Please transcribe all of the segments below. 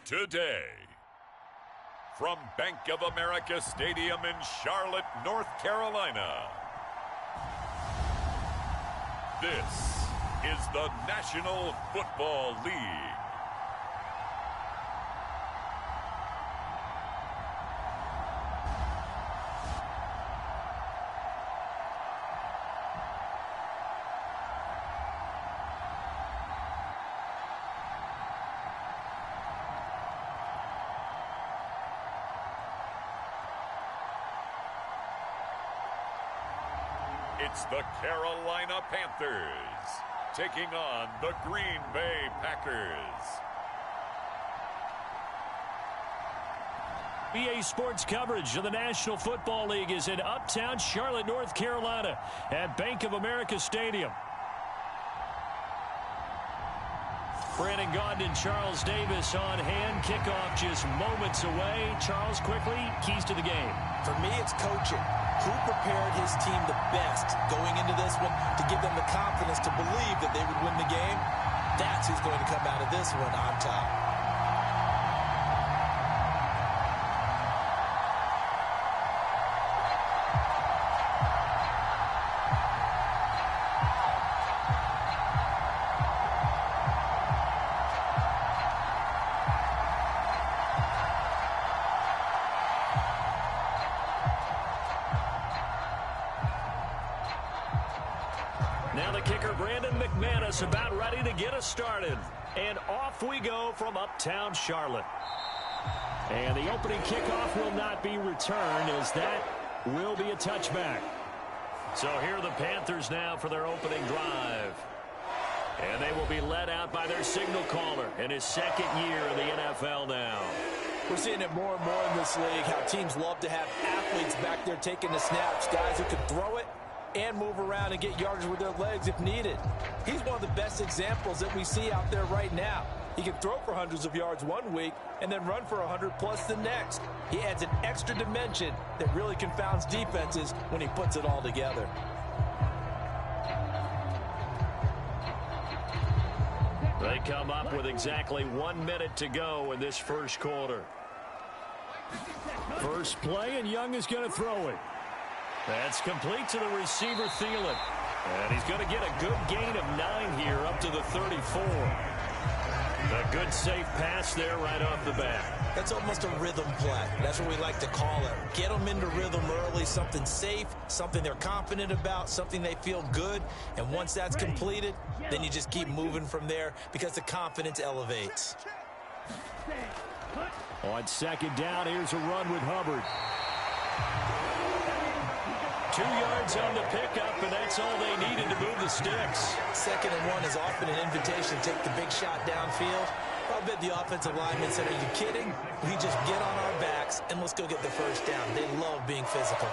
today. From Bank of America Stadium in Charlotte, North Carolina, this is the National Football League. It's the Carolina Panthers taking on the Green Bay Packers. EA Sports coverage of the National Football League is in uptown Charlotte, North Carolina at Bank of America Stadium. Brandon Gaudin and Charles Davis on hand. Kickoff just moments away. Charles, quickly, keys to the game. For me, it's coaching. Who prepared his team the best going into this one to give them the confidence to believe that they would win the game? That's who's going to come out of this one on top. Now the kicker, Brandon McManus, about ready to get us started. And off we go from uptown Charlotte. And the opening kickoff will not be returned, as that will be a touchback. So here are the Panthers now for their opening drive. And they will be led out by their signal caller in his second year in the NFL now. We're seeing it more and more in this league, how teams love to have athletes back there taking the snaps, guys who can throw it and move around and get yardage with their legs if needed. He's one of the best examples that we see out there right now. He can throw for hundreds of yards one week and then run for 100+ the next. He adds an extra dimension that really confounds defenses when he puts it all together. They come up with exactly 1 minute to go in this first quarter. First play, and Young is going to throw it. That's complete to the receiver, Thielen. And he's going to get a good gain of 9 here up to the 34. A good safe pass there right off the bat. That's almost a rhythm play. That's what we like to call it. Get them into rhythm early, something safe, something they're confident about, something they feel good. And once that's completed, then you just keep moving from there because the confidence elevates. On second down, here's a run with Hubbard. 2 yards on the pickup, and that's all they needed to move the sticks. 2nd and 1 is often an invitation to take the big shot downfield. I bet the offensive lineman said, "Are you kidding? We just get on our backs and let's go get the first down." They love being physical.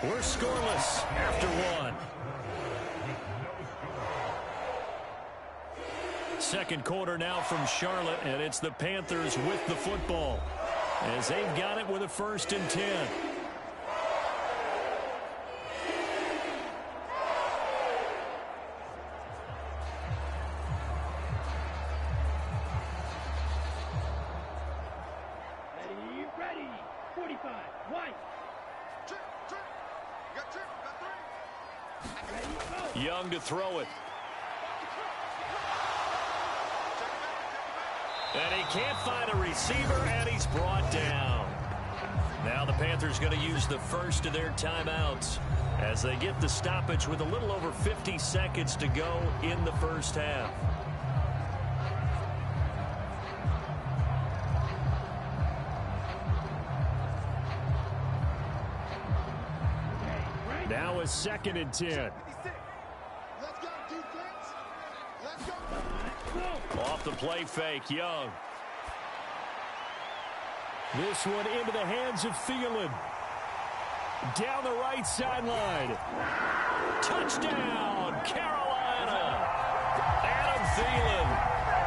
We're scoreless after 1. Second quarter now from Charlotte, and it's the Panthers with the football as they've got it with a 1st and 10. Ready, 45, white. Young to throw it. And he can't find a receiver, and he's brought down. Now the Panthers going to use the first of their timeouts as they get the stoppage with a little over 50 seconds to go in the first half. Now a 2nd and 10. Off the play fake, Young. This one into the hands of Thielen. Down the right sideline. Touchdown, Carolina. Adam Thielen,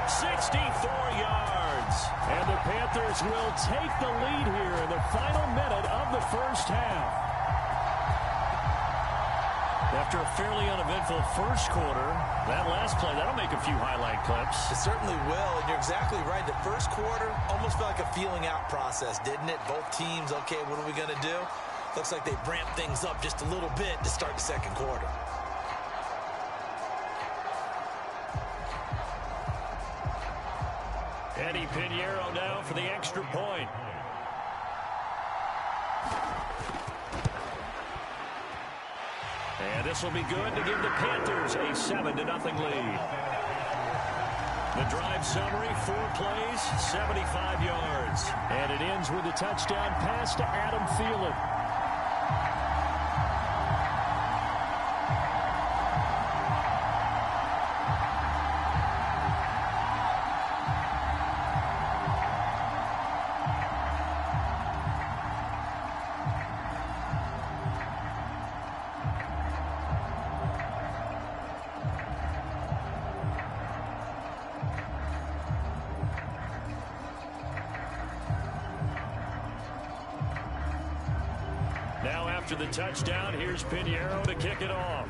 64 yards. And the Panthers Packers will take the lead here in the final minute of the first half. After a fairly uneventful first quarter, that last play, that'll make a few highlight clips. It certainly will, and you're exactly right. The first quarter almost felt like a feeling out process, didn't it? Both teams, okay, what are we going to do? Looks like they ramped things up just a little bit to start the second quarter. Eddie Pinheiro now for the extra point. And this will be good to give the Panthers a 7-0 lead. The drive summary, 4 plays, 75 yards. And it ends with a touchdown pass to Adam Thielen. Now after the touchdown, here's Pinheiro to kick it off.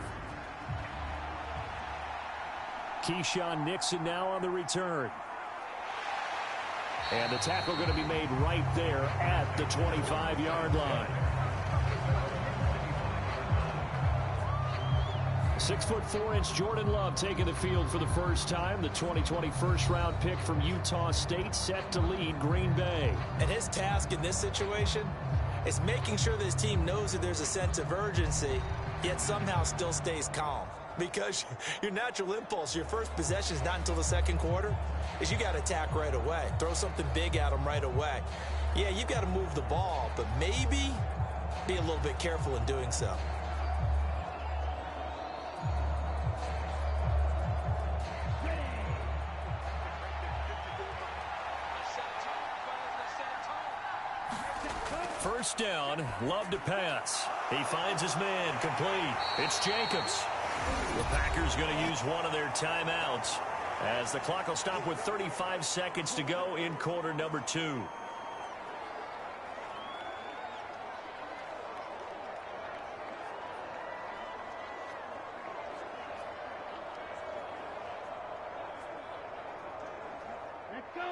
Keyshawn Nixon now on the return. And the tackle going to be made right there at the 25-yard line. 6'4" Jordan Love taking the field for the first time. The 2020 first-round pick from Utah State set to lead Green Bay. And his task in this situation is making sure that his team knows that there's a sense of urgency, yet somehow still stays calm. Because your natural impulse, your first possession is not until the second quarter, is you got to attack right away. Throw something big at them right away. Yeah, you've got to move the ball, but maybe be a little bit careful in doing so. First down, Love to pass. He finds his man, complete. It's Jacobs. The Packers going to use one of their timeouts as the clock will stop with 35 seconds to go in quarter number 2.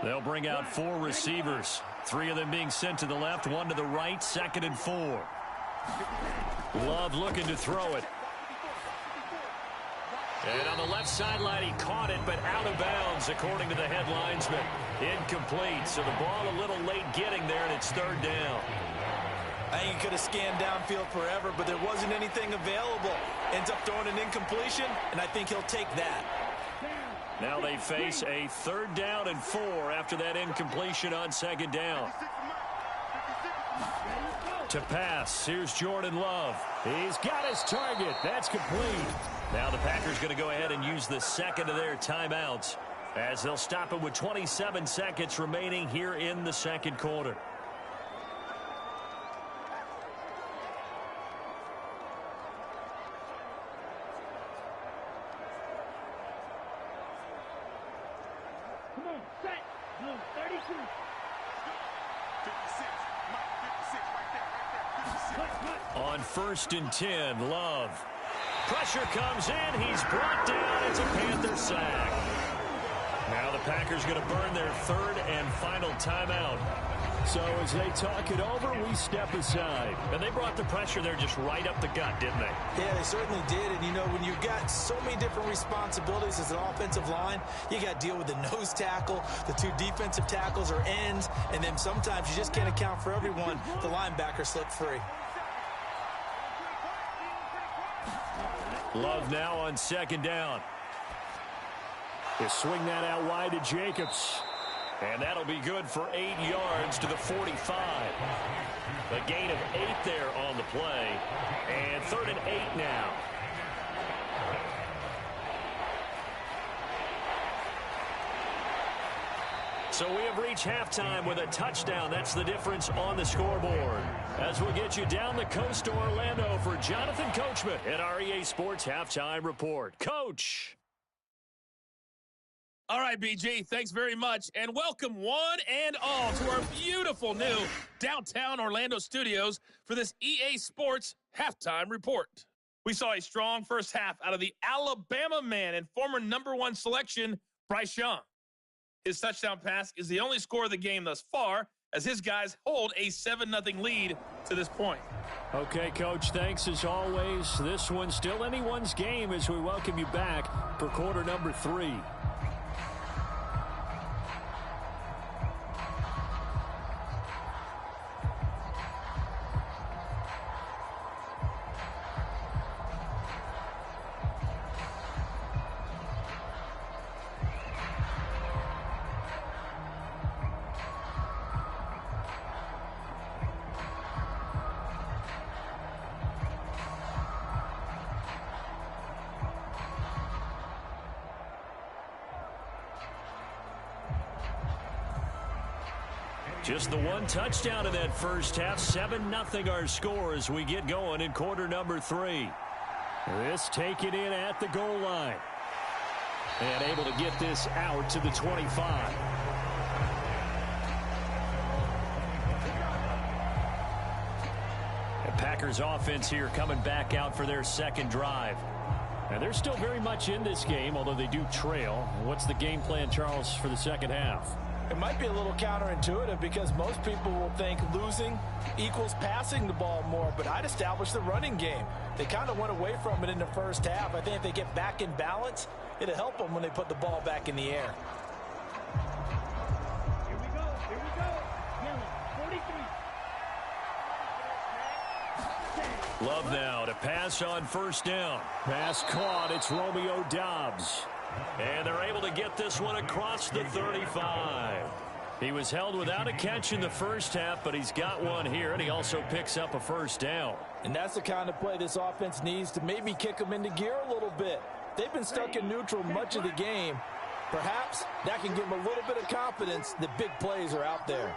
They'll bring out 4 receivers. 3 of them being sent to the left, 1 to the right, 2nd and 4. Love looking to throw it. And on the left sideline, he caught it, but out of bounds, according to the head linesman. Incomplete, so the ball a little late getting there, and it's 3rd down. I think he could have scanned downfield forever, but there wasn't anything available. Ends up throwing an incompletion, and I think he'll take that. Now they face a 3rd down and 4 after that incompletion on 2nd down. To pass, here's Jordan Love. He's got his target. That's complete. Now the Packers going to go ahead and use the 2nd of their timeouts as they'll stop it with 27 seconds remaining here in the 2nd quarter. Come on, set. Blue, 32. 56. Mike, 56, right there, 56. On 1st and 10, Love. Pressure comes in. He's brought down. It's a Panther sack. Now the Packers going to burn their 3rd and final timeout. So as they talk it over, we step aside. And they brought the pressure there just right up the gut, didn't they? Yeah, they certainly did. And, you know, when you've got so many different responsibilities as an offensive line, you got to deal with the nose tackle, the 2 defensive tackles or ends, and then sometimes you just can't account for everyone. The linebacker slipped free. Love now on 2nd down. They swing that out wide to Jacobs. And that'll be good for 8 yards to the 45. A gain of 8 there on the play. And 3rd and 8 now. So we have reached halftime with a touchdown. That's the difference on the scoreboard. As we'll get you down the coast to Orlando for Jonathan Coachman at our EA Sports Halftime Report. Coach! All right, BG, thanks very much. And welcome one and all to our beautiful new downtown Orlando studios for this EA Sports Halftime Report. We saw a strong first half out of the Alabama man and former #1 selection, Bryce Young. His touchdown pass is the only score of the game thus far, as his guys hold a 7-0 lead to this point. Okay, Coach, thanks as always. This one's still anyone's game as we welcome you back for quarter number 3. Just the one touchdown in that first half. 7-0 our score as we get going in quarter number 3. This taken in at the goal line. And able to get this out to the 25. The Packers offense here coming back out for their second drive. And they're still very much in this game, although they do trail. What's the game plan, Charles, for the second half? It might be a little counterintuitive because most people will think losing equals passing the ball more, but I'd establish the running game. They kind of went away from it in the first half. I think if they get back in balance, it'll help them when they put the ball back in the air. Here we go. Yellow, 43. Love now to pass on first down. Pass caught. It's Romeo Doubs. And they're able to get this one across the 35. He was held without a catch in the first half, but he's got one here, and he also picks up a first down. And that's the kind of play this offense needs to maybe kick them into gear a little bit. They've been stuck in neutral much of the game. Perhaps that can give them a little bit of confidence that big plays are out there.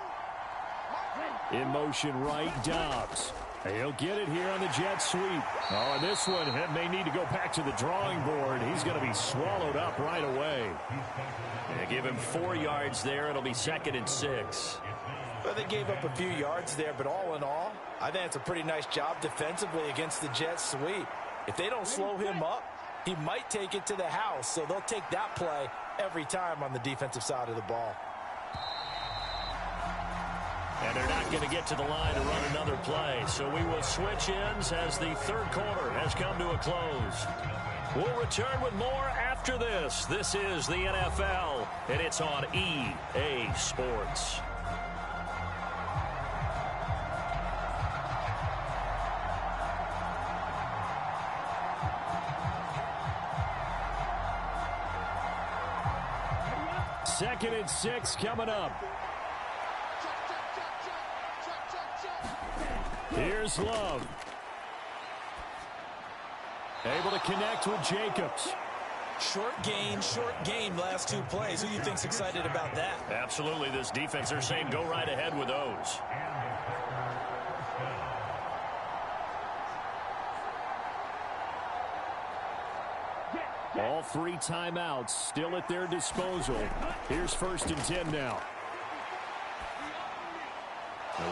In motion right, Doubs. He'll get it here on the jet sweep. Oh, and this one may need to go back to the drawing board. He's going to be swallowed up right away. They give him 4 yards there. It'll be 2nd and 6. Well, they gave up a few yards there, but all in all, I think it's a pretty nice job defensively against the jet sweep. If they don't slow him up, he might take it to the house, so they'll take that play every time on the defensive side of the ball. And they're not going to get to the line to run another play. So we will switch ends as the third quarter has come to a close. We'll return with more after this. This is the NFL, and it's on EA Sports. Second and 6 coming up. Here's Love. Able to connect with Jacobs. Short gain last 2 plays. Who do you think's excited about that? Absolutely. This defense, they're saying go right ahead with those. All 3 timeouts still at their disposal. Here's 1st and 10 now.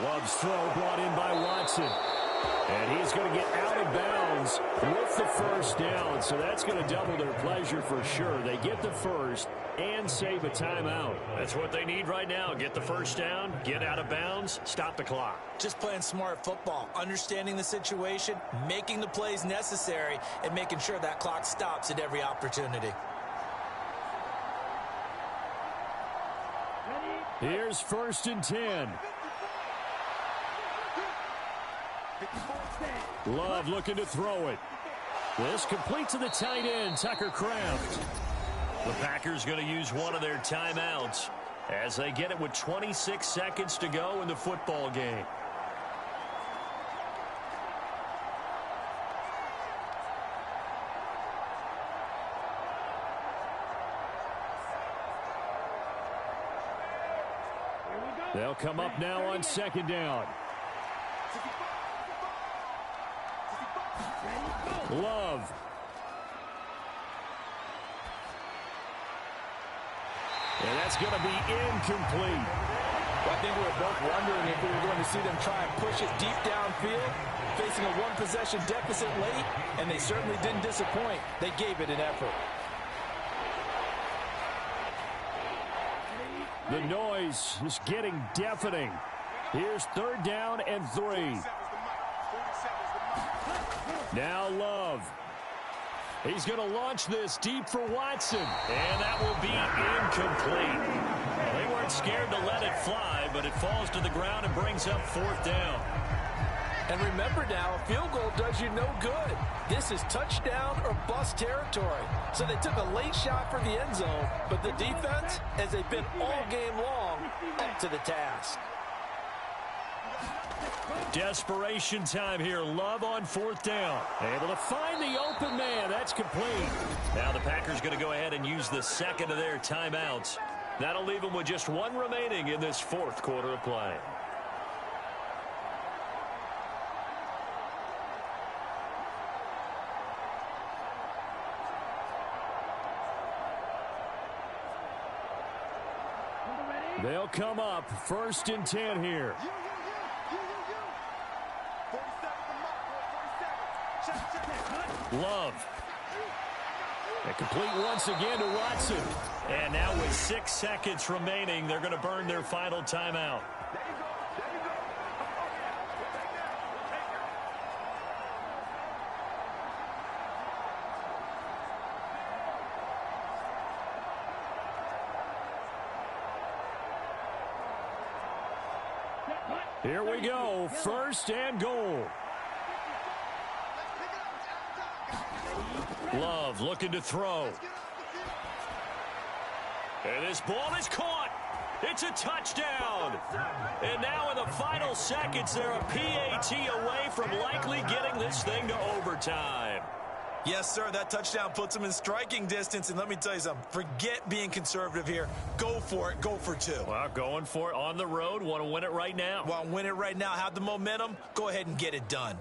Love's throw brought in by Watson. And he's going to get out of bounds with the first down. So that's going to double their pleasure for sure. They get the first and save a timeout. That's what they need right now. Get the first down, get out of bounds, stop the clock. Just playing smart football, understanding the situation, making the plays necessary, and making sure that clock stops at every opportunity. Here's 1st and 10. Love looking to throw it. This complete to the tight end, Tucker Kraft. The Packers going to use one of their timeouts as they get it with 26 seconds to go in the football game. They'll come up now on 2nd down. Love. And that's going to be incomplete. Well, I think we were both wondering if we were going to see them try and push it deep downfield, facing a one-possession deficit late, and they certainly didn't disappoint. They gave it an effort. The noise is getting deafening. Here's 3rd down and 3. Now Love. He's going to launch this deep for Watson. And that will be incomplete. Well, they weren't scared to let it fly, but it falls to the ground and brings up 4th down. And remember now, a field goal does you no good. This is touchdown or bust territory. So they took a late shot for the end zone, but the defense, as they've been all game long, up to the task. Desperation time here. Love on 4th down. Able to find the open man. That's complete. Now the Packers going to go ahead and use the second of their timeouts. That'll leave them with just 1 remaining in this 4th quarter of play. They'll come up 1st and 10 here. Love. And complete once again to Watson. And now with 6 seconds remaining, they're going to burn their final timeout. Here we go, 1st and goal. Love looking to throw. And this ball is caught. It's a touchdown. And now in the final seconds, they're a PAT away from likely getting this thing to overtime. Yes, sir, that touchdown puts them in striking distance. And let me tell you something, forget being conservative here. Go for it, go for 2. Well, going for it on the road. Want to win it right now. Well, win it right now, have the momentum, go ahead and get it done.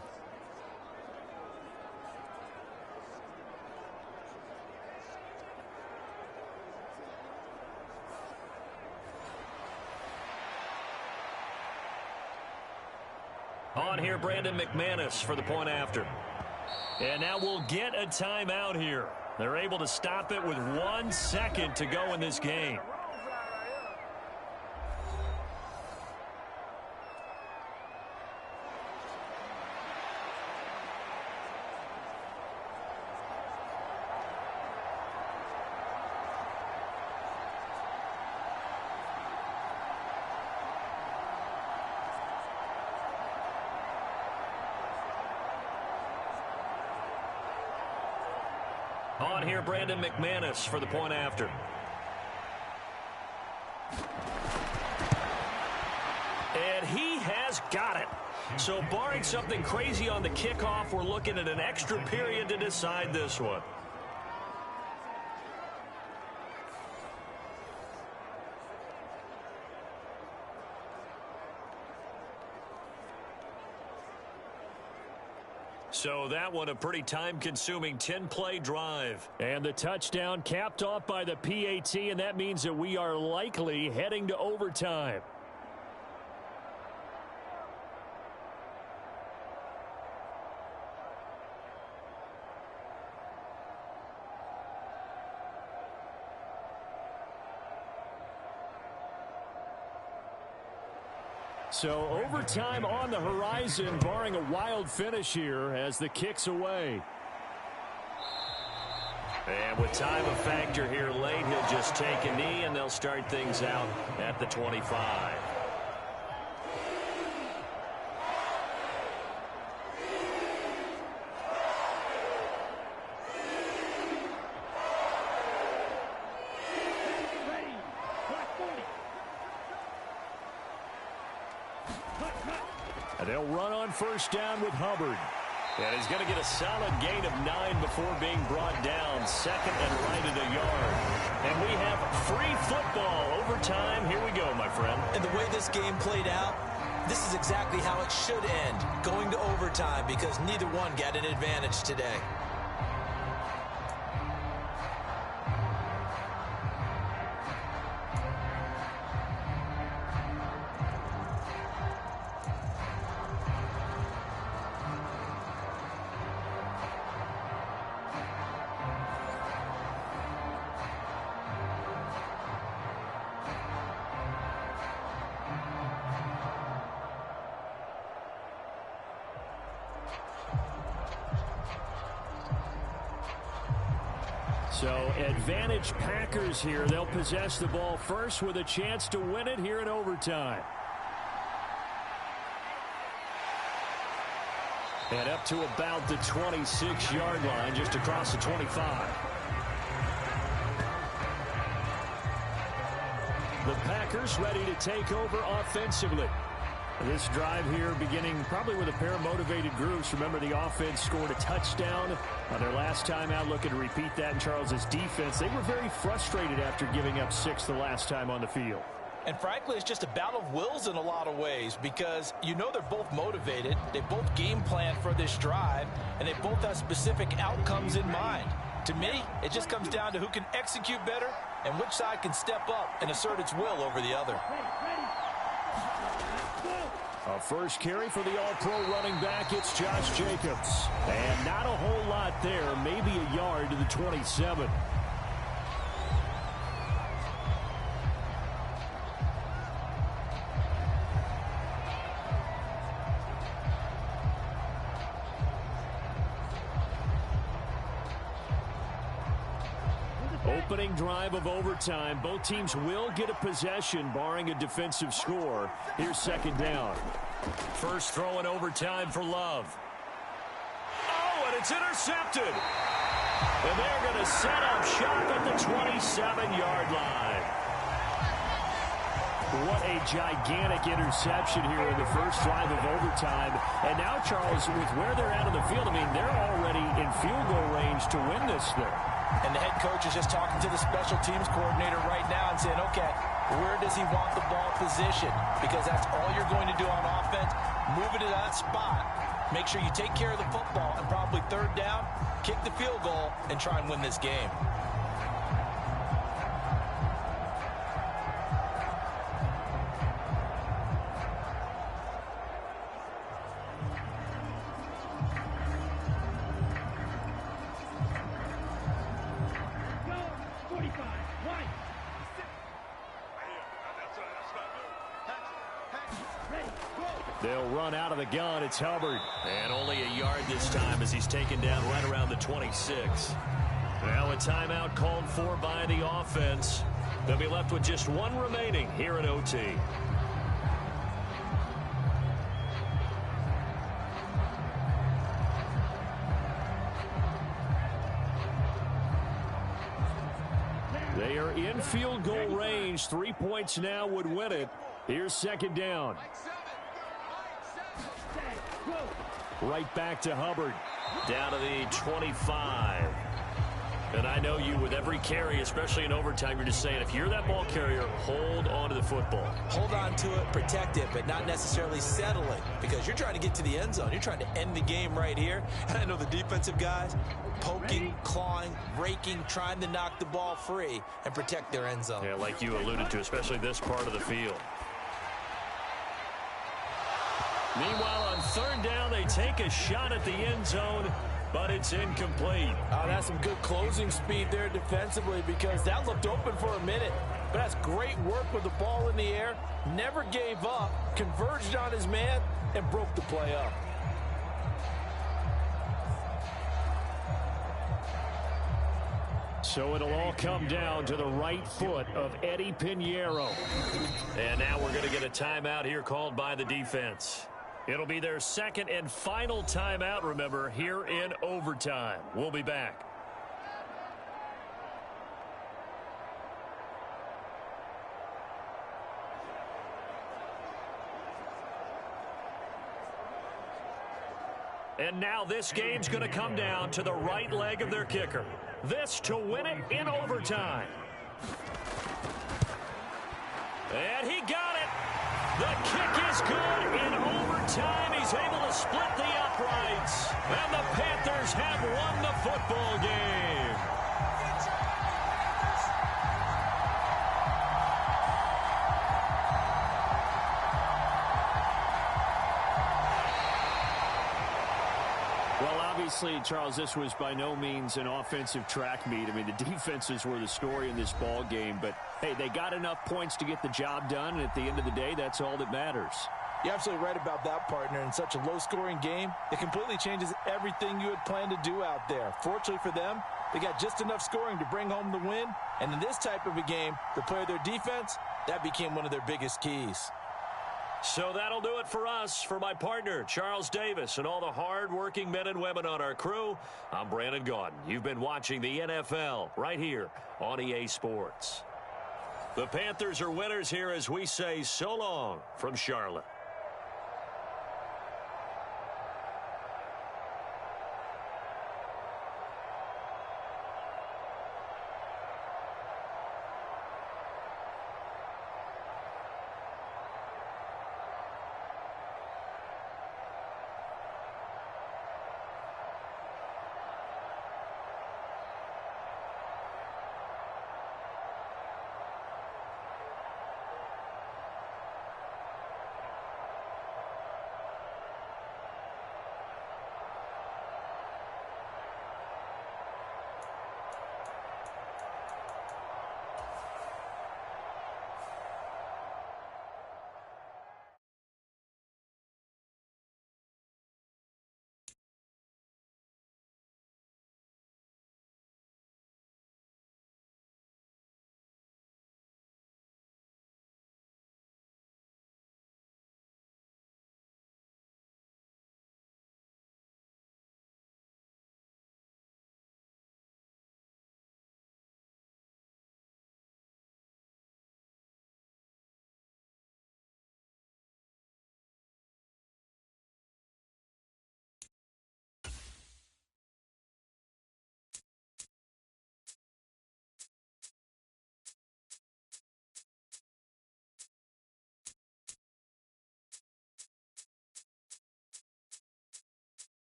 On here, Brandon McManus for the point after. And now we'll get a timeout here. They're able to stop it with 1 second to go in this game. On here, Brandon McManus for the point after. And he has got it. So barring something crazy on the kickoff, we're looking at an extra period to decide this one. So that one a pretty time-consuming 10-play drive. And the touchdown capped off by the PAT, and that means that we are likely heading to overtime. So overtime on the horizon, barring a wild finish here as the kick's away. And with time a factor here late, he'll just take a knee and they'll start things out at the 25. They'll run on first down with Hubbard. And he's going to get a solid gain of 9 before being brought down. Second and right at a yard. And we have free football. Overtime. Here we go, my friend. And the way this game played out, this is exactly how it should end. Going to overtime because neither one got an advantage today. So advantage Packers here. They'll possess the ball first with a chance to win it here in overtime. And up to about the 26-yard line, just across the 25. The Packers ready to take over offensively. This drive here beginning probably with a pair of motivated groups. Remember, the offense scored a touchdown on their last time out. Looking to repeat that in Charles's defense. They were very frustrated after giving up 6 the last time on the field. And frankly, it's just a battle of wills in a lot of ways because you know they're both motivated. They both game plan for this drive, and they both have specific outcomes in mind. To me, it just comes down to who can execute better and which side can step up and assert its will over the other. A first carry for the all-pro running back, it's Josh Jacobs. And not a whole lot there, maybe a yard to the 27. Opening drive of overtime. Both teams will get a possession, barring a defensive score. Here's second down. First throw in overtime for Love. Oh, and it's intercepted. And they're going to set up shop at the 27-yard line. What a gigantic interception here in the first drive of overtime. And now, Charles, with where they're at on the field, I mean, they're already in field goal range to win this thing. And the head coach is just talking to the special teams coordinator right now and saying, okay, where does he want the ball positioned? Because that's all you're going to do on offense. Move it to that spot. Make sure you take care of the football and probably third down, kick the field goal, and try and win this game. They'll run out of the gun. It's Hubbard. And only a yard this time as he's taken down right around the 26. Now a timeout called for by the offense. They'll be left with just one remaining here at OT. They are in field goal range. 3 points now would win it. Here's second down. Right back to Hubbard. Down to the 25. And I know you, with every carry, especially in overtime, you're just saying, if you're that ball carrier, hold on to the football. Hold on to it, protect it, but not necessarily settle it, because you're trying to get to the end zone. You're trying to end the game right here. And I know the defensive guys poking, clawing, raking, trying to knock the ball free and protect their end zone. Yeah, like you alluded to, especially this part of the field. Meanwhile, on third down, they take a shot at the end zone, but it's incomplete. Oh, that's some good closing speed there defensively, because that looked open for a minute. But that's great work with the ball in the air. Never gave up, converged on his man, and broke the play up. So it'll all come down to the right foot of Eddie Pinheiro. And now we're going to get a timeout here called by the defense. It'll be their second and final timeout, remember, here in overtime. We'll be back. And now this game's going to come down to the right leg of their kicker. This to win it in overtime. And he got it. The kick is good in overtime. He's able to split the uprights. And the Panthers have won the football game. Well, obviously, Charles, this was by no means an offensive track meet. I mean, the defenses were the story in this ball game, but hey, they got enough points to get the job done, and at the end of the day, that's all that matters. You're absolutely right about that, partner. In such a low-scoring game, it completely changes everything you had planned to do out there. Fortunately for them, they got just enough scoring to bring home the win. And in this type of a game, to play their defense, that became one of their biggest keys. So that'll do it for us. For my partner, Charles Davis, and all the hard-working men and women on our crew, I'm Brandon Gaudin. You've been watching the NFL right here on EA Sports. The Panthers are winners here as we say so long from Charlotte.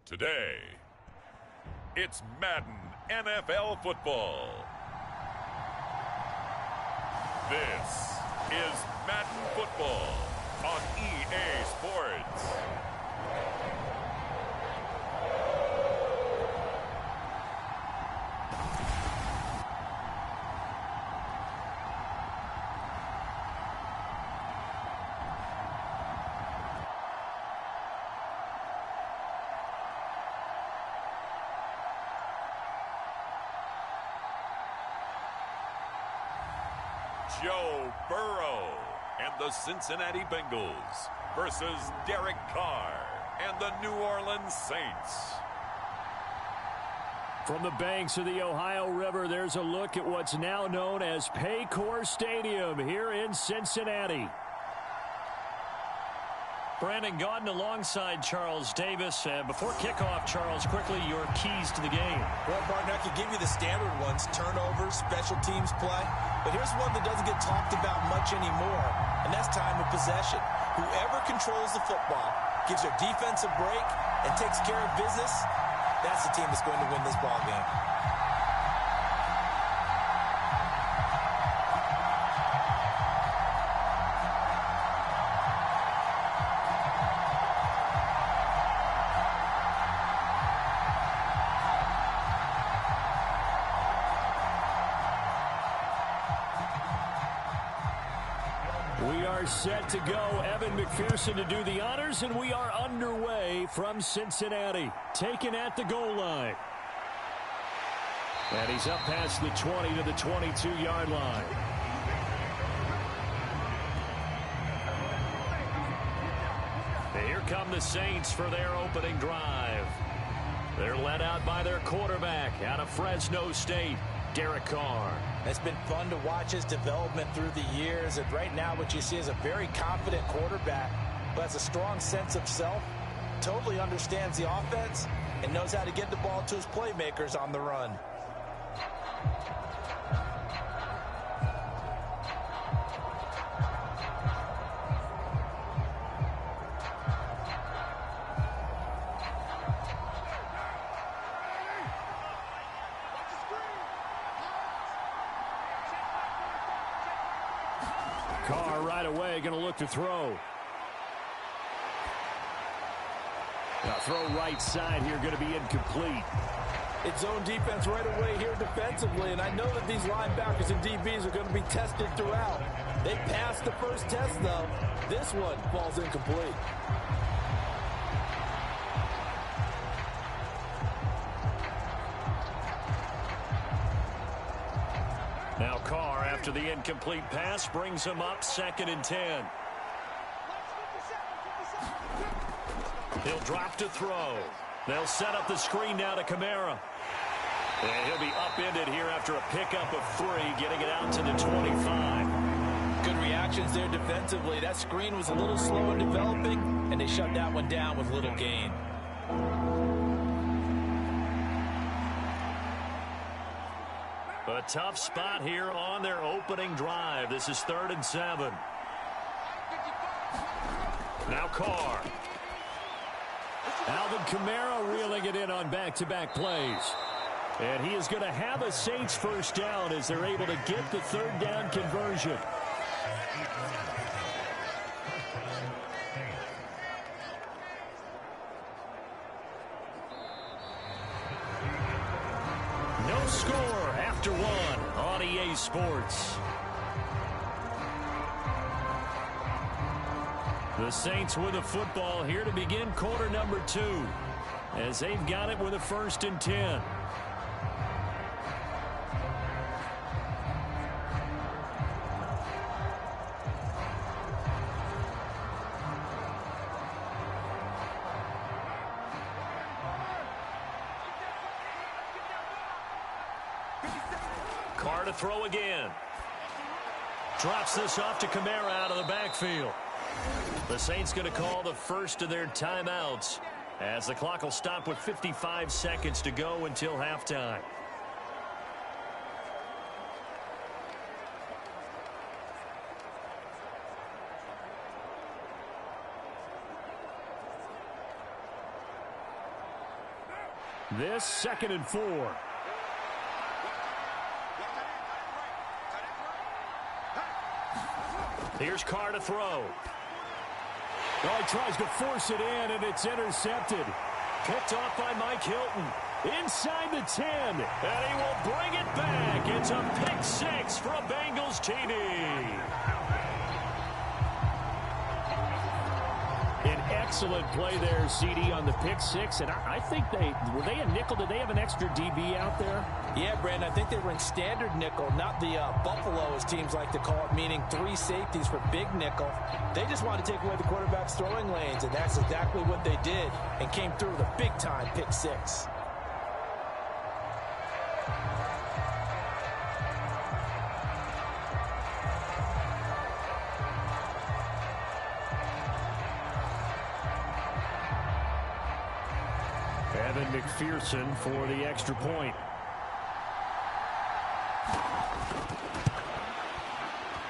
Today, it's Madden NFL football. This is Madden football on EA Sports. Joe Burrow and the Cincinnati Bengals versus Derek Carr and the New Orleans Saints. From the banks of the Ohio River, there's a look at what's now known as Paycor Stadium here in Cincinnati. Brandon Gaudin alongside Charles Davis. And before kickoff, Charles, quickly your keys to the game. Well, partner, I could give you the standard ones, turnovers, special teams play. But here's one that doesn't get talked about much anymore, and that's time of possession. Whoever controls the football, gives their defense a break, and takes care of business, that's the team that's going to win this ball game. We are set to go. Evan McPherson to do the honors, and we are underway from Cincinnati. Taken at the goal line. And he's up past the 20 to the 22-yard line. And here come the Saints for their opening drive. They're led out by their quarterback out of Fresno State, Derek Carr. It's been fun to watch his development through the years, and right now what you see is a very confident quarterback who has a strong sense of self, totally understands the offense, and knows how to get the ball to his playmakers on the run. Carr right away going to look to throw. Now throw right side here going to be incomplete. It's zone defense right away here defensively, and I know that these linebackers and DBs are going to be tested throughout. They passed the first test, though. This one falls incomplete. Now Carr, after the incomplete pass, brings him up 2nd and 10. He'll drop to throw. They'll set up the screen now to Kamara. And he'll be upended here after a pickup of 3, getting it out to the 25. Good reactions there defensively. That screen was a little slow in developing, and they shut that one down with little gain. A tough spot here on their opening drive. This is 3rd and 7. Now Carr. Alvin Kamara reeling it in on back-to-back plays. And he is going to have a Saints first down as they're able to get the 3rd down conversion. No score after 1 on EA Sports. The Saints with a football here to begin quarter number 2 as they've got it with a 1st and 10. Carr to throw again. Drops this off to Kamara out of the backfield. The Saints going to call the first of their timeouts as the clock will stop with 55 seconds to go until halftime. This 2nd and 4. Here's Carr to throw. Oh, he tries to force it in, and it's intercepted. Picked off by Mike Hilton. Inside the 10, and he will bring it back. It's a pick 6 for a Bengals TD. An excellent play there, CD, on the pick 6, and I think were they a nickel? Did they have an extra DB out there? Yeah, Brandon, I think they were in standard nickel, not the Buffalo, as teams like to call it, meaning 3 safeties for big nickel. They just wanted to take away the quarterback's throwing lanes, and that's exactly what they did, and came through with a big-time pick 6. Evan McPherson for the extra point.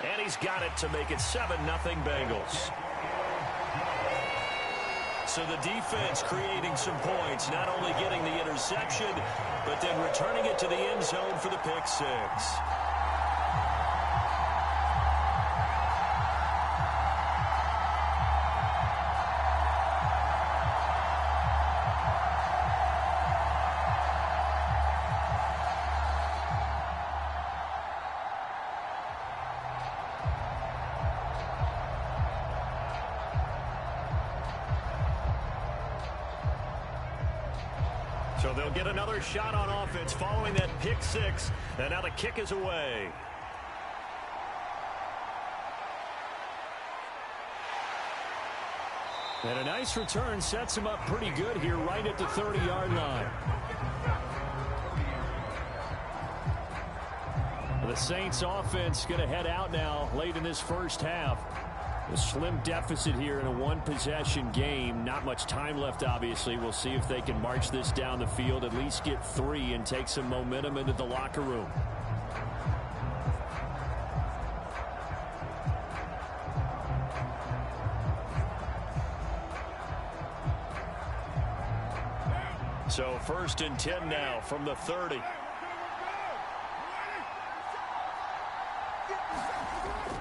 And he's got it to make it 7-0 Bengals. So the defense creating some points, not only getting the interception, but then returning it to the end zone for the pick 6. So they'll get another shot on offense following that pick 6. And now the kick is away. And a nice return sets him up pretty good here right at the 30-yard line. The Saints offense going to head out now late in this first half. A slim deficit here in a one-possession game. Not much time left, obviously. We'll see if they can march this down the field, at least get 3 and take some momentum into the locker room. So 1st and 10 now from the 30.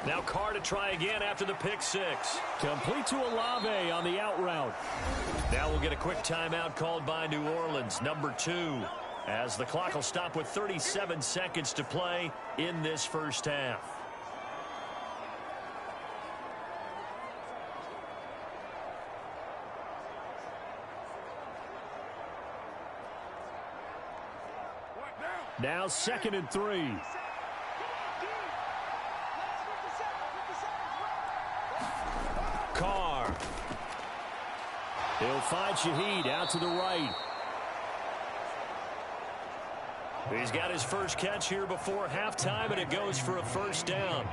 Now Carr to try again after the pick 6. Complete to Olave on the out route. Now we'll get a quick timeout called by New Orleans, number 2, as the clock will stop with 37 seconds to play in this first half. Now 2nd and 3. Carr. He'll find Shaheed out to the right. He's got his first catch here before halftime, and it goes for a first down.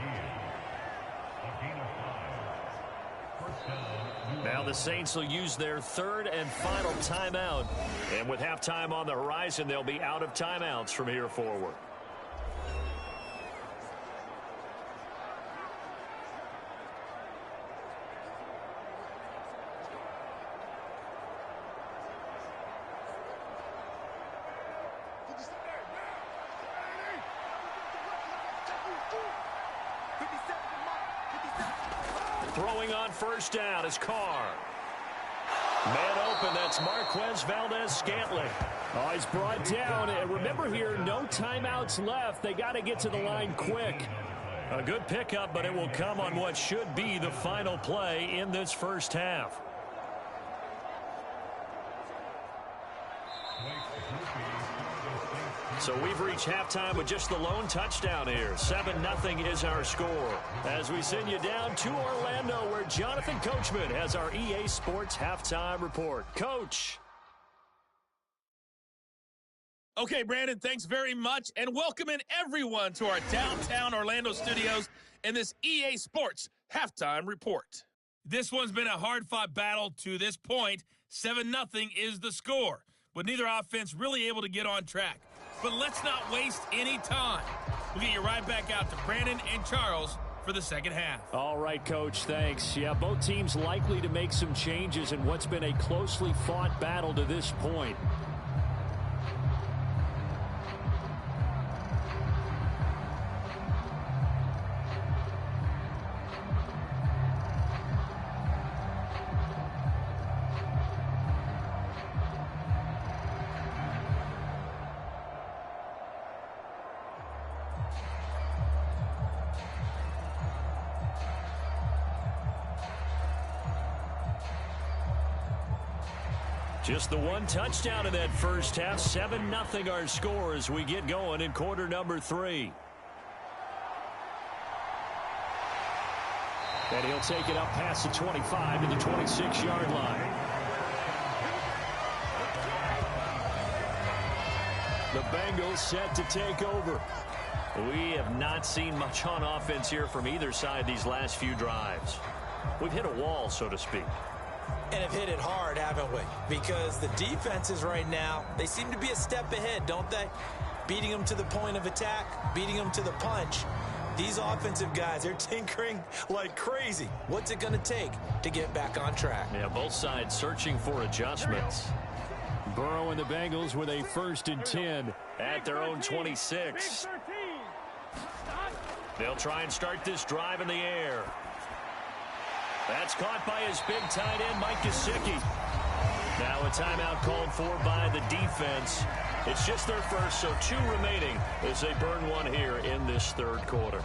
Now the Saints will use their 3rd and final timeout. And with halftime on the horizon, they'll be out of timeouts from here forward. Throwing on first down is Carr. Man open, that's Marquez Valdez-Scantling. Oh, he's brought down. And remember here, no timeouts left. They got to get to the line quick. A good pickup, but it will come on what should be the final play in this first half. So we've reached halftime with just the lone touchdown here. 7-0 is our score. As we send you down to Orlando, where Jonathan Coachman has our EA Sports Halftime Report. Coach. Okay, Brandon, thanks very much. And welcome in everyone to our downtown Orlando studios and this EA Sports Halftime Report. This one's been a hard-fought battle to this point. 7-0 is the score, with neither offense really able to get on track. But let's not waste any time. We'll get you right back out to Brandon and Charles for the second half. All right, Coach, thanks. Yeah, both teams likely to make some changes in what's been a closely fought battle to this point. Just the one touchdown in that first half. 7-0 our score as we get going in quarter number 3. And he'll take it up past the 25 to the 26-yard line. The Bengals set to take over. We have not seen much on offense here from either side these last few drives. We've hit a wall, so to speak. And have hit it hard, haven't we? Because the defenses right now, they seem to be a step ahead, don't they? Beating them to the point of attack, beating them to the punch. These offensive guys, they're tinkering like crazy. What's it going to take to get back on track? Yeah, both sides searching for adjustments. Burrow and the Bengals with a 1st and 10 at their own 26. They'll try and start this drive in the air. That's caught by his big tight end, Mike Gesicki. Now a timeout called for by the defense. It's just their first, so 2 remaining as they burn one here in this third quarter.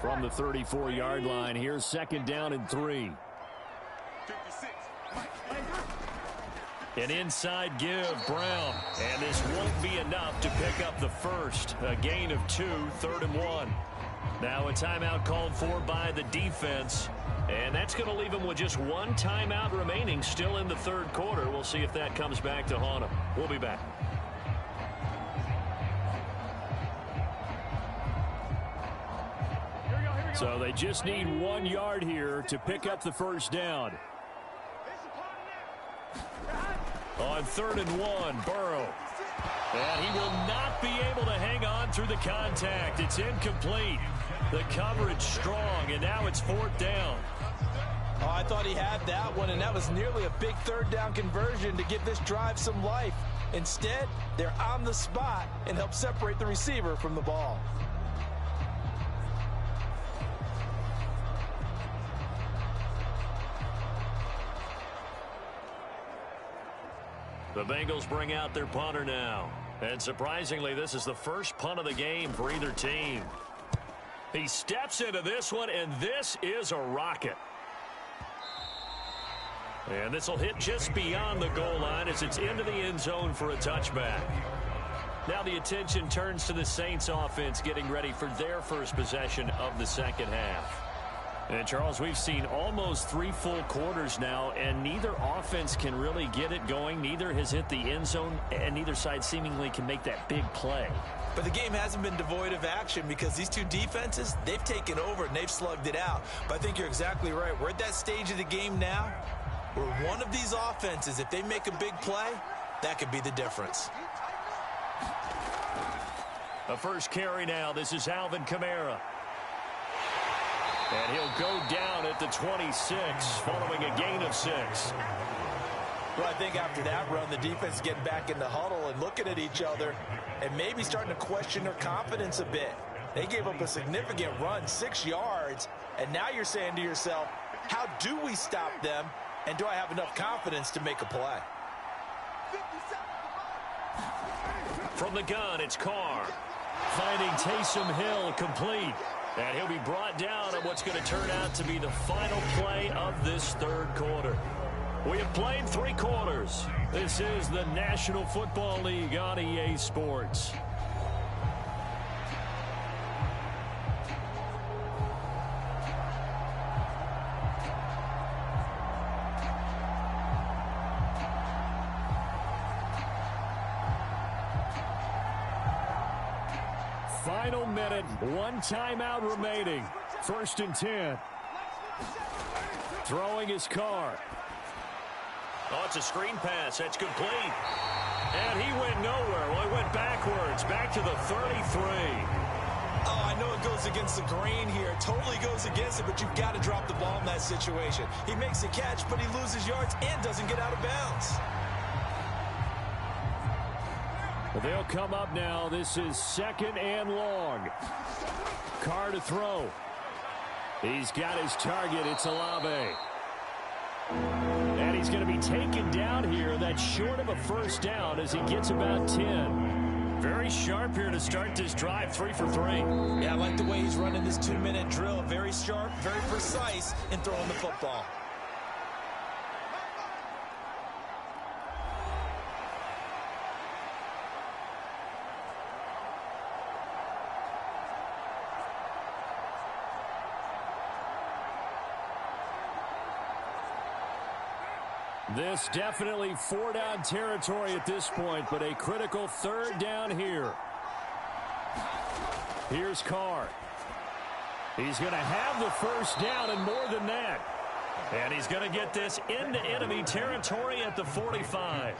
From the 34-yard line, here's 2nd down and 3. An inside give, Brown. And this won't be enough to pick up the first. A gain of 2, 3rd and 1. Now a timeout called for by the defense. And that's going to leave him with just one timeout remaining still in the third quarter. We'll see if that comes back to haunt him. We'll be back. So they just need 1 yard here to pick up the first down. On 3rd and 1, Burrow. And he will not be able to hang on through the contact. It's incomplete. The coverage strong, and now it's 4th down. Oh, I thought he had that one, and that was nearly a big 3rd down conversion to give this drive some life. Instead, they're on the spot and help separate the receiver from the ball. The Bengals bring out their punter now. And surprisingly, this is the first punt of the game for either team. He steps into this one, and this is a rocket. And this will hit just beyond the goal line as it's into the end zone for a touchback. Now the attention turns to the Saints offense getting ready for their first possession of the second half. And, Charles, we've seen almost 3 full quarters now, and neither offense can really get it going. Neither has hit the end zone, and neither side seemingly can make that big play. But the game hasn't been devoid of action because these two defenses, they've taken over and they've slugged it out. But I think you're exactly right. We're at that stage of the game now where one of these offenses, if they make a big play, that could be the difference. The first carry now. This is Alvin Kamara. And he'll go down at the 26 following a gain of 6. Well, I think after that run, the defense is getting back in the huddle and looking at each other and maybe starting to question their confidence a bit. They gave up a significant run, 6 yards, and now you're saying to yourself, how do we stop them, and do I have enough confidence to make a play? From the gun, it's Carr. Finding Taysom Hill complete. And he'll be brought down on what's going to turn out to be the final play of this third quarter. We have played 3 quarters. This is the National Football League on EA Sports. Final minute, 1 timeout remaining. 1st and 10. Throwing his Carr. Oh, it's a screen pass. That's complete. And he went nowhere. Well, he went backwards, back to the 33. Oh, I know it goes against the grain here. It totally goes against it, but you've got to drop the ball in that situation. He makes a catch, but he loses yards and doesn't get out of bounds. They'll come up now. This is 2nd and long. Carr to throw. He's got his target. It's Olave. And he's going to be taken down here. That's short of a first down as he gets about 10. Very sharp here to start this drive. 3 for 3. Yeah, I like the way he's running this 2-minute drill. Very sharp, very precise in throwing the football. This definitely 4-down territory at this point, but a critical 3rd down here. Here's Carr. He's going to have the first down and more than that. And he's going to get this into enemy territory at the 45.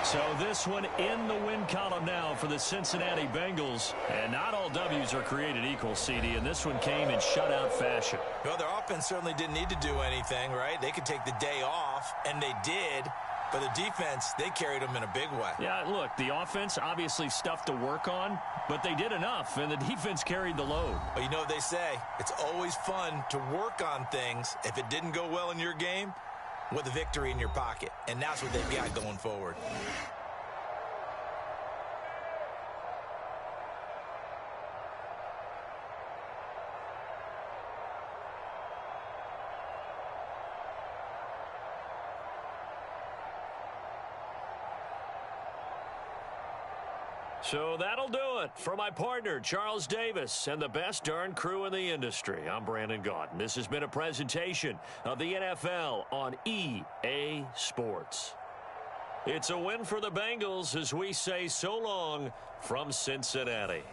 So this one in the win column now for the Cincinnati Bengals. And not all W's are created equal, CD, and this one came in shutout fashion. Well, their offense certainly didn't need to do anything, right? They could take the day off, and they did. But the defense, they carried them in a big way. Yeah, look, the offense, obviously stuff to work on, but they did enough, and the defense carried the load. Well, you know what they say. It's always fun to work on things. If it didn't go well in your game, with a victory in your pocket. And that's what they've got going forward. So that'll do it for my partner, Charles Davis, and the best darn crew in the industry. I'm Brandon Gaudin. This has been a presentation of the NFL on EA Sports. It's a win for the Bengals as we say so long from Cincinnati.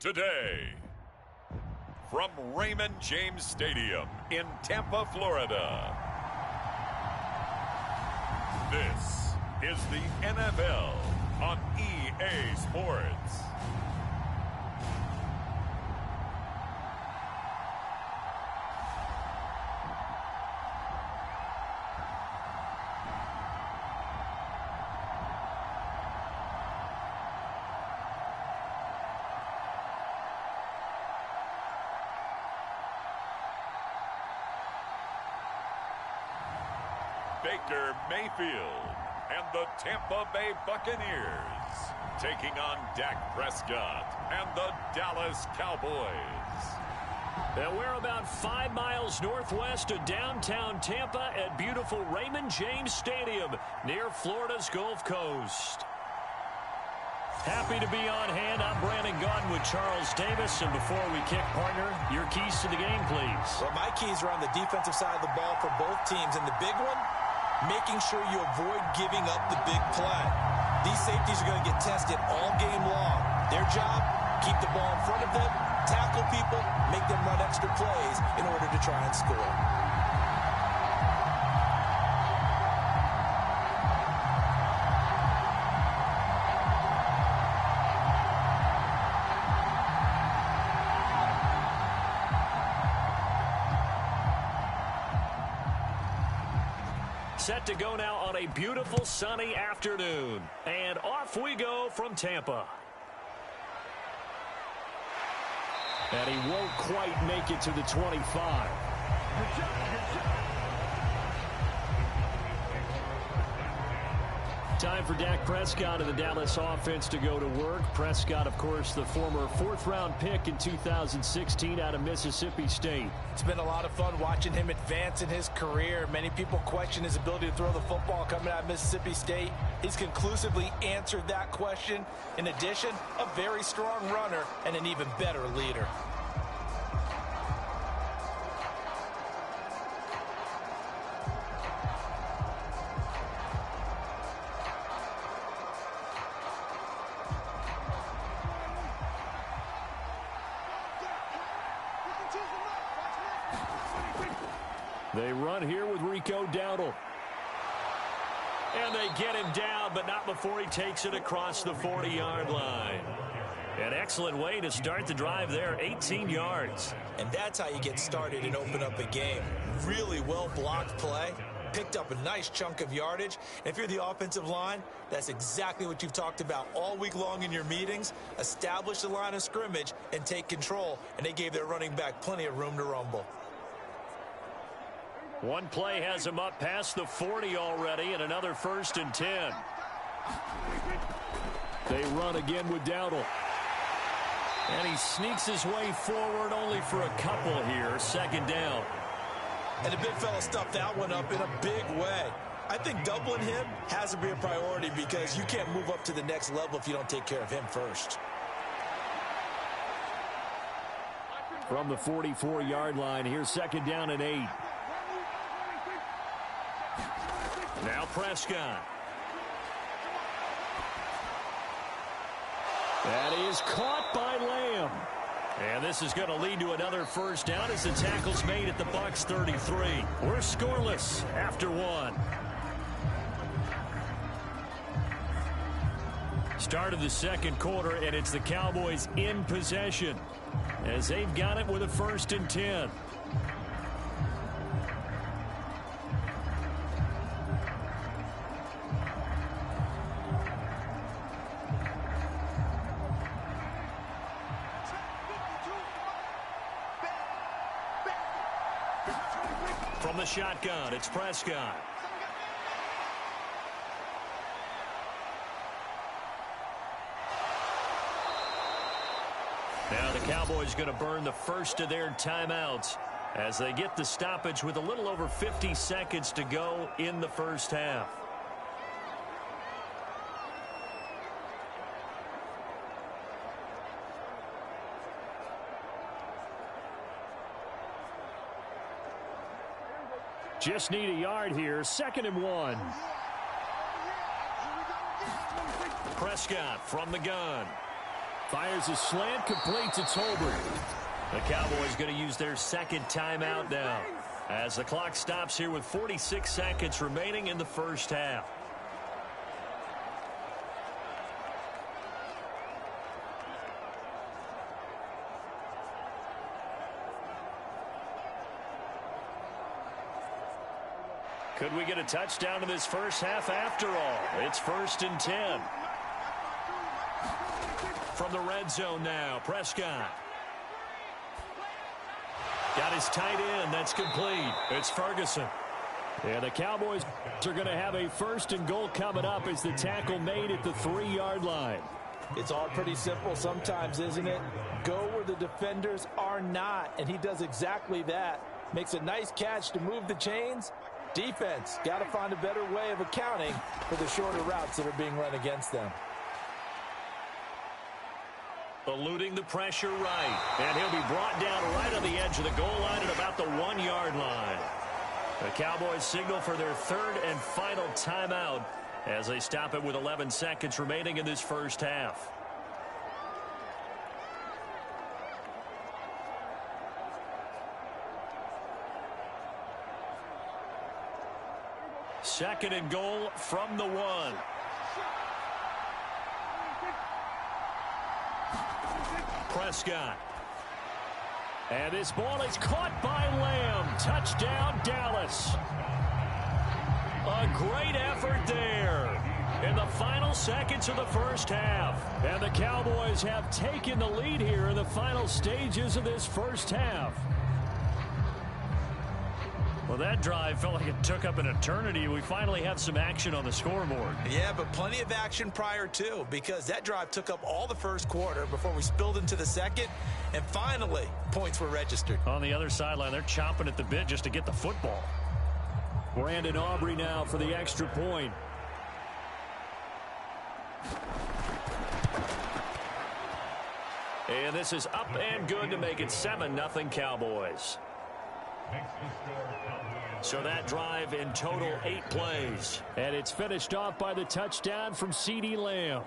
Today, from Raymond James Stadium in Tampa, Florida, this is the NFL on EA Sports. Baker Mayfield and the Tampa Bay Buccaneers taking on Dak Prescott and the Dallas Cowboys. And we're about 5 miles northwest of downtown Tampa at beautiful Raymond James Stadium near Florida's Gulf Coast. Happy to be on hand. I'm Brandon Gaudin with Charles Davis. And before we kick, partner, your keys to the game, please. Well, my keys are on the defensive side of the ball for both teams. And the big one, making sure you avoid giving up the big play. These safeties are going to get tested all game long. Their job, keep the ball in front of them, tackle people, make them run extra plays in order to try and score. Set to go now on a beautiful sunny afternoon. And off we go from Tampa. And he won't quite make it to the 25. Time for Dak Prescott of the Dallas offense to go to work. Prescott, of course, the former fourth-round pick in 2016 out of Mississippi State. It's been a lot of fun watching him advance in his career. Many people question his ability to throw the football coming out of Mississippi State. He's conclusively answered that question. In addition, a very strong runner and an even better leader. They run here with Rico Dowdle. And they get him down, but not before he takes it across the 40-yard line. An excellent way to start the drive there, 18 yards. And that's how you get started and open up a game. Really well-blocked play. Picked up a nice chunk of yardage. And if you're the offensive line, that's exactly what you've talked about all week long in your meetings. Establish the line of scrimmage and take control. And they gave their running back plenty of room to rumble. One play has him up past the 40 already, and another 1st and 10. They run again with Dowdle. And he sneaks his way forward only for a couple here. 2nd down. And the big fella stuffed that one up in a big way. I think doubling him has to be a priority because you can't move up to the next level if you don't take care of him first. From the 44-yard line, here's 2nd down and 8. Now Prescott. That is caught by Lamb. And this is going to lead to another 1st down as the tackle's made at the Bucs 33. We're scoreless after 1. Start of the 2nd quarter, and it's the Cowboys in possession as they've got it with a 1st and 10. From the shotgun, it's Prescott. Now the Cowboys going to burn the first of their timeouts as they get the stoppage with a little over 50 seconds to go in the 1st half. Just need a yard here. 2nd and 1. Prescott from the gun. Fires a slant, completes it to Tolbert. The Cowboys going to use their 2nd timeout now as the clock stops here with 46 seconds remaining in the 1st half. Could we get a touchdown in this 1st half after all? It's 1st and 10. From the red zone now, Prescott. Got his tight end. That's complete. It's Ferguson. And the Cowboys are going to have a 1st and goal coming up as the tackle made at the 3-yard line. It's all pretty simple sometimes, isn't it? Go where the defenders are not, and he does exactly that. Makes a nice catch to move the chains. Defense got to find a better way of accounting for the shorter routes that are being run against them. Eluding the pressure right. And he'll be brought down right on the edge of the goal line at about the 1-yard line. The Cowboys signal for their 3rd and final timeout as they stop it with 11 seconds remaining in this 1st half. Second and goal from the 1. Prescott. And this ball is caught by Lamb. Touchdown, Dallas. A great effort there in the final seconds of the 1st half. And the Cowboys have taken the lead here in the final stages of this 1st half. Well, that drive felt like it took up an eternity. We finally have some action on the scoreboard. Yeah, but plenty of action prior to, because that drive took up all the 1st quarter before we spilled into the 2nd, and finally, points were registered. On the other sideline, they're chomping at the bit just to get the football. Brandon Aubrey now for the extra point. And this is up and good to make it 7-0 Cowboys. So that drive in total 8 plays. And it's finished off by the touchdown from CeeDee Lamb.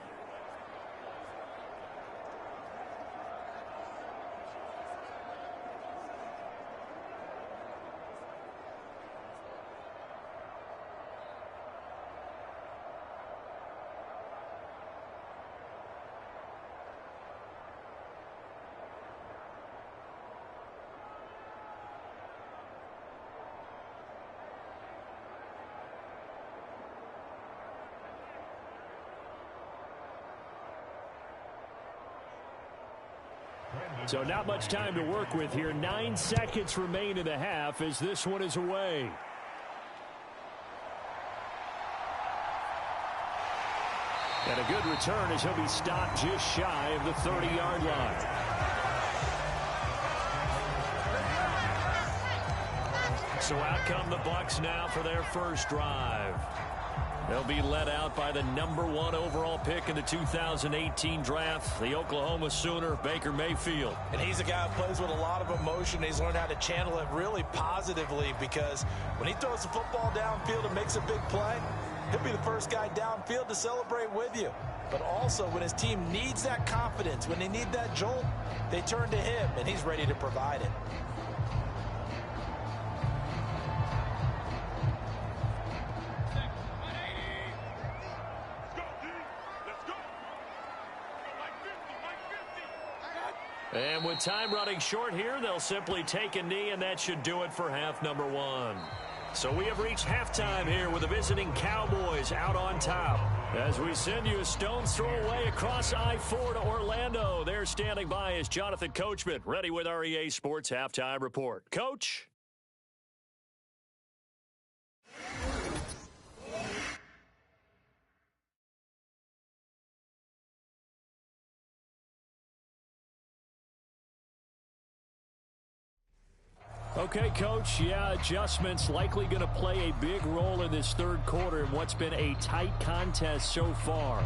So not much time to work with here. 9 seconds remain in the half as this one is away. And a good return as he'll be stopped just shy of the 30-yard line. So out come the Bucs now for their first drive. They'll be led out by the #1 overall pick in the 2018 draft, the Oklahoma Sooner, Baker Mayfield. And he's a guy who plays with a lot of emotion. He's learned how to channel it really positively, because when he throws the football downfield and makes a big play, he'll be the first guy downfield to celebrate with you. But also, when his team needs that confidence, when they need that jolt, they turn to him, and he's ready to provide it. And with time running short here, they'll simply take a knee, and that should do it for half number 1. So we have reached halftime here with the visiting Cowboys out on top. As we send you a stone's throw away across I-4 to Orlando. There standing by is Jonathan Coachman, ready with our EA Sports Halftime Report. Coach? Okay, Coach, yeah, adjustments likely going to play a big role in this third quarter in what's been a tight contest so far.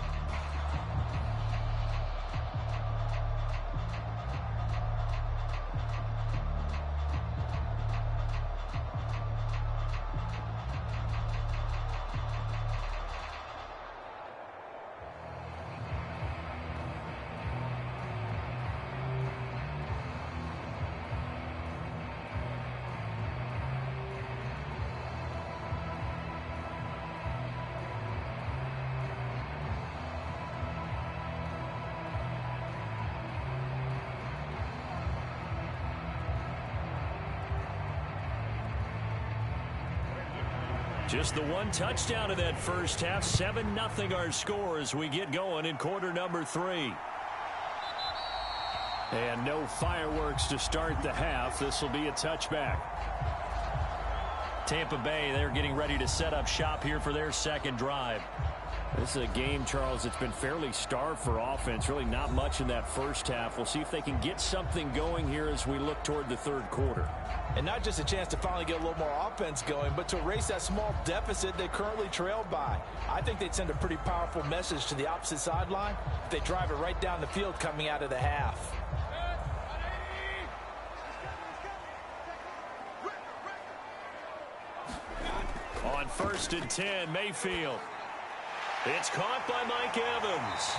Just the one touchdown in that first half. 7-0 our score as we get going in quarter number 3. And no fireworks to start the half. This will be a touchback. Tampa Bay, they're getting ready to set up shop here for their second drive. This is a game, Charles, that's been fairly starved for offense. Really not much in that first half. We'll see if they can get something going here as we look toward the third quarter. And not just a chance to finally get a little more offense going, but to erase that small deficit they currently trailed by. I think they'd send a pretty powerful message to the opposite sideline if they drive it right down the field coming out of the half. On 1st and 10, Mayfield. It's caught by Mike Evans.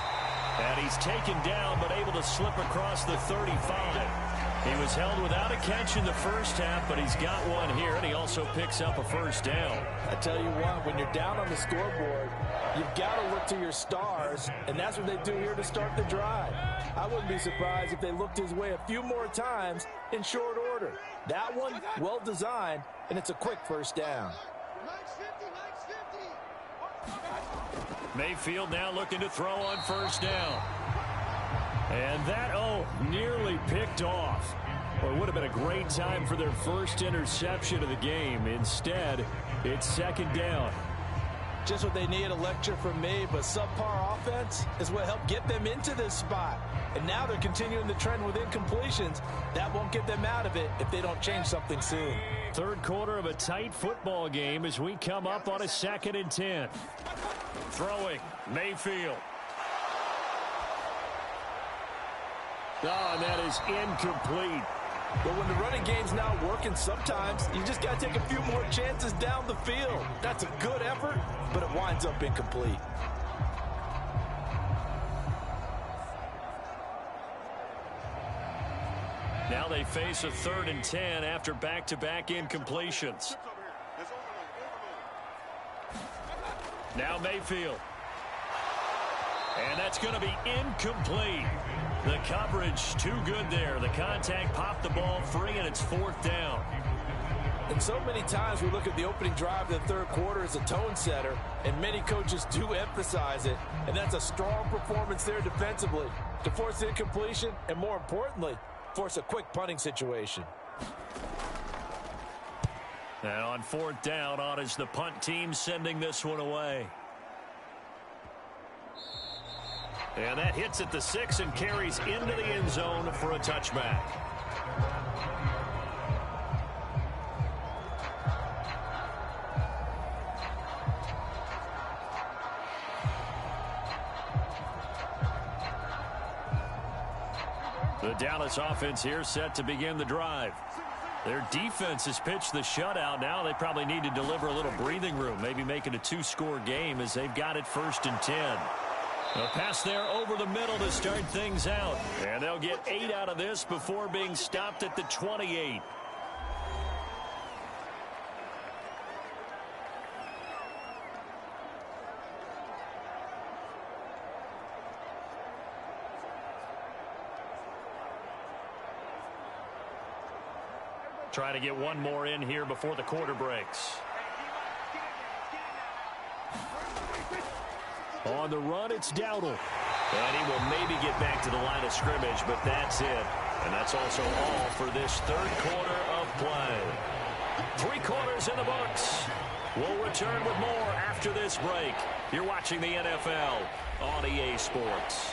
And he's taken down, but able to slip across the 35. He was held without a catch in the first half, but he's got one here, and he also picks up a first down. I tell you what, when you're down on the scoreboard, you've got to look to your stars, and that's what they do here to start the drive. I wouldn't be surprised if they looked his way a few more times in short order. That one, well designed, and it's a quick first down. Mayfield now looking to throw on first down. And that, nearly picked off. Well, it would have been a great time for their first interception of the game. Instead, it's second down. Just what they need, a lecture from me, but subpar offense is what helped get them into this spot. And now they're continuing the trend with incompletions. That won't get them out of it if they don't change something soon. Third quarter of a tight football game as we come up on a 2nd and 10. Throwing, Mayfield. Oh, and that is incomplete. But when the running game's not working, sometimes you just got to take a few more chances down the field. That's a good effort, but it winds up incomplete. Now they face a 3rd and 10 after back-to-back incompletions. Now Mayfield. And that's going to be incomplete. The coverage too good there. The contact popped the ball free, and it's 4th down. And so many times we look at the opening drive of the third quarter as a tone setter, and many coaches do emphasize it. And that's a strong performance there defensively to force incompletion and, more importantly, force a quick punting situation. And on 4th down, on is the punt team sending this one away. And that hits at the 6 and carries into the end zone for a touchback. The Dallas offense here set to begin the drive. Their defense has pitched the shutout. Now they probably need to deliver a little breathing room, maybe make it a 2-score game as they've got it 1st and 10. A pass there over the middle to start things out. And they'll get 8 out of this before being stopped at the 28. Trying to get one more in here before the quarter breaks. On the run, it's Dowdle. And he will maybe get back to the line of scrimmage, but that's it. And that's also all for this 3rd quarter of play. 3 quarters in the books. We'll return with more after this break. You're watching the NFL on EA Sports.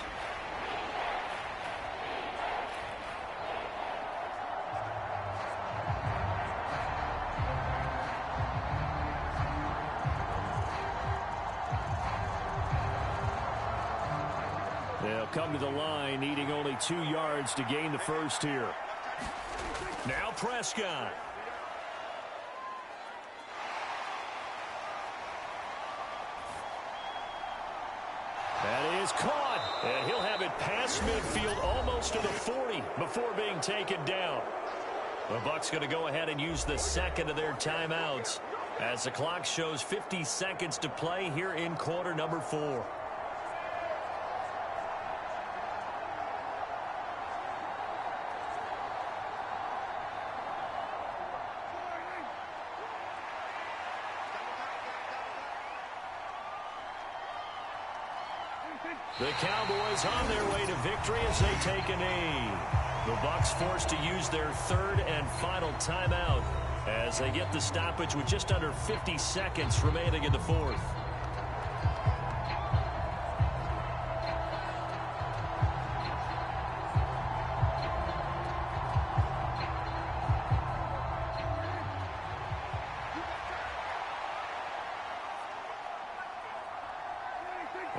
They'll come to the line, needing only 2 yards to gain the first here. Now Prescott. That is caught. And he'll have it past midfield almost to the 40 before being taken down. The Bucs going to go ahead and use the 2nd of their timeouts as the clock shows 50 seconds to play here in quarter number 4. The Cowboys on their way to victory as they take a knee. The Bucs forced to use their 3rd and final timeout as they get the stoppage with just under 50 seconds remaining in the 4th.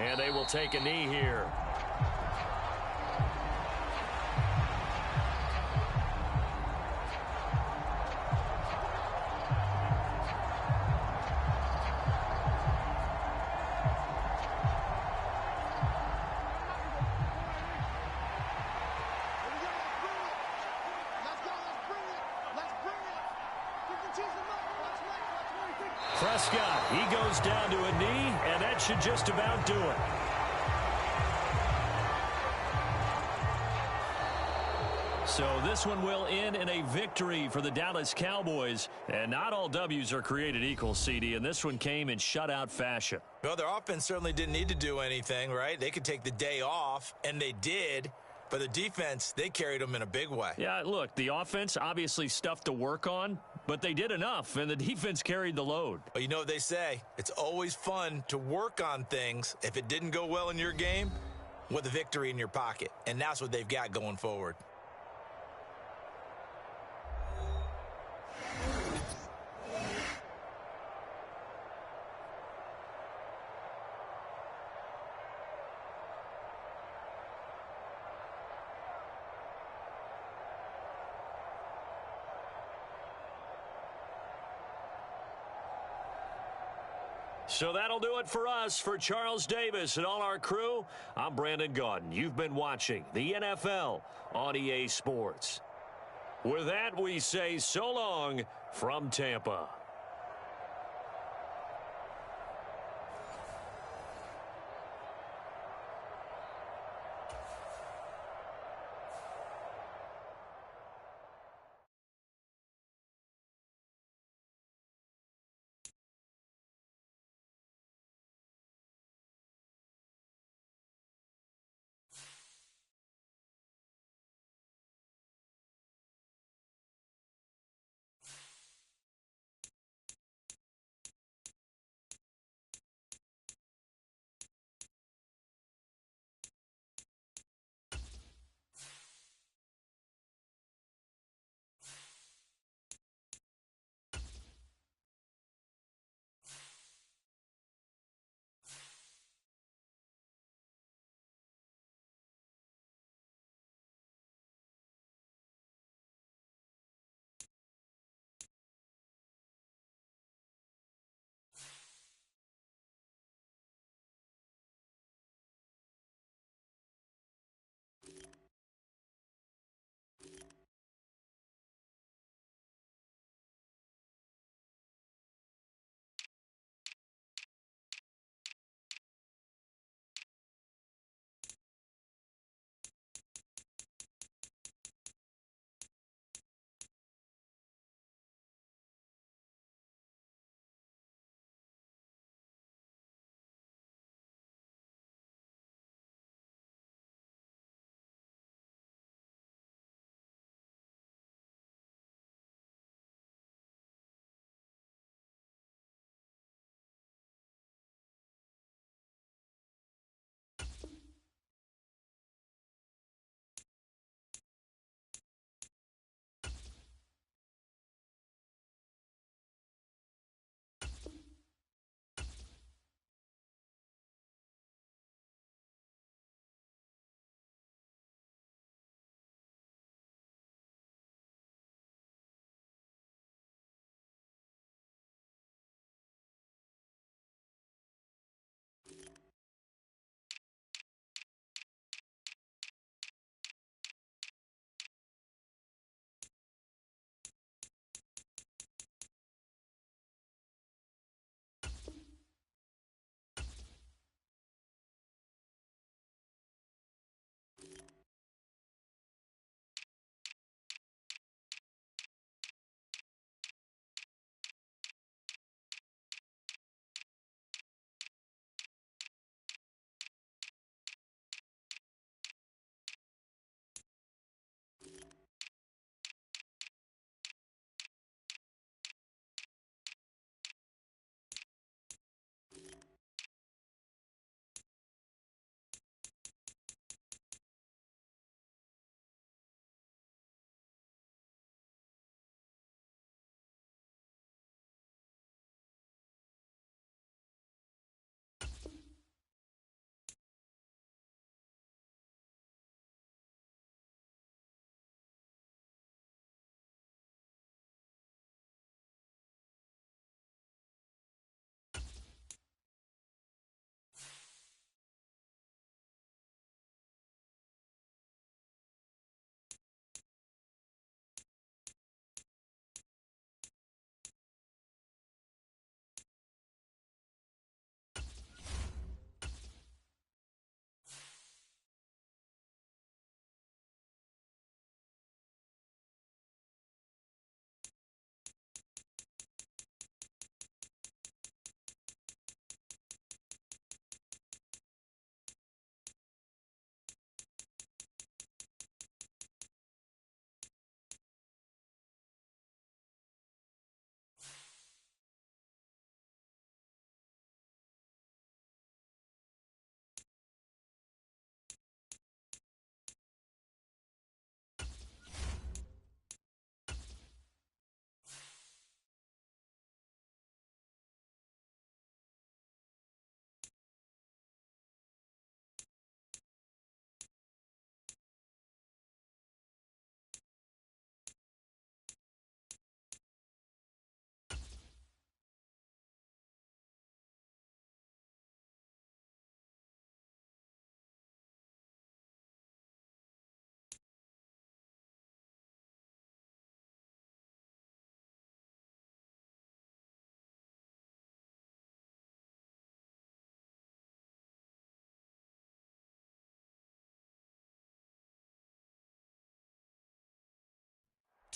And they will take a knee here. Prescott, he goes down to a knee, and that should just about do it. So this one will end in a victory for the Dallas Cowboys. And not all W's are created equal, CD, and this one came in shutout fashion. Well, their offense certainly didn't need to do anything, right? They could take the day off, and they did. But the defense, they carried them in a big way. Yeah, look, the offense, obviously stuff to work on, but they did enough, and the defense carried the load. Well, you know what they say. It's always fun to work on things. If it didn't go well in your game, with a victory in your pocket. And that's what they've got going forward. So that'll do it for us. For Charles Davis and all our crew, I'm Brandon Gaudin. You've been watching the NFL on EA Sports. With that, we say so long from Tampa.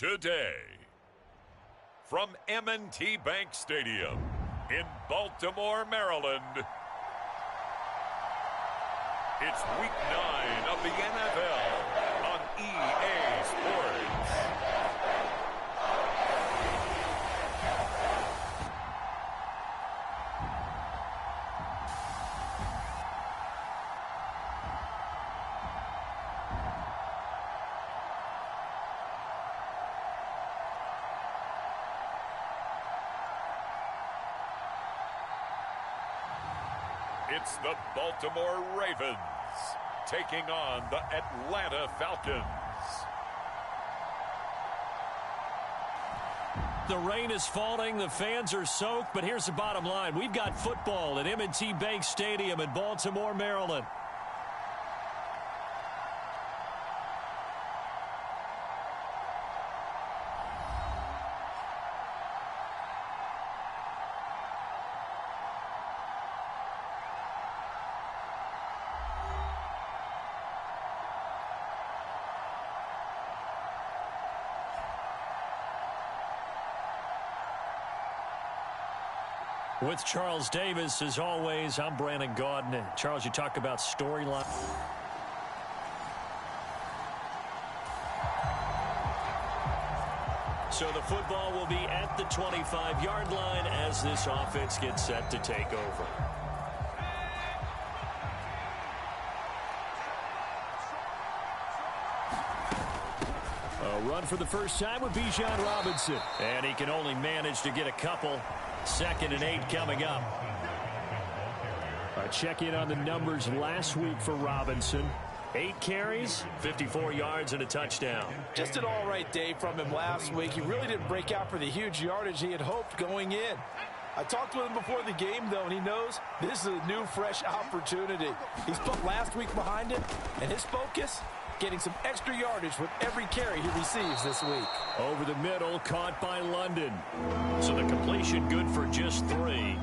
today. From M&T Bank Stadium in Baltimore, Maryland, it's Week 9 of the NFL on EA Sports. It's the Baltimore Ravens taking on the Atlanta Falcons. The rain is falling, the fans are soaked, but here's the bottom line. We've got football at M&T Bank Stadium in Baltimore, Maryland. With Charles Davis, as always, I'm Brandon Gaudin. And Charles, you talk about storyline. So the football will be at the 25-yard line as this offense gets set to take over. A run for the first time with Bijan Robinson. And he can only manage to get a couple. 2nd and 8 coming up. A check-in on the numbers last week for Robinson. 8 carries, 54 yards, and a touchdown. Just an all-right day from him last week. He really didn't break out for the huge yardage he had hoped going in. I talked with him before the game, though, and he knows this is a new, fresh opportunity. He's put last week behind him, and his focus, getting some extra yardage with every carry he receives this week. Over the middle, caught by London. So the completion good for just 3.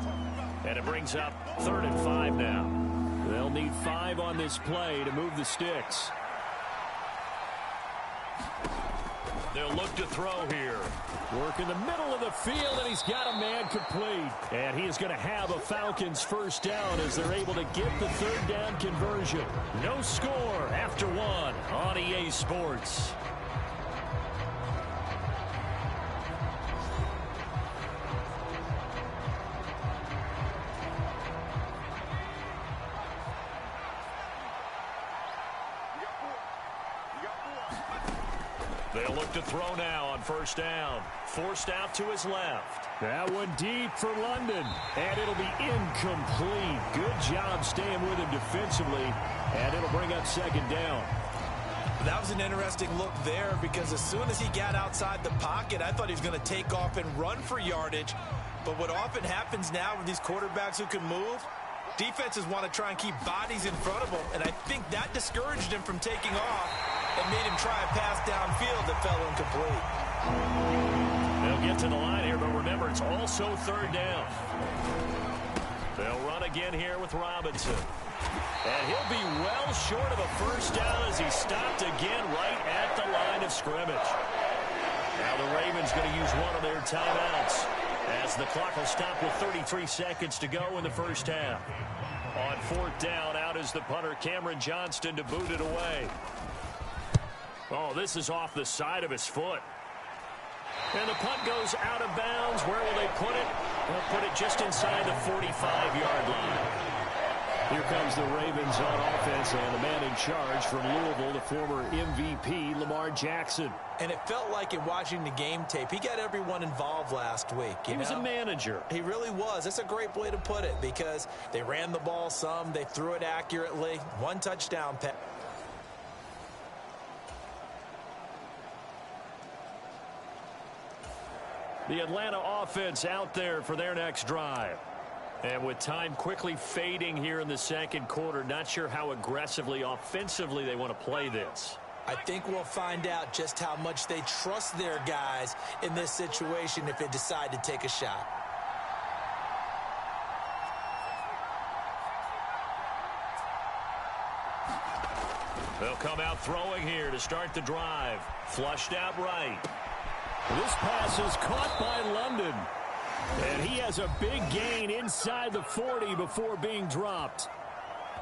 And it brings up 3rd and 5 now. They'll need 5 on this play to move the sticks. They'll look to throw here. Work in the middle of the field, and he's got a man complete. And he is going to have a Falcons first down as they're able to get the 3rd down conversion. No score after 1 on EA Sports. They'll look to throw now on first down. Forced out to his left. That one deep for London. And it'll be incomplete. Good job staying with him defensively. And it'll bring up 2nd down. That was an interesting look there because as soon as he got outside the pocket, I thought he was going to take off and run for yardage. But what often happens now with these quarterbacks who can move, defenses want to try and keep bodies in front of them. And I think that discouraged him from taking off and made him try a pass downfield that fell incomplete. They'll get to the line here, but remember, it's also 3rd down. They'll run again here with Robinson. And he'll be well short of a first down as he stopped again right at the line of scrimmage. Now the Ravens going to use one of their timeouts as the clock will stop with 33 seconds to go in the first half. On 4th down, out is the punter Cameron Johnston to boot it away. Oh, this is off the side of his foot. And the punt goes out of bounds. Where will they put it? They'll put it just inside the 45-yard line. Here comes the Ravens on offense, and the man in charge from Louisville, the former MVP, Lamar Jackson. And it felt like in watching the game tape, he got everyone involved last week. He was a manager. He really was. That's a great way to put it because they ran the ball some, they threw it accurately. 1 touchdown pass. The Atlanta offense out there for their next drive. And with time quickly fading here in the 2nd quarter, not sure how aggressively, offensively they want to play this. I think we'll find out just how much they trust their guys in this situation if they decide to take a shot. They'll come out throwing here to start the drive. Flushed out right. This pass is caught by London. And he has a big gain inside the 40 before being dropped.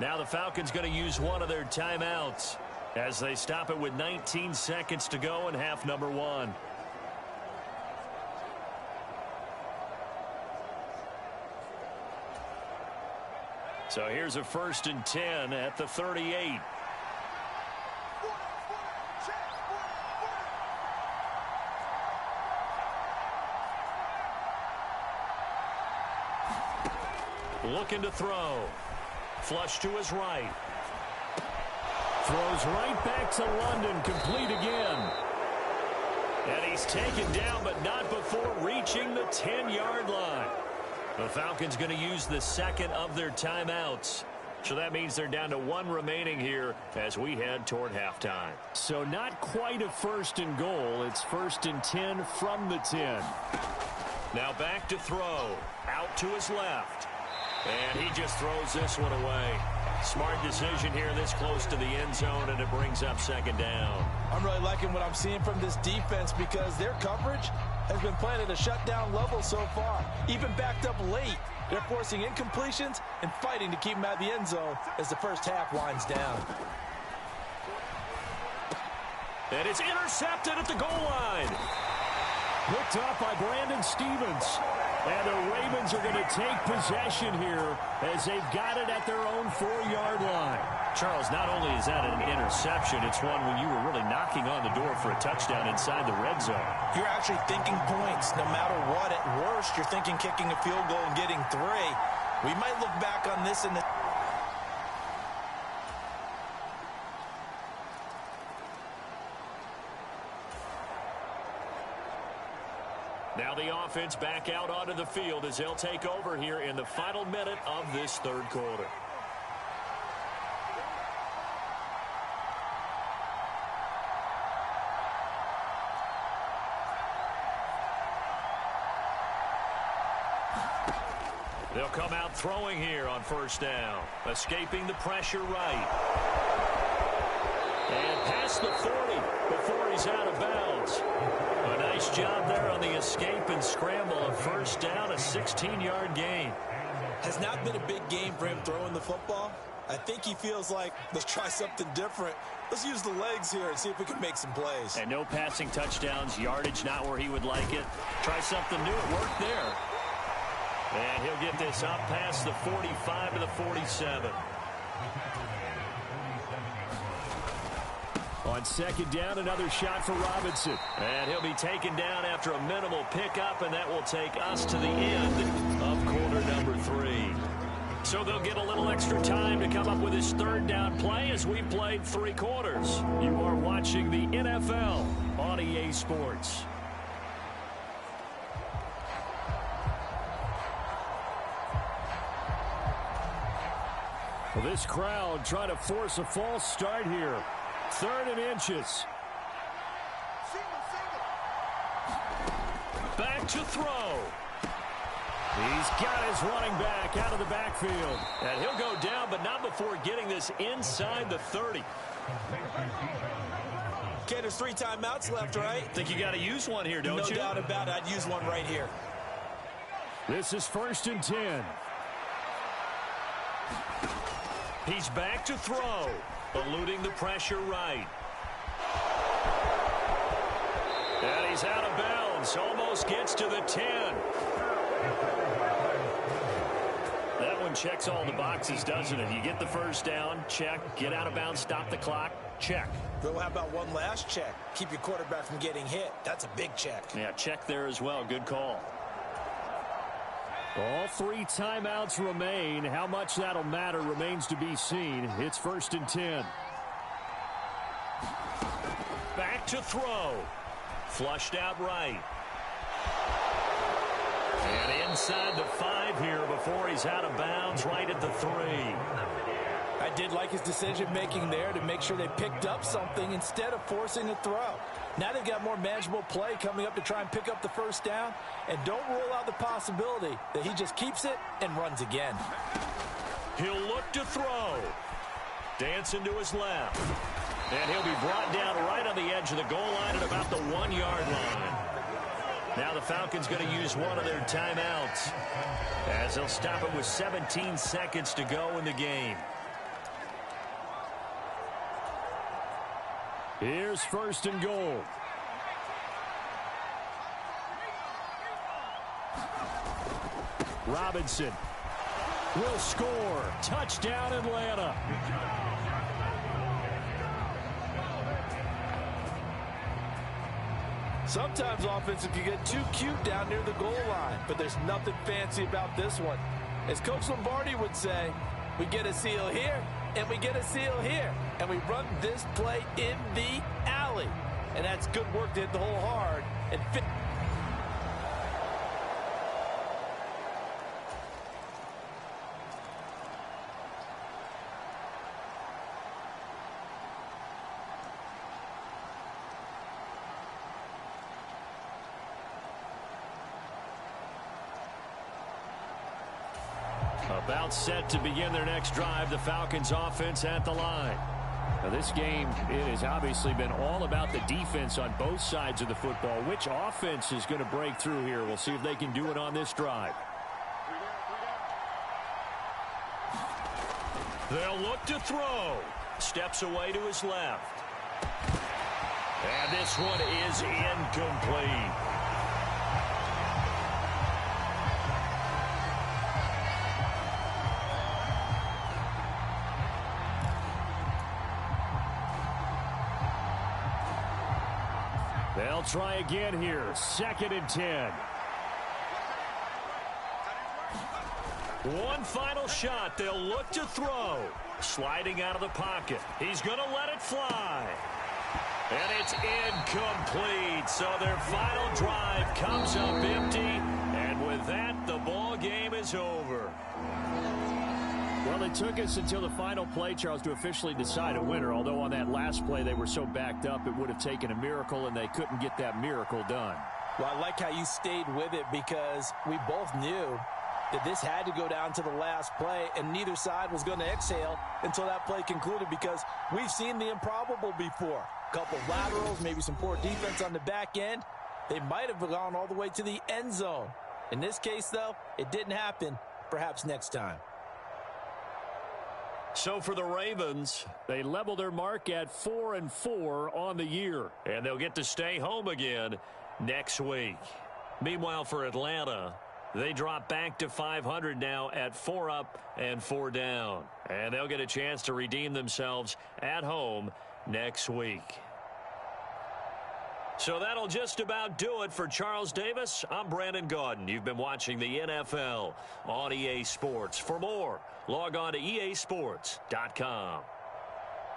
Now the Falcons going to use one of their timeouts as they stop it with 19 seconds to go in half number 1. So here's a 1st and 10 at the 38. Looking to throw. Flush to his right. Throws right back to London. Complete again. And he's taken down, but not before reaching the 10-yard line. The Falcons going to use the second of their timeouts. So that means they're down to 1 remaining here as we head toward halftime. So not quite a 1st and goal. It's 1st and 10 from the 10. Now back to throw. Out to his left. And he just throws this one away. Smart decision here this close to the end zone, and it brings up 2nd down. I'm really liking what I'm seeing from this defense because their coverage has been playing at a shutdown level so far. Even backed up late, they're forcing incompletions and fighting to keep them out of the end zone as the first half winds down. And it's intercepted at the goal line. Picked up by Brandon Stevens. And the Ravens are going to take possession here as they've got it at their own 4-yard line. Charles, not only is that an interception, it's one when you were really knocking on the door for a touchdown inside the red zone. You're actually thinking points no matter what. At worst, you're thinking kicking a field goal and getting 3. We might look back on this in the... Now the offense back out onto the field as they'll take over here in the final minute of this 3rd quarter. They'll come out throwing here on 1st down. Escaping the pressure right. And past the 40 before he's out of bounds. A nice job there on the escape and scramble. A 1st down, a 16-yard gain. Has not been a big game for him throwing the football. I think he feels like, let's try something different. Let's use the legs here and see if we can make some plays. And no passing touchdowns, yardage not where he would like it. Try something new. It worked there. And he'll get this up past the 45 to the 47. On 2nd down, another shot for Robinson. And he'll be taken down after a minimal pickup, and that will take us to the end of quarter number 3. So they'll get a little extra time to come up with his 3rd down play as we played 3 quarters. You are watching the NFL on EA Sports. Well, this crowd trying to force a false start here. 3rd and inches. Back to throw. He's got his running back out of the backfield. And he'll go down, but not before getting this inside the 30. Okay, there's 3 timeouts left, right? Think you got to use one here, don't you? No doubt about it. I'd use one right here. This is 1st and 10. He's back to throw. Eluding the pressure right. And he's out of bounds. Almost gets to the 10. That one checks all the boxes, doesn't it? You get the 1st down, check. Get out of bounds, stop the clock, check. Well, how about one last check? Keep your quarterback from getting hit. That's a big check. Yeah, check there as well. Good call. All 3 timeouts remain. How much that'll matter remains to be seen. It's 1st and 10. Back to throw. Flushed out right. And inside the 5 here before he's out of bounds right at the 3. I did like his decision-making there to make sure they picked up something instead of forcing a throw. Now they've got more manageable play coming up to try and pick up the 1st down. And don't rule out the possibility that he just keeps it and runs again. He'll look to throw. Dancing to his left. And he'll be brought down right on the edge of the goal line at about the 1-yard line. Now the Falcons going to use one of their timeouts as they'll stop it with 17 seconds to go in the game. Here's 1st and goal. Robinson will score. Touchdown, Atlanta. Sometimes offenses can get too cute down near the goal line, but there's nothing fancy about this one. As Coach Lombardi would say, we get a seal here, and we get a seal here, and we run this play in the alley. And that's good work to hit the hole hard and fit. About set to begin their next drive, the Falcons offense at the line. Now this game, it has obviously been all about the defense on both sides of the football. Which offense is going to break through here? We'll see if they can do it on this drive. They'll look to throw. Steps away to his left. And this one is incomplete. They'll try again here. 2nd and 10. One final shot. They'll look to throw. Sliding out of the pocket. He's going to let it fly. And it's incomplete. So their final drive comes up empty. And with that, the ball game is over. Well, it took us until the final play, Charles, to officially decide a winner. Although on that last play they were so backed up, it would have taken a miracle, and they couldn't get that miracle done. Well, I like how you stayed with it because we both knew that this had to go down to the last play, and neither side was going to exhale until that play concluded because we've seen the improbable before. A couple of laterals, maybe some poor defense on the back end. They might have gone all the way to the end zone. In this case, though, it didn't happen. Perhaps next time. So for the Ravens, they level their mark at 4-4 on the year. And they'll get to stay home again next week. Meanwhile, for Atlanta, they drop back to 500 now at 4 up and 4 down. And they'll get a chance to redeem themselves at home next week. So that'll just about do it for Charles Davis. I'm Brandon Gaudin. You've been watching the NFL on EA Sports. For more, log on to easports.com.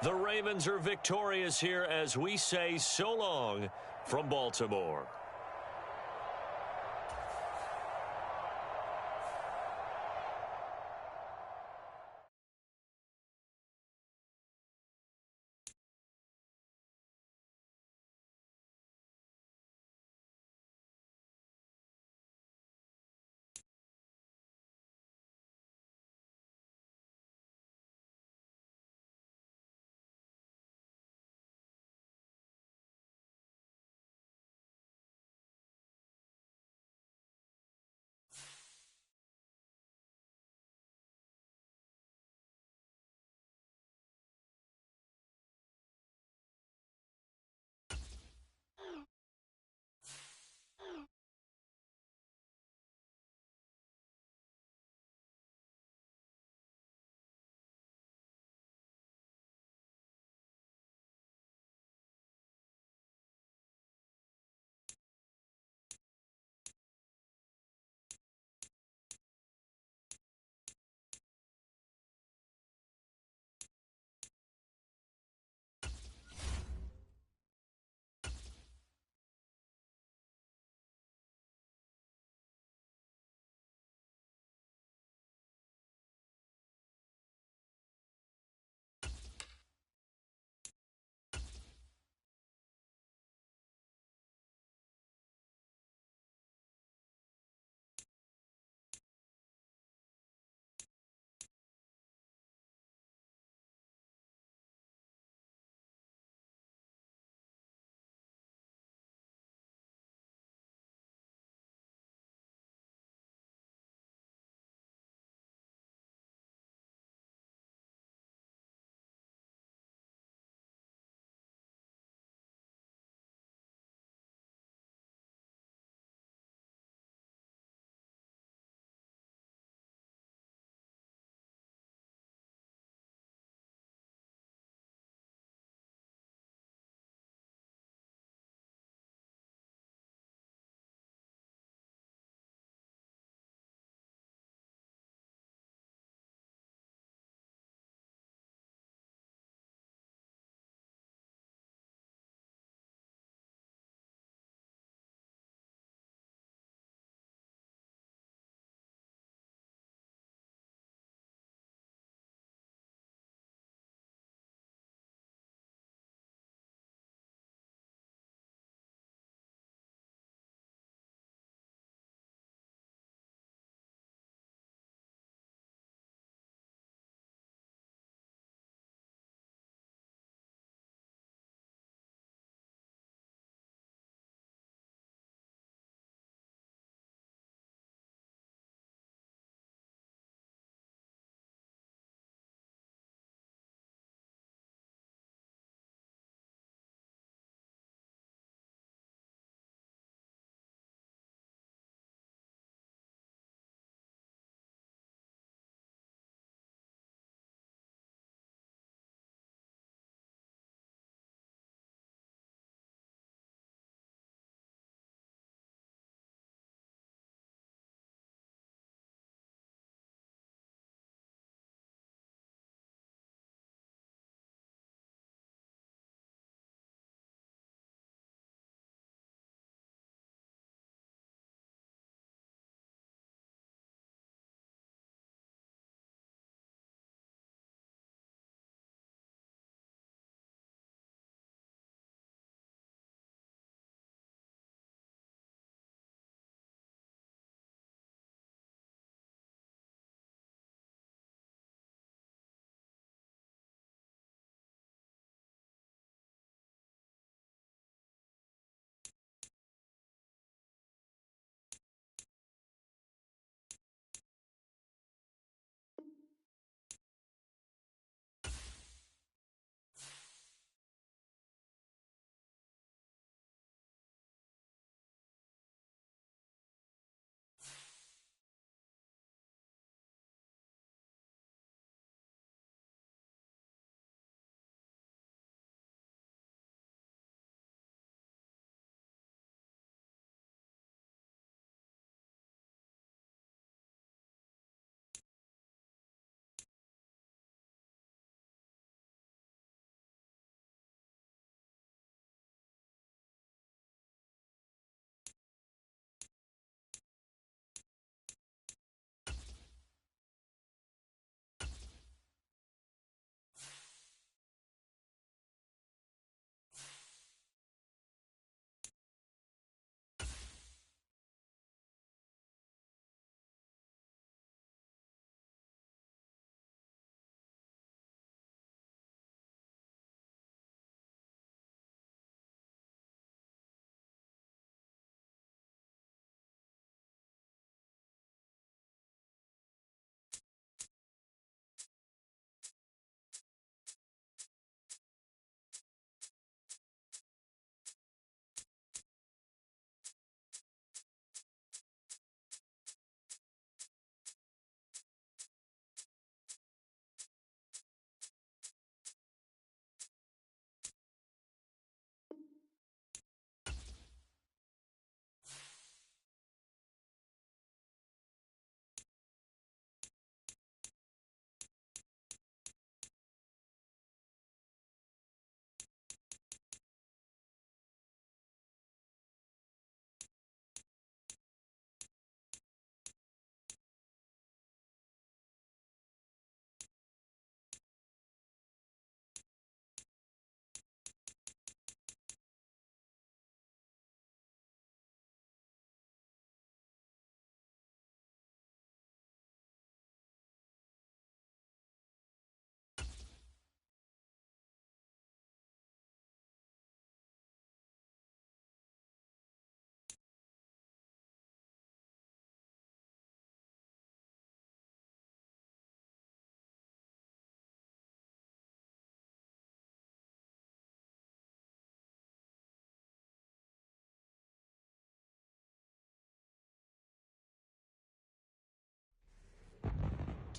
The Ravens are victorious here as we say so long from Baltimore.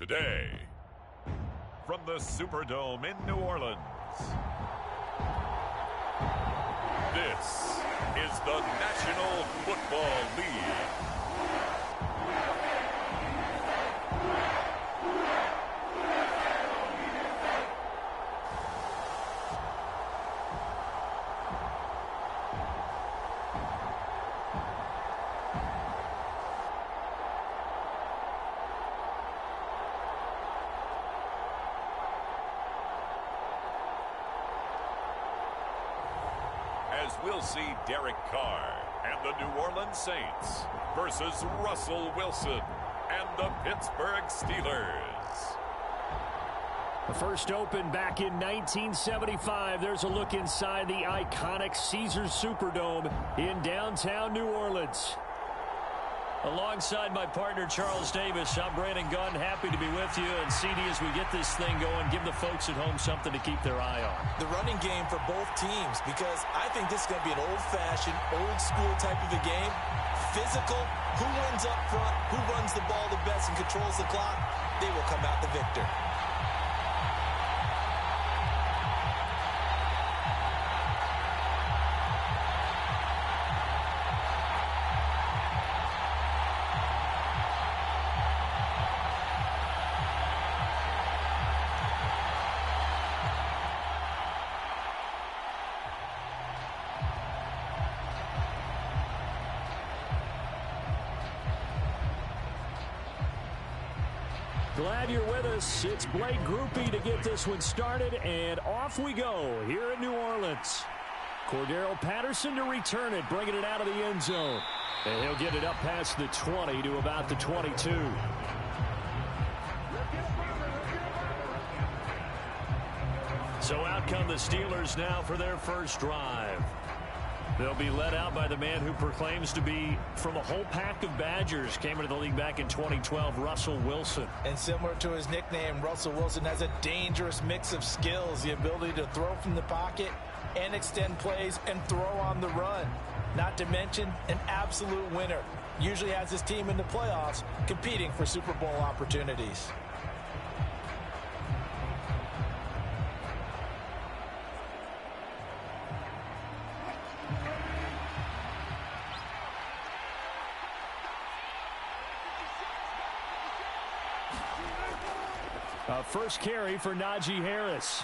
Today, from the Superdome in New Orleans, this is the National Football League. As we'll see Derek Carr and the New Orleans Saints versus Russell Wilson and the Pittsburgh Steelers. The first opened back in 1975. There's a look inside the iconic Caesars Superdome in downtown New Orleans. Alongside my partner, Charles Davis, I'm Brandon Gunn. Happy to be with you. And CD, as we get this thing going, give the folks at home something to keep their eye on. The running game for both teams, because I think this is going to be an old-fashioned, old-school type of a game. Physical, who wins up front, who runs the ball the best and controls the clock, they will come out the victor. Glad you're with us. It's Blake Groupie to get this one started, and off we go here in New Orleans. Cordero Patterson to return it, bringing it out of the end zone. And he'll get it up past the 20 to about the 22. So out come the Steelers now for their first drive. They'll be led out by the man who proclaims to be from a whole pack of Badgers. Came into the league back in 2012, Russell Wilson. And similar to his nickname, Russell Wilson has a dangerous mix of skills. The ability to throw from the pocket and extend plays and throw on the run. Not to mention an absolute winner. Usually has his team in the playoffs competing for Super Bowl opportunities. First carry for Najee Harris.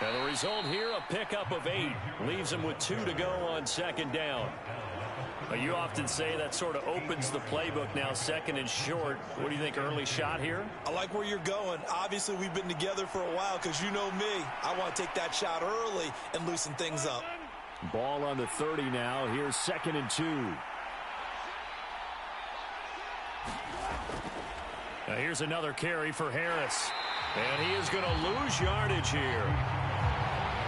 And the result here, a pickup of 8. Leaves him with 2 to go on second down. You often say that sort of opens the playbook now, second and short. What do you think, early shot here? I like where you're going. Obviously, we've been together for a while because you know me. I want to take that shot early and loosen things up. Ball on the 30 now. Here's 2nd and 2. Now here's another carry for Harris. And he is going to lose yardage here.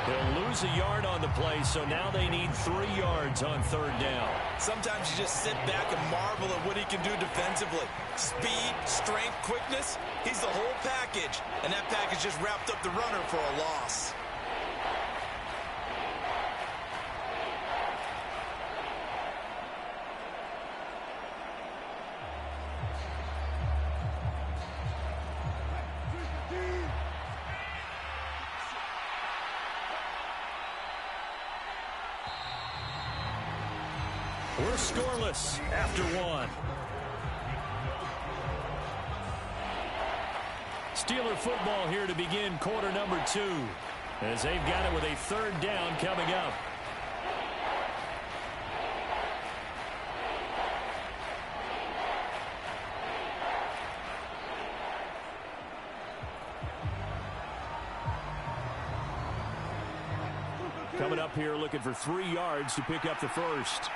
He'll lose a yard on the play, so now they need 3 yards on third down. Sometimes you just sit back and marvel at what he can do defensively. Speed, strength, quickness, he's the whole package. And that package just wrapped up the runner for a loss. We're scoreless after 1. Steeler football here to begin quarter number 2. As they've got it with a third down coming up. Coming up here looking for 3 yards to pick up the first.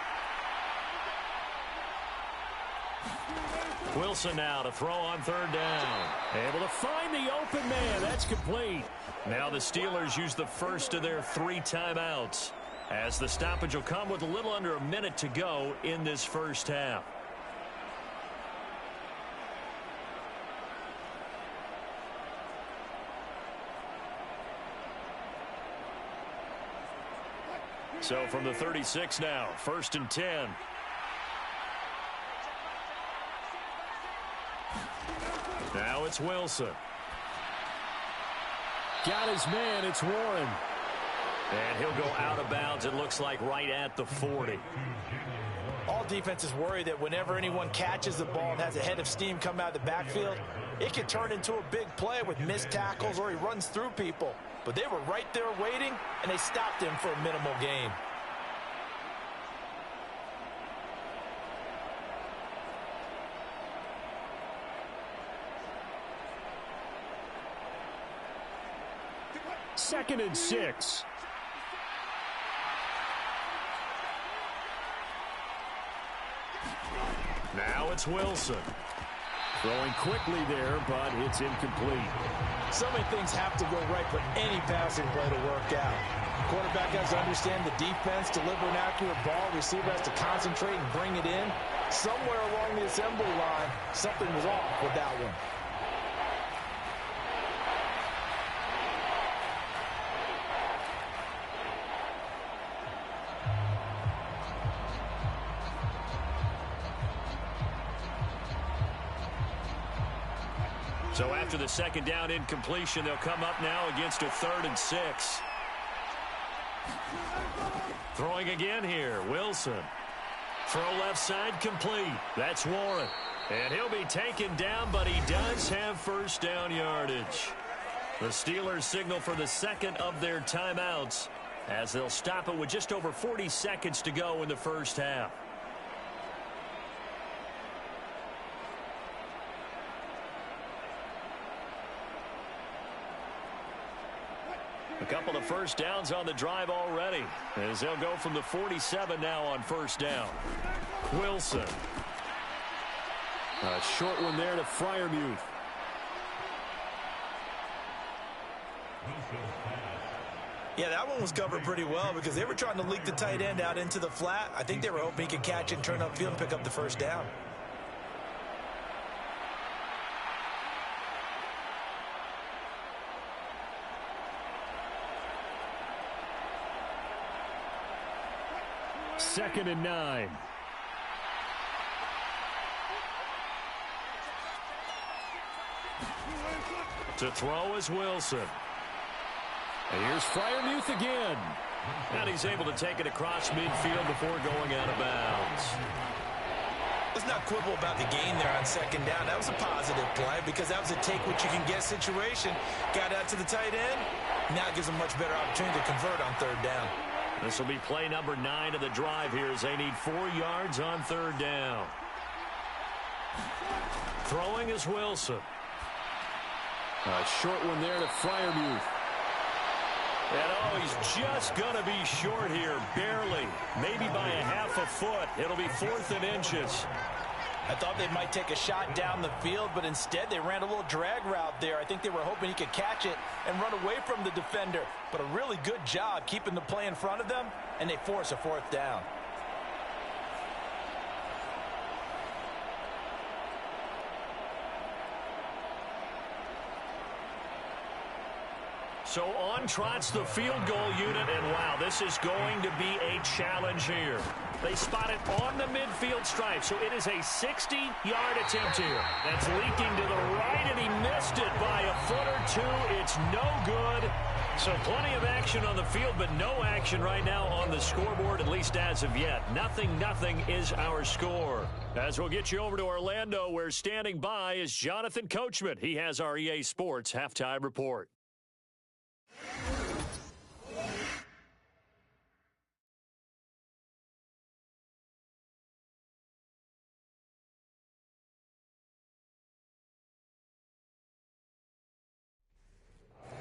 Wilson now to throw on third down. Able to find the open man. That's complete. Now the Steelers use the first of their 3 timeouts, as the stoppage will come with a little under a minute to go in this first half. So from the 36 now, 1st and 10. Now it's it's Wilson. Got his man. It's Warren. And he'll go out of bounds, it looks like, right at the 40. All defenses worry that whenever anyone catches the ball and has a head of steam come out of the backfield, it can turn into a big play with missed tackles or he runs through people. But they were right there waiting, and they stopped him for a minimal gain. Second and 6. Now it's Wilson. Throwing quickly there, but it's incomplete. So many things have to go right for any passing play to work out. Quarterback has to understand the defense, deliver an accurate ball. Receiver has to concentrate and bring it in. Somewhere along the assembly line, something was off with that one. So after the second down incompletion, they'll come up now against a 3rd and 6. Throwing again here, Wilson. Throw left side complete. That's Warren. And he'll be taken down, but he does have first down yardage. The Steelers signal for the second of their timeouts as they'll stop it with just over 40 seconds to go in the first half. A couple of first downs on the drive already as they'll go from the 47 now on first down. Wilson. A short one there to Freiermuth. Yeah, that one was covered pretty well because they were trying to leak the tight end out into the flat. I think they were hoping he could catch it and turn upfield and pick up the first down. Second and 9. To throw is Wilson. And here's Freiermuth again. And he's able to take it across midfield before going out of bounds. Let's not quibble about the gain there on second down. That was a positive play because that was a take-what-you-can-get situation. Got out to the tight end. Now it gives them much better opportunity to convert on third down. This will be play number 9 of the drive here as they need 4 yards on third down. Throwing is Wilson. A short one there to Freiermuth. And oh, he's just going to be short here, barely. Maybe by a half a foot. It'll be 4th and inches. I thought they might take a shot down the field, but instead they ran a little drag route there. I think they were hoping he could catch it and run away from the defender. But a really good job keeping the play in front of them, and they force a 4th down. So on trots the field goal unit, and wow, this is going to be a challenge here. They spot it on the midfield stripe, so it is a 60-yard attempt here. That's leaking to the right, and he missed it by a foot or two. It's no good. So plenty of action on the field, but no action right now on the scoreboard, at least as of yet. 0-0 is our score. As we'll get you over to Orlando, where standing by is Jonathan Coachman. He has our EA Sports halftime report.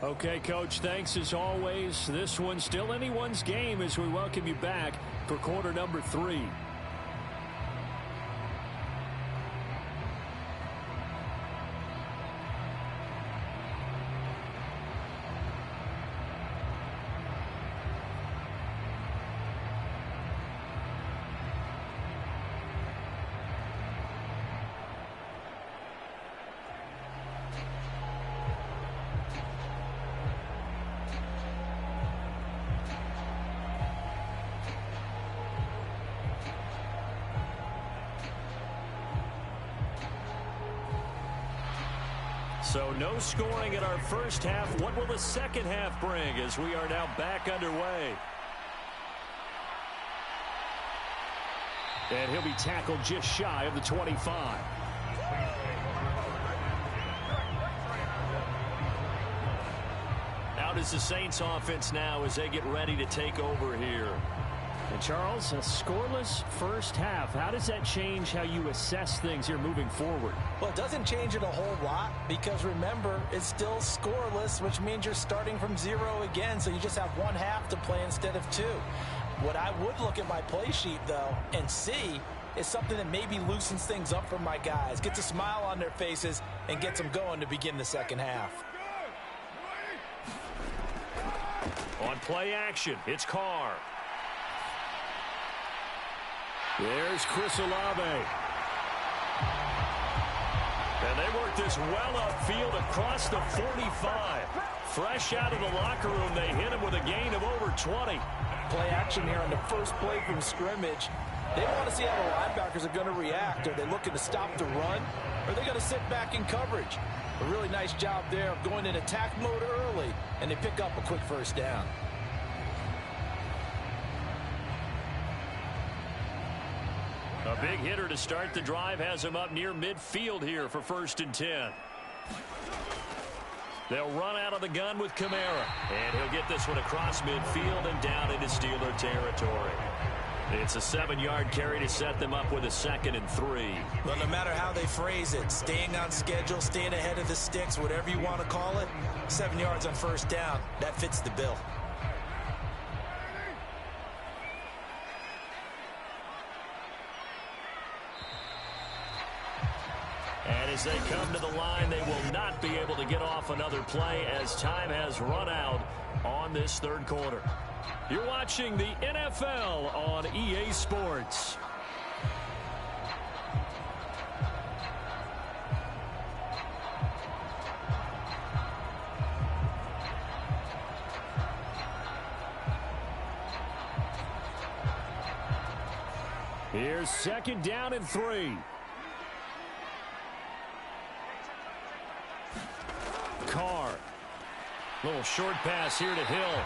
Okay, Coach, thanks as always. This one's still anyone's game as we welcome you back for quarter number 3. So no scoring in our first half. What will the second half bring as we are now back underway? And he'll be tackled just shy of the 25. Out is the Saints offense now as they get ready to take over here. And Charles, a scoreless first half. How does that change how you assess things here moving forward? Well, it doesn't change it a whole lot because remember, it's still scoreless, which means you're starting from 0 again. So you just have one half to play instead of 2. What I would look at my play sheet, though, and see is something that maybe loosens things up for my guys, gets a smile on their faces, and gets them going to begin the second half. On play action, it's Carr. There's Chris Olave. And they work this well upfield across the 45. Fresh out of the locker room, they hit him with a gain of over 20. Play action here on the first play from scrimmage. They want to see how the linebackers are going to react. Are they looking to stop the run? Or are they going to sit back in coverage? A really nice job there of going in attack mode early, and they pick up a quick first down. A big hitter to start the drive has him up near midfield here for 1st and 10. They'll run out of the gun with Kamara. And he'll get this one across midfield and down into Steeler territory. It's a 7-yard carry to set them up with a 2nd and 3. Well, no matter how they phrase it, staying on schedule, staying ahead of the sticks, whatever you want to call it, 7 yards on first down, that fits the bill. And as they come to the line, they will not be able to get off another play as time has run out on this third quarter. You're watching the NFL on EA Sports. Here's 2nd down and 3. Carr. Little short pass here to Hill.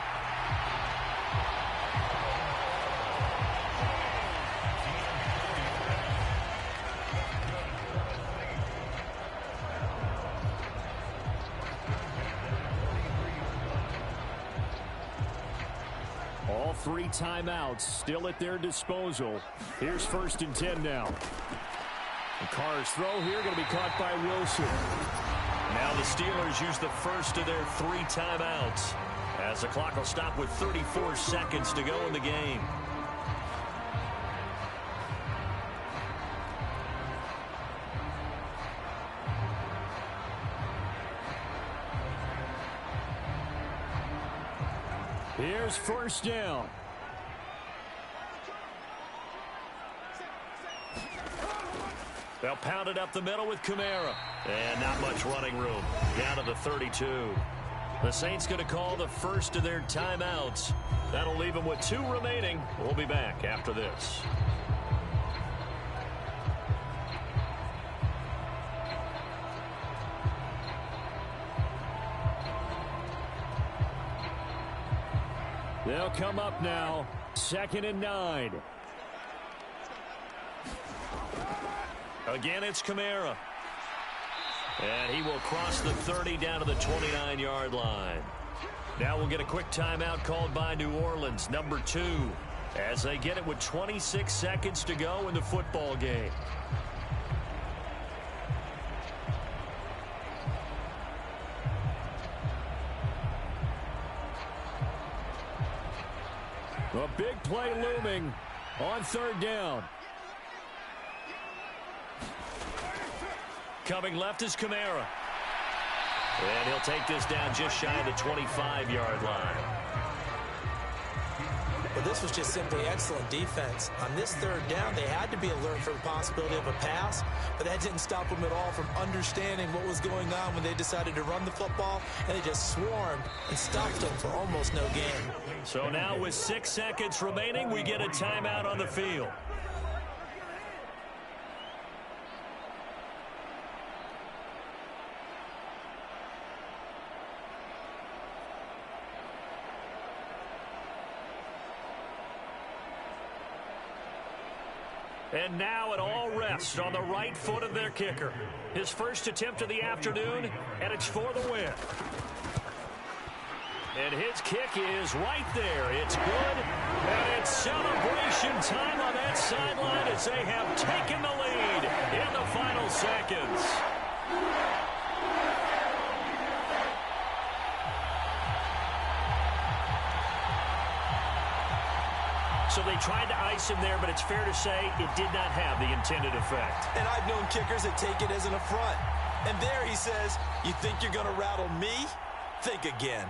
All 3 timeouts still at their disposal. Here's 1st and 10 now. And Carr's throw here going to be caught by Wilson. Now the Steelers use the first of their 3 timeouts as the clock will stop with 34 seconds to go in the game. Here's 1st down. They'll pound it up the middle with Kamara. And not much running room. Down to the 32. The Saints going to call the first of their timeouts. That'll leave them with 2 remaining. We'll be back after this. They'll come up now. 2nd and 9. Again, it's Kamara. And he will cross the 30 down to the 29-yard line. Now we'll get a quick timeout called by New Orleans, number 2, as they get it with 26 seconds to go in the football game. A big play looming on 3rd down. Coming left is Kamara. And he'll take this down just shy of the 25-yard line. But this was just simply excellent defense. On this 3rd down, they had to be alert for the possibility of a pass, but that didn't stop them at all from understanding what was going on when they decided to run the football, and they just swarmed and stopped them for almost no gain. So now with 6 seconds remaining, we get a timeout on the field. And now it all rests on the right foot of their kicker. His first attempt of the afternoon, and it's for the win. And his kick is right there. It's good, and it's celebration time on that sideline as they have taken the lead in the final seconds. So they tried to ice him there, but it's fair to say it did not have the intended effect. And I've known kickers that take it as an affront. And there he says, you think you're going to rattle me? Think again.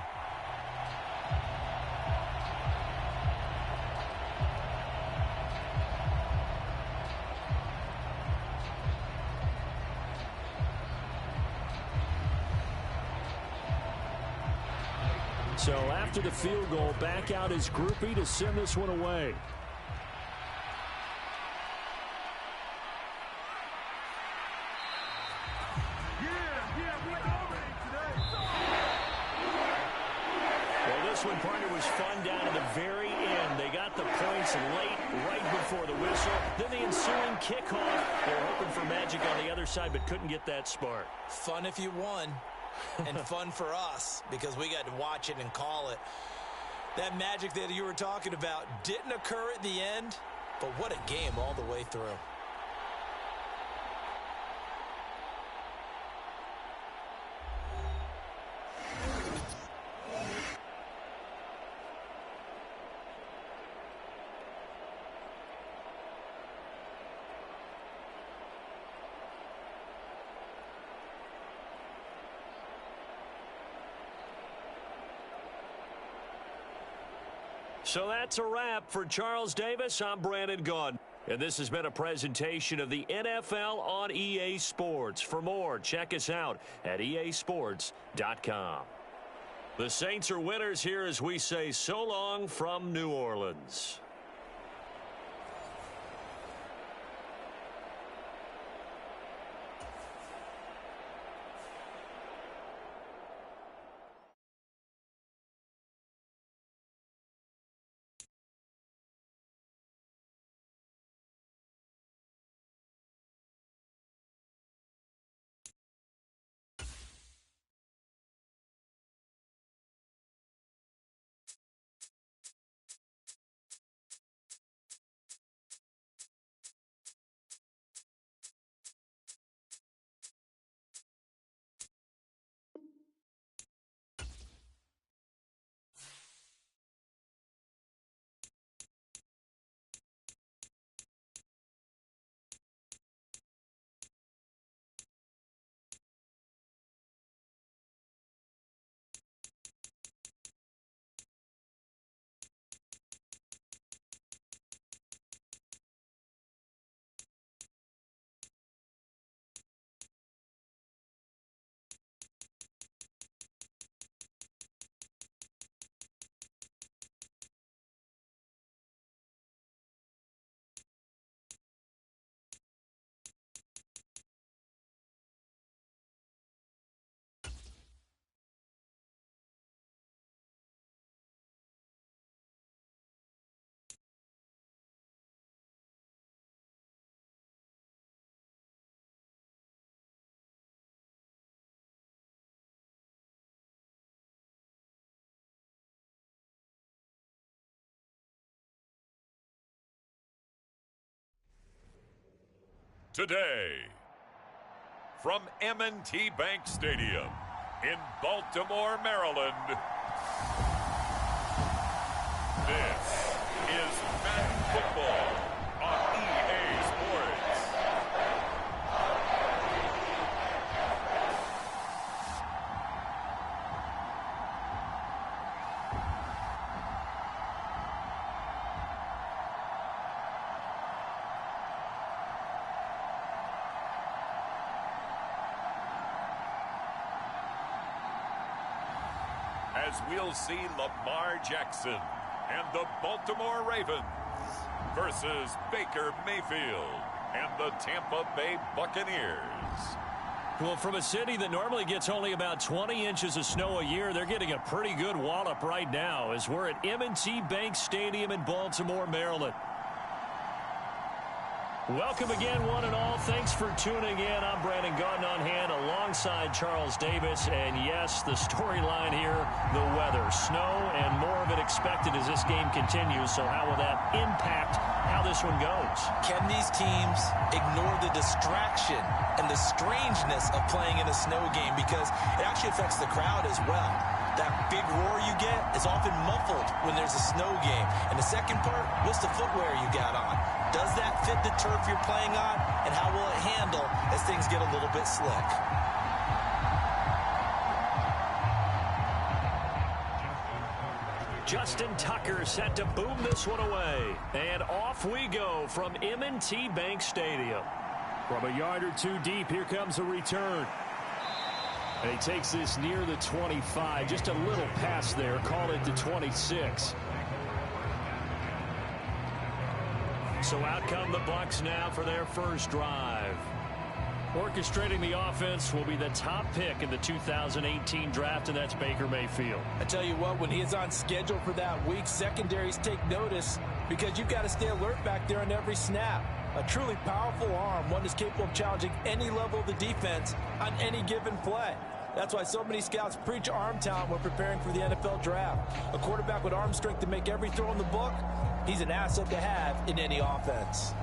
So after the field goal, back out is Groupie to send this one away. Well, this one, partner, was fun down to the very end. They got the points late, right before the whistle. Then the ensuing kickoff. They were hoping for magic on the other side, but couldn't get that spark. Fun if you won. And fun for us because we got to watch it and call it. That magic that you were talking about didn't occur at the end, but what a game all the way through. So that's a wrap for Charles Davis. I'm Brandon Gaudin. And this has been a presentation of the NFL on EA Sports. For more, check us out at easports.com. The Saints are winners here as we say so long from New Orleans. Today, from M&T Bank Stadium in Baltimore, Maryland, this is Madden Football on EA Sports. As we'll see Lamar Jackson and the Baltimore Ravens versus Baker Mayfield and the Tampa Bay Buccaneers. Well, from a city that normally gets only about 20 inches of snow a year, they're getting a pretty good wallop right now as we're at M&T Bank Stadium in Baltimore, Maryland. Welcome again, one and all. Thanks for tuning in. I'm Brandon Gaudin on hand alongside Charles Davis. And yes, the storyline here, the weather. Snow and more of it expected as this game continues. So how will that impact how this one goes? Can these teams ignore the distraction and the strangeness of playing in a snow game? Because it actually affects the crowd as well. That big roar you get is often muffled when there's a snow game. And the second part, what's the footwear you got on? Does that fit the turf you're playing on? And how will it handle as things get a little bit slick? Justin Tucker set to boom this one away. And off we go from M&T Bank Stadium. From a yard or two deep, here comes a return. And he takes this near the 25. Just a little pass there. Call it the 26. So out come the Bucs now for their first drive. Orchestrating the offense will be the top pick in the 2018 draft, and that's Baker Mayfield. I tell you what, when he is on schedule for that week, secondaries take notice because you've got to stay alert back there on every snap. A truly powerful arm, one that's capable of challenging any level of the defense on any given play. That's why so many scouts preach arm talent when preparing for the NFL draft. A quarterback with arm strength to make every throw in the book, he's an asset to have in any offense.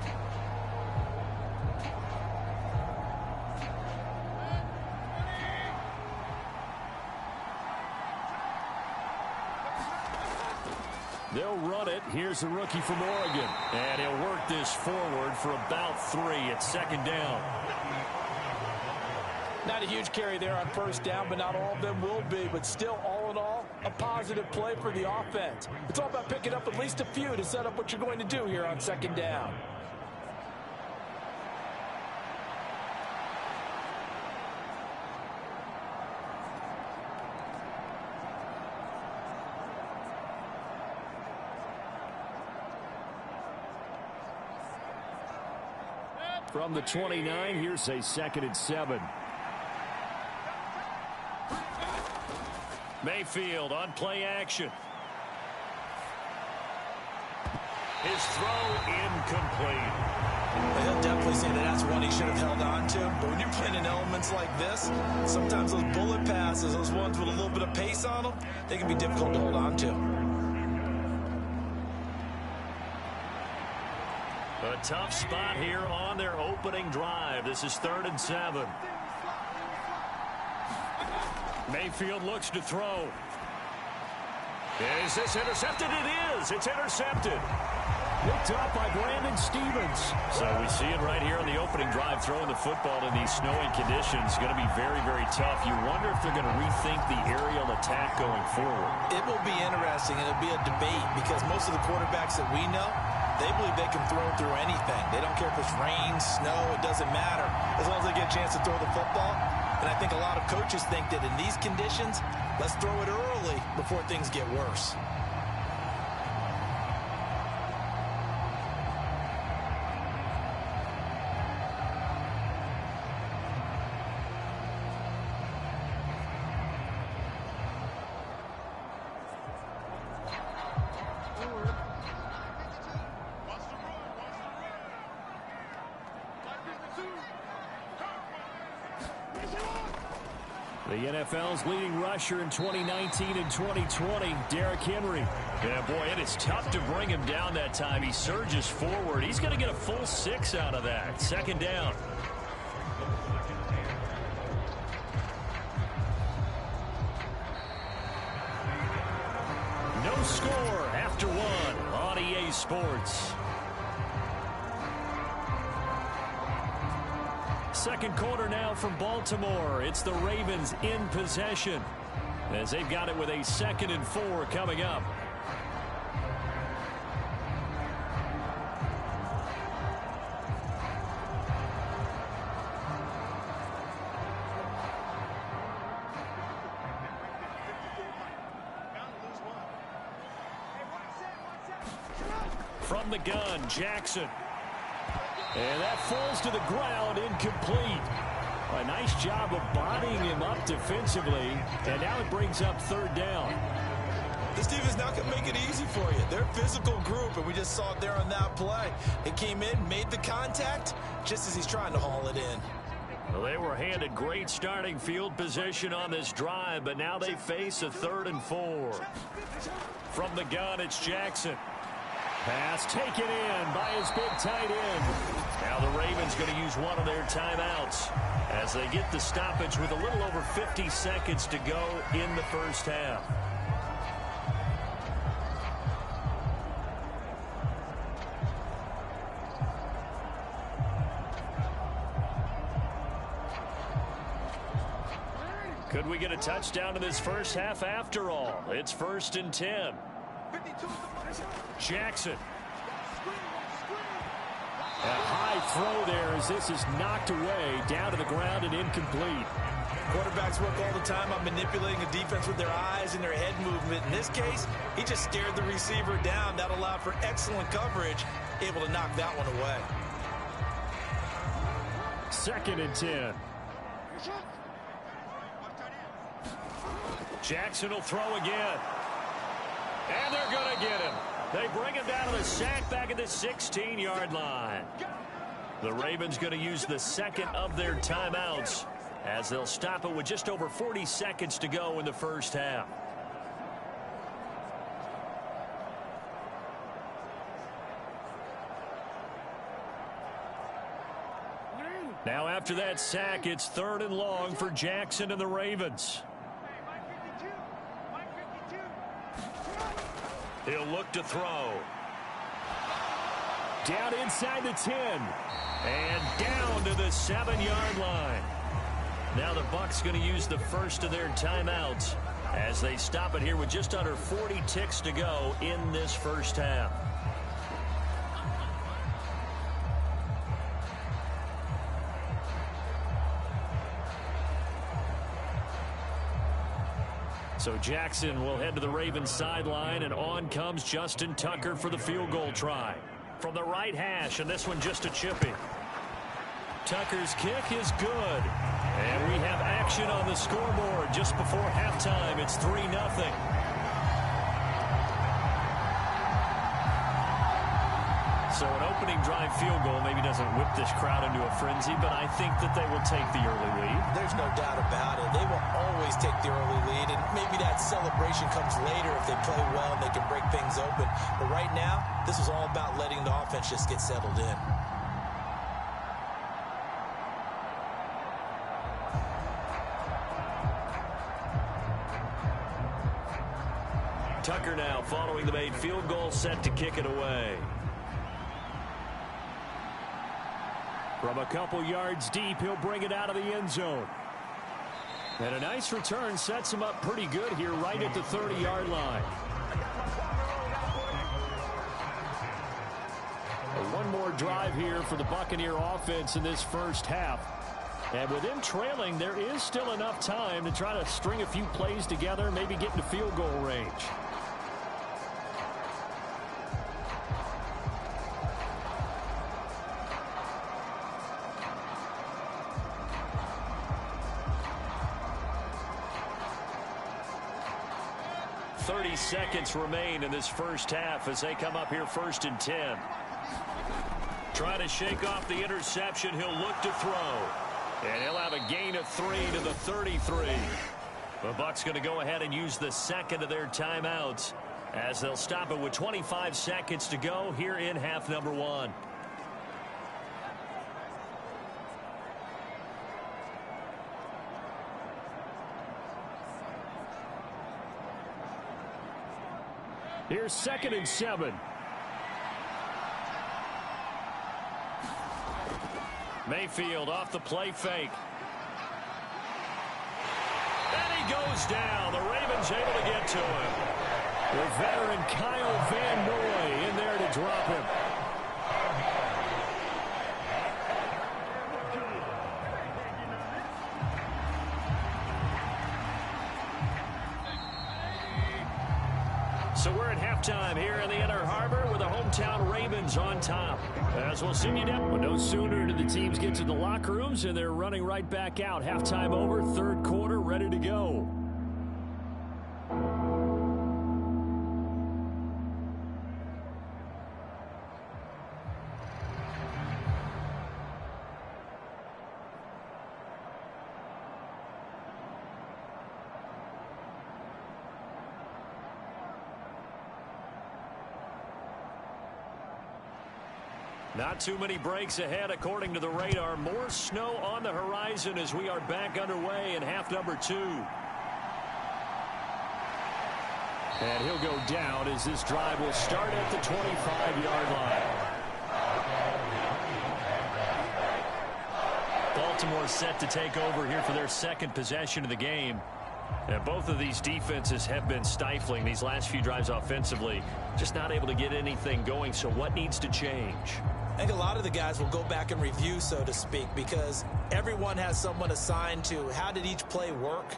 They'll run it. Here's the rookie from Oregon. And he'll work this forward for about 3. It's second down. Not a huge carry there on first down, but not all of them will be. But still, all in all, a positive play for the offense. It's all about picking up at least a few to set up what you're going to do here on second down. From the 29, here's a 2nd and 7. Mayfield on play action. His throw incomplete. He'll definitely say that that's one he should have held on to. But when you're playing in elements like this, sometimes those bullet passes, those ones with a little bit of pace on them, they can be difficult to hold on to. A tough spot here on their opening drive. This is 3rd and 7. Mayfield looks to throw. Is this intercepted? It is. It's intercepted. Picked up by Brandon Stevens. So we see it right here on the opening drive, throwing the football in these snowing conditions. Going to be very, very tough. You wonder if they're going to rethink the aerial attack going forward. It will be interesting, and it'll be a debate because most of the quarterbacks that we know, they believe they can throw through anything. They don't care if it's rain, snow, it doesn't matter. As long as they get a chance to throw the football. And I think a lot of coaches think that in these conditions, let's throw it early before things get worse. The NFL's leading rusher in 2019 and 2020, Derrick Henry. Yeah, boy, it is tough to bring him down that time. He surges forward. He's going to get a full 6 out of that. Second down. No score after 1 on EA Sports. Second quarter now from Baltimore. It's the Ravens in possession as they've got it with a 2nd and 4 coming up. From the gun, Jackson. And that falls to the ground, incomplete. A nice job of bodying him up defensively, and now it brings up 3rd down. This defense not going to make it easy for you. They're a physical group, and we just saw it there on that play. They came in, made the contact, just as he's trying to haul it in. Well, they were handed great starting field position on this drive, but now they face a 3rd and 4. From the gun, it's Jackson. Pass taken in by his big tight end. Now the Ravens going to use one of their timeouts as they get the stoppage with a little over 50 seconds to go in the first half. Could we get a touchdown in this first half after all? It's 1st and 10. Jackson. A high throw there as this is knocked away, down to the ground and incomplete. Quarterbacks work all the time on manipulating a defense with their eyes and their head movement. In this case, he just stared the receiver down. That allowed for excellent coverage, able to knock that one away. 2nd and 10. Jackson will throw again. And they're going to get him. They bring him down to the sack back at the 16-yard line. The Ravens going to use the second of their timeouts as they'll stop it with just over 40 seconds to go in the first half. Now after that sack, it's 3rd and long for Jackson and the Ravens. He'll look to throw. Down inside the 10. And down to the 7-yard line. Now the Bucs going to use the first of their timeouts as they stop it here with just under 40 ticks to go in this first half. So Jackson will head to the Ravens sideline, and on comes Justin Tucker for the field goal try. From the right hash, and this one just a chippy. Tucker's kick is good. And we have action on the scoreboard just before halftime. It's 3-0. So an opening drive field goal maybe doesn't whip this crowd into a frenzy, but I think that they will take the early lead. There's no doubt about it. They will always take the early lead, and maybe that celebration comes later if they play well and they can break things open. But right now, this is all about letting the offense just get settled in. Tucker now following the made field goal, set to kick it away. From a couple yards deep, he'll bring it out of the end zone. And a nice return sets him up pretty good here right at the 30-yard line. One more drive here for the Buccaneer offense in this first half. And with them trailing, there is still enough time to try to string a few plays together, maybe get into field goal range. Seconds remain in this first half as they come up here 1st and 10. Trying to shake off the interception. He'll look to throw. And he'll have a gain of 3 to the 33. The Bucs going to go ahead and use the second of their timeouts as they'll stop it with 25 seconds to go here in half number 1. Here's 2nd and 7. Mayfield off the play fake. And he goes down. The Ravens able to get to him. The veteran Kyle Van Noy in there to drop him. So we're at halftime here in the Inner Harbor with the hometown Ravens on top. As we'll see you down. Well, no sooner do the teams get to the locker rooms and they're running right back out. Halftime over, 3rd quarter, ready to go. So we're at halftime here in the Inner Harbor with the hometown Ravens on top. As we'll see you down. No sooner do the teams get to the locker rooms and they're running right back out. Halftime over, 3rd quarter, ready to go. 3rd quarter, ready to go. Not too many breaks ahead according to the radar. More snow on the horizon as we are back underway in half number 2. And he'll go down as this drive will start at the 25-yard line. Baltimore set to take over here for their second possession of the game. And both of these defenses have been stifling these last few drives offensively. Just not able to get anything going. So what needs to change? I think a lot of the guys will go back and review, so to speak, because everyone has someone assigned to how did each play work.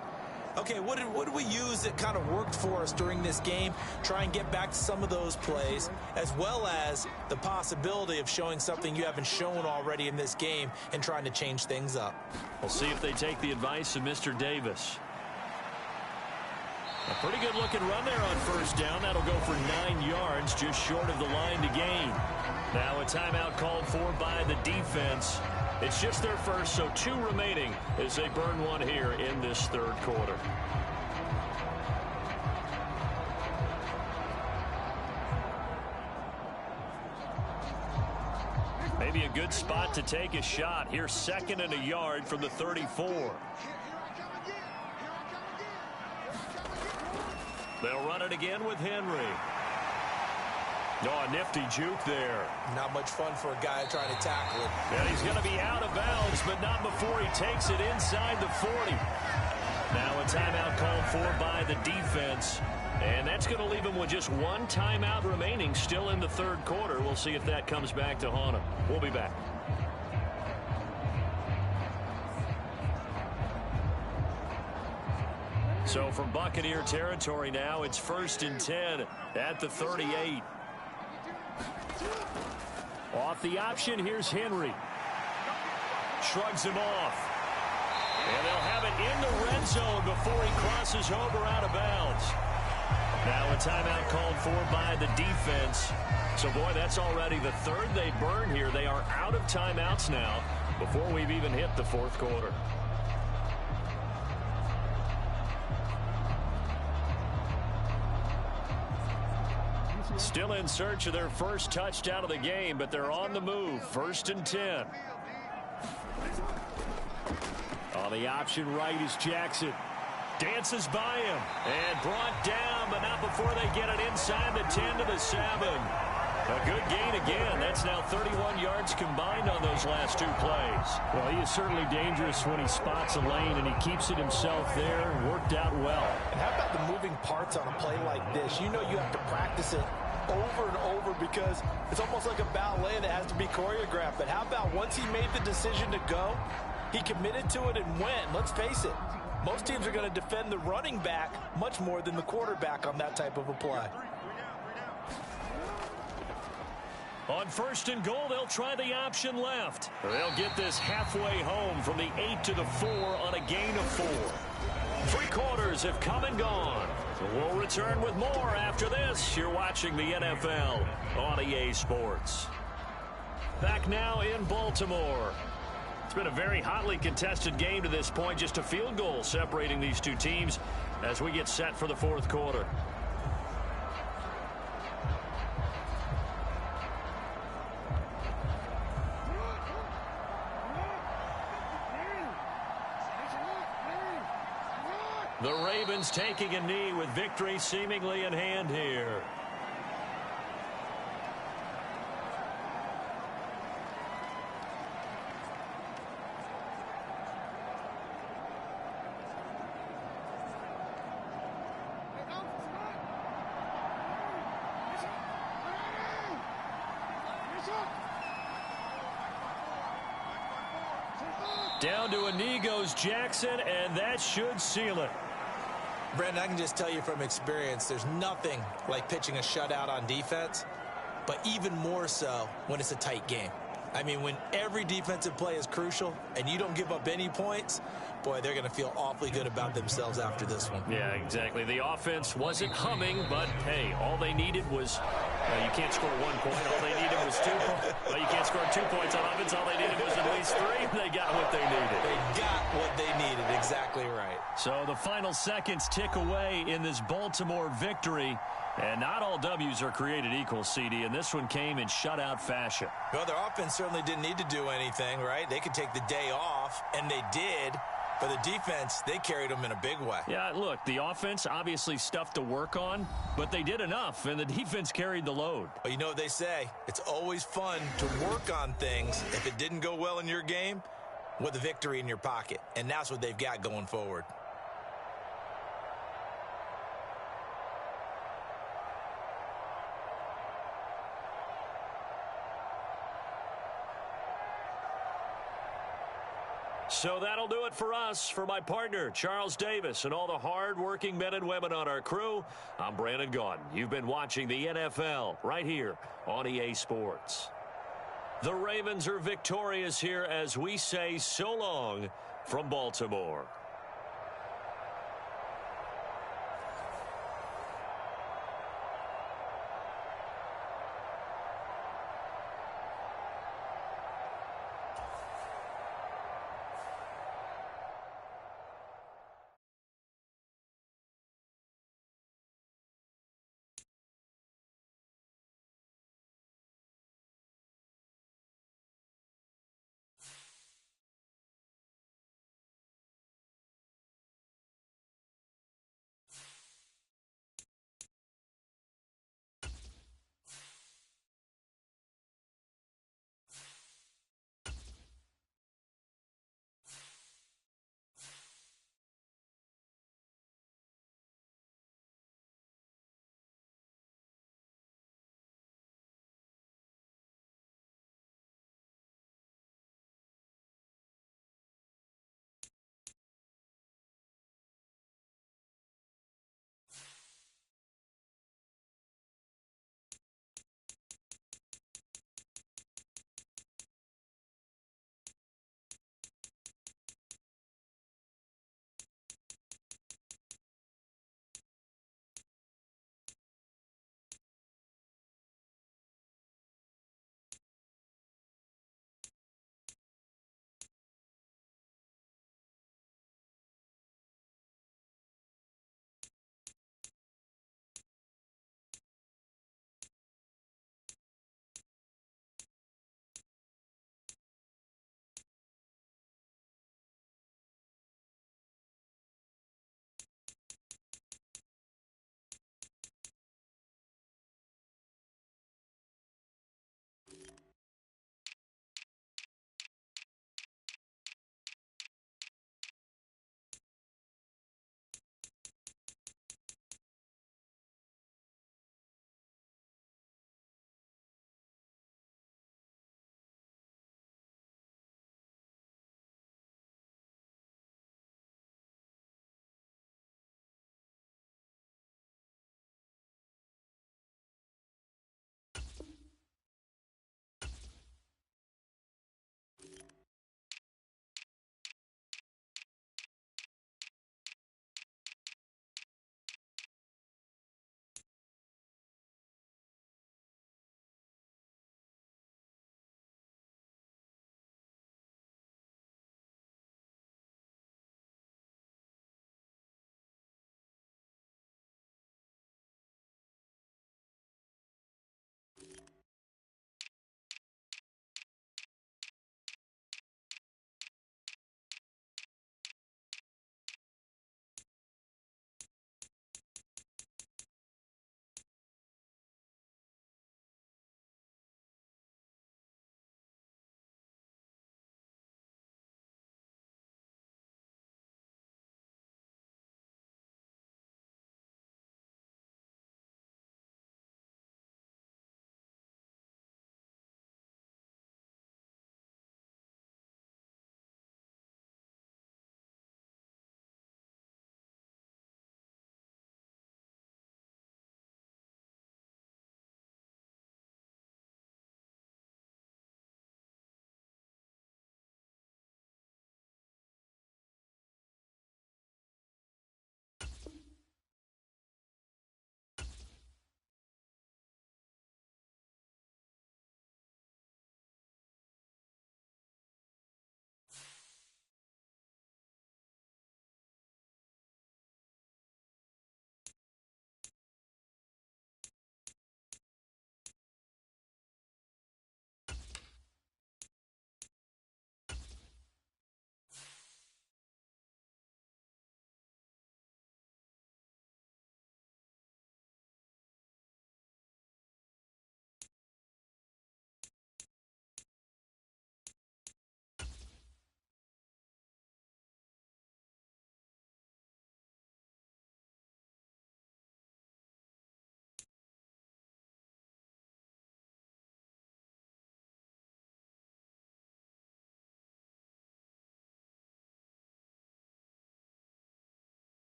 Okay, what did we use that kind of worked for us during this game? Try and get back to some of those plays, as well as the possibility of showing something you haven't shown already in this game and trying to change things up. We'll see if they take the advice of Mr. Davis. A pretty good looking run there on first down. That'll go for 9 yards, just short of the line to gain. Now a timeout called for by the defense. It's just their first, so 2 remaining as they burn one here in this third quarter. Maybe a good spot to take a shot. Here's 2nd and a yard from the 34. They'll run it again with Henry. Oh, a nifty juke there. Not much fun for a guy trying to tackle it. And he's going to be out of bounds, but not before he takes it inside the 40. Now a timeout called for by the defense. And that's going to leave him with just 1 timeout remaining still in the third quarter. We'll see if that comes back to haunt him. We'll be back. So from Buccaneer territory now, it's 1st and 10 at the 38. Off the option, here's Henry. Shrugs him off. And they'll have it in the red zone before he crosses over out of bounds. Now a timeout called for by the defense. So, boy, that's already the 3rd they burn here. They are out of timeouts now before we've even hit the 4th quarter. Still in search of their first touchdown of the game, but they're on the move. 1st and 10. On the option right is Jackson. Dances by him and brought down, but not before they get it inside the 10 to the 7. A good gain again. That's now 31 yards combined on those last 2 plays. Well, he is certainly dangerous when he spots a lane, and he keeps it himself there. Worked out well. And how about the moving parts on a play like this? You know you have to practice it over and over because it's almost like a ballet that has to be choreographed. But how about once he made the decision to go, he committed to it and went. Let's face it, most teams are going to defend the running back much more than the quarterback on that type of a play. On 1st and goal, they'll try the option left. They'll get this halfway home from the 8 to the 4 on a gain of 4. 3 quarters have come and gone. We'll return with more after this. You're watching the NFL on EA Sports. Back now in Baltimore. It's been a very hotly contested game to this point. Just a field goal separating these 2 teams as we get set for the 4th quarter. The Ravens taking a knee with victory seemingly in hand here. Down to a knee goes Jackson, and that should seal it. Brandon, I can just tell you from experience, there's nothing like pitching a shutout on defense, but even more so when it's a tight game. I mean, when every defensive play is crucial and you don't give up any points, boy, they're going to feel awfully good about themselves after this one. Yeah, exactly. The offense wasn't humming, but, hey, all they needed was, you can't score 1 point. All they needed was 2 points. Well, you can't score 2 points on offense. All they needed was at least 3. They got what they needed. They got what they needed. Exactly right. So the final seconds tick away in this Baltimore victory. And not all W's are created equal, CD, and this one came in shutout fashion. Well, their offense certainly didn't need to do anything, right? They could take the day off, and they did. But the defense, they carried them in a big way. Yeah, look, the offense, obviously stuff to work on, but they did enough, and the defense carried the load. Well, you know what they say. It's always fun to work on things if it didn't go well in your game with a victory in your pocket. And that's what they've got going forward. So that'll do it for us. For my partner, Charles Davis, and all the hard-working men and women on our crew, I'm Brandon Gaudin. You've been watching the NFL right here on EA Sports. The Ravens are victorious here as we say so long from Baltimore.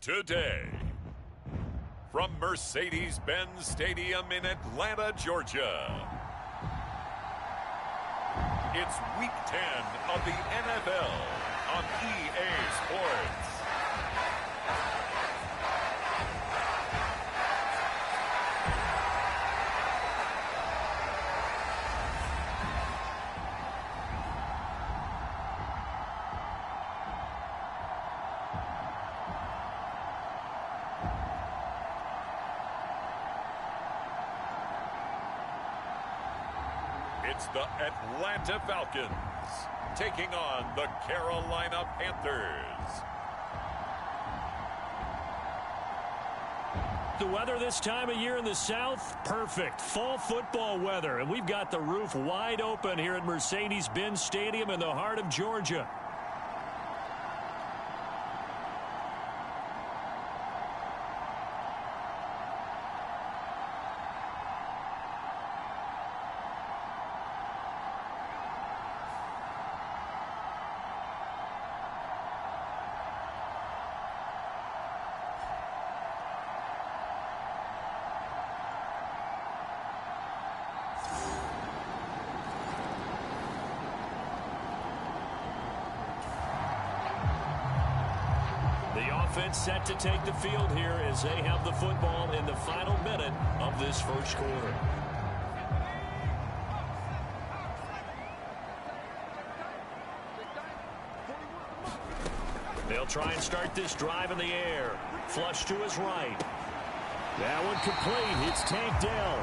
today. From Mercedes-Benz Stadium in Atlanta, Georgia, it's Week 10 of the NFL on EA Sports. It's the Atlanta Falcons taking on the Carolina Panthers. The weather this time of year in the South, perfect. Fall football weather. And we've got the roof wide open here at Mercedes-Benz Stadium in the heart of Georgia. Offense set to take the field here as they have the football in the final minute of this first quarter. They'll try and start this drive in the air. Flush to his right. That one complete. It's Tank Dell.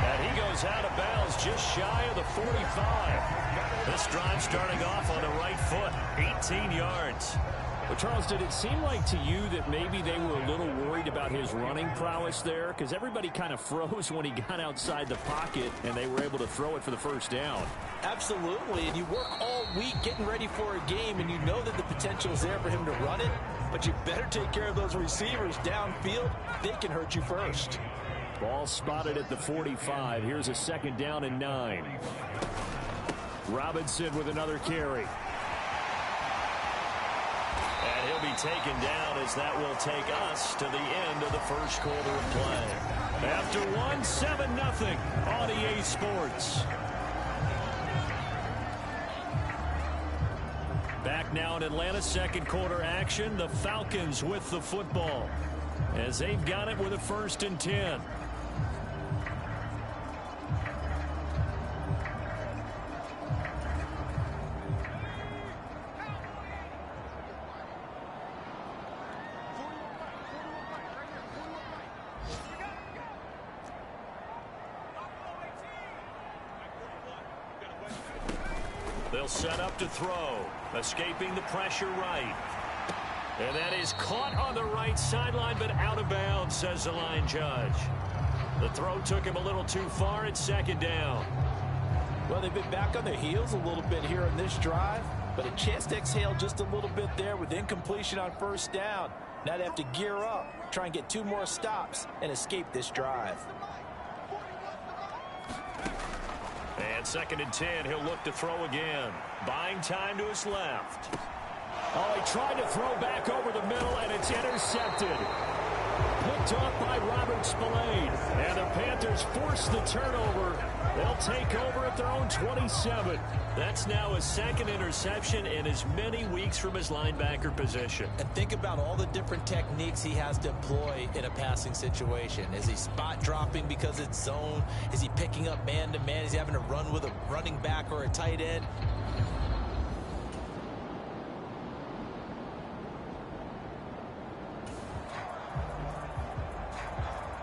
And he goes out of bounds just shy of the 45. This drive starting off on the right foot. 18 yards. Well, Charles, did it seem like to you that maybe they were a little worried about his running prowess there? Because everybody kind of froze when he got outside the pocket, and they were able to throw it for the first down. Absolutely, and you work all week getting ready for a game, and you know that the potential is there for him to run it, but you better take care of those receivers downfield. They can hurt you first. Ball spotted at the 45. Here's a 2nd down and 9. Robinson with another carry. And he'll be taken down as that will take us to the end of the first quarter of play. After 7-0 on EA Sports. Back now in Atlanta, second quarter action. The Falcons with the football as they've got it with a 1st and 10. They'll set up to throw, escaping the pressure right. And that is caught on the right sideline, but out of bounds, says the line judge. The throw took him a little too far. It's 2nd down. Well, they've been back on their heels a little bit here in this drive, but a chance to exhale just a little bit there with incompletion on 1st down. Now they have to gear up, try and get 2 more stops, and escape this drive. And 2nd and 10, he'll look to throw again. Buying time to his left. Oh, he tried to throw back over the middle, and it's intercepted. Picked off by Robert Spillane. And the Panthers force the turnover. They'll take over at their own 27. That's now his 2nd interception in as many weeks from his linebacker position. And think about all the different techniques he has to employ in a passing situation. Is he spot dropping because it's zone? Is he picking up man-to-man? Is he having to run with a running back or a tight end?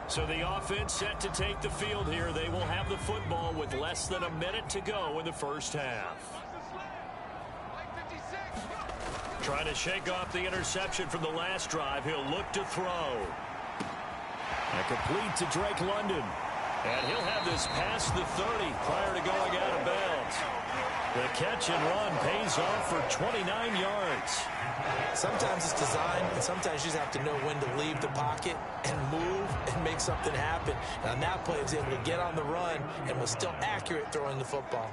So the offense set to take the field here. They will have the football with less than a minute to go in the first half. Trying to shake off the interception from the last drive. He'll look to throw. And complete to Drake London. And he'll have this past the 30 prior to going out of bounds. The catch and run pays off for 29 yards. Sometimes it's designed, and sometimes you just have to know when to leave the pocket and move and make something happen. And on that play, he was able to get on the run and was still accurate throwing the football.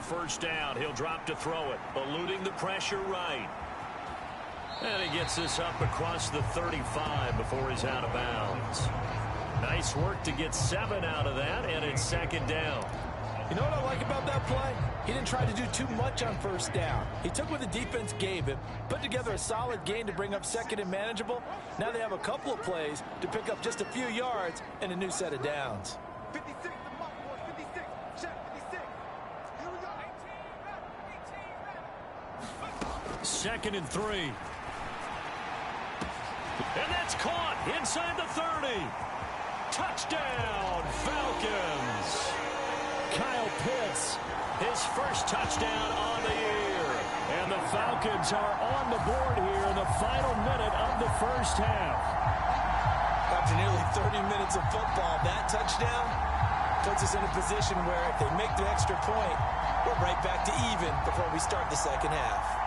first down. He'll drop to throw it, eluding the pressure right. And he gets this up across the 35 before he's out of bounds. Nice work to get 7 out of that, and it's second down. You know what I like about that play? He didn't try to do too much on first down. He took what the defense gave him, put together a solid gain to bring up second and manageable. Now they have a couple of plays to pick up just a few yards and a new set of downs. 56, the mark board, 56, check 56. Here we go. 2nd and 3. And that's caught inside the 30. Touchdown, Falcons. Kyle Pitts, His first touchdown on the year. and the Falcons are on the board here in the final minute of the first half. After nearly 30 minutes of football, that touchdown puts us in a position where if they make the extra point, we're right back to even before we start the second half.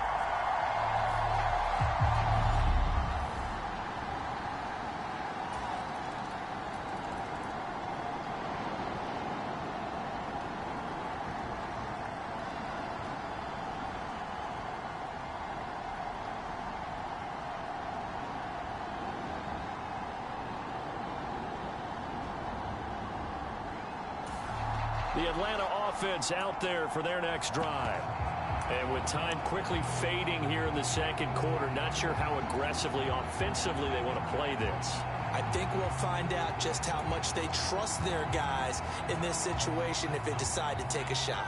The Atlanta offense out there for their next drive. And with time quickly fading here in the second quarter, not sure how aggressively, offensively they want to play this. I think we'll find out just how much they trust their guys in this situation if they decide to take a shot.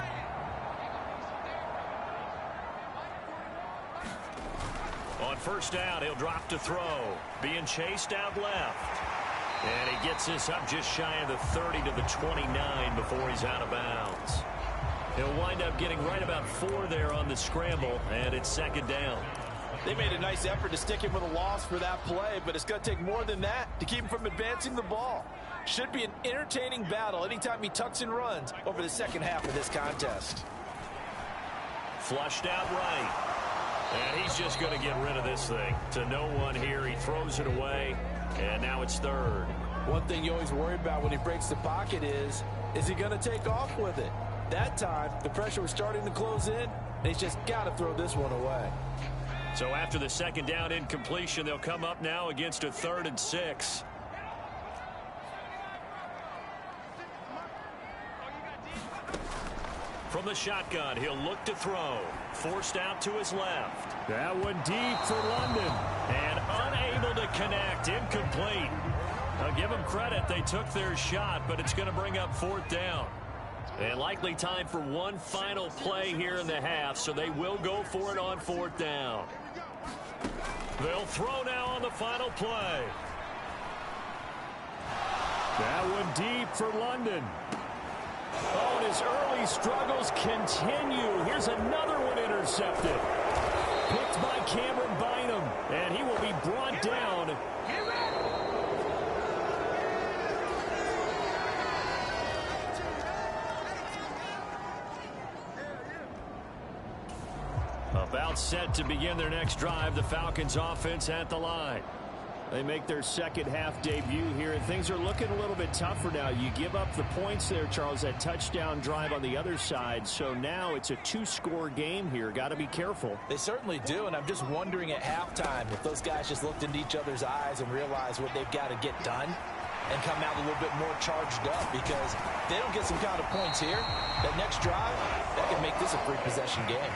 On first down, he'll drop to throw. Being chased out left. And he gets this up just shy of the 30 to the 29 before he's out of bounds. He'll wind up getting right about 4 there on the scramble, and it's second down. They made a nice effort to stick him with a loss for that play, but it's going to take more than that to keep him from advancing the ball. Should be an entertaining battle anytime he tucks and runs over the second half of this contest. Flushed out right. And he's just going to get rid of this thing. To no one here, he throws it away, and now it's third. One thing you always worry about when he breaks the pocket is he going to take off with it? That time, the pressure was starting to close in, and he's just got to throw this one away. So after the second down incompletion, they'll come up now against a 3rd and 6. From the shotgun, he'll look to throw. Forced out to his left. That one deep for London. And unable to connect. Incomplete. I'll give them credit. They took their shot, but it's going to bring up 4th down. And likely time for one final play here in the half, so they will go for it on 4th down. They'll throw now on the final play. That one deep for London. Oh, and his early struggles continue. Here's another one intercepted. Picked by Cameron Bynum, and he will be brought down. About set to begin their next drive, the Falcons offense at the line. They make their second half debut here, and things are looking a little bit tougher now. You give up the points there, Charles, that touchdown drive on the other side. So now it's a 2-score game here. Got to be careful. They certainly do, and I'm just wondering at halftime if those guys just looked into each other's eyes and realized what they've got to get done and come out a little bit more charged up, because if they don't get some kind of points here, that next drive, that can make this a 3-possession game.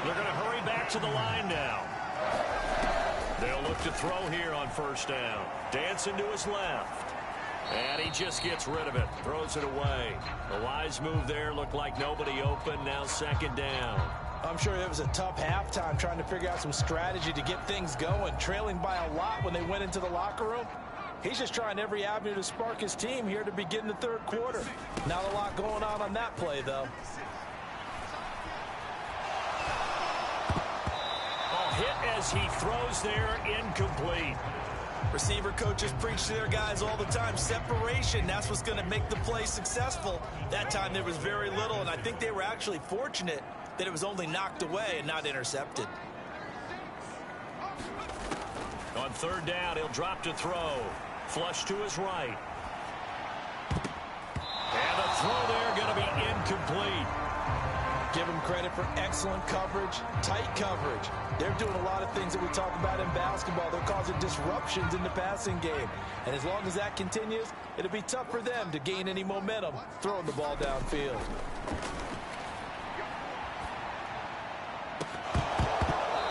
They're going to hurry back to the line now. They'll look to throw here on first down. Dancing to his left. And he just gets rid of it. Throws it away. A wise move there. Looked like nobody open. Now second down. I'm sure it was a tough halftime trying to figure out some strategy to get things going. Trailing by a lot when they went into the locker room. He's just trying every avenue to spark his team here to begin the third quarter. Not a lot going on that play, though. Hit as he throws there, incomplete. Receiver coaches preach to their guys all the time. Separation, that's what's going to make the play successful. That time there was very little, and I think they were actually fortunate that it was only knocked away and not intercepted. On third down, he'll drop to throw. Flush to his right. And the throw there going to be incomplete. Give them credit for excellent coverage, tight coverage. They're doing a lot of things that we talk about in basketball. They're causing disruptions in the passing game. And as long as that continues, it'll be tough for them to gain any momentum throwing the ball downfield.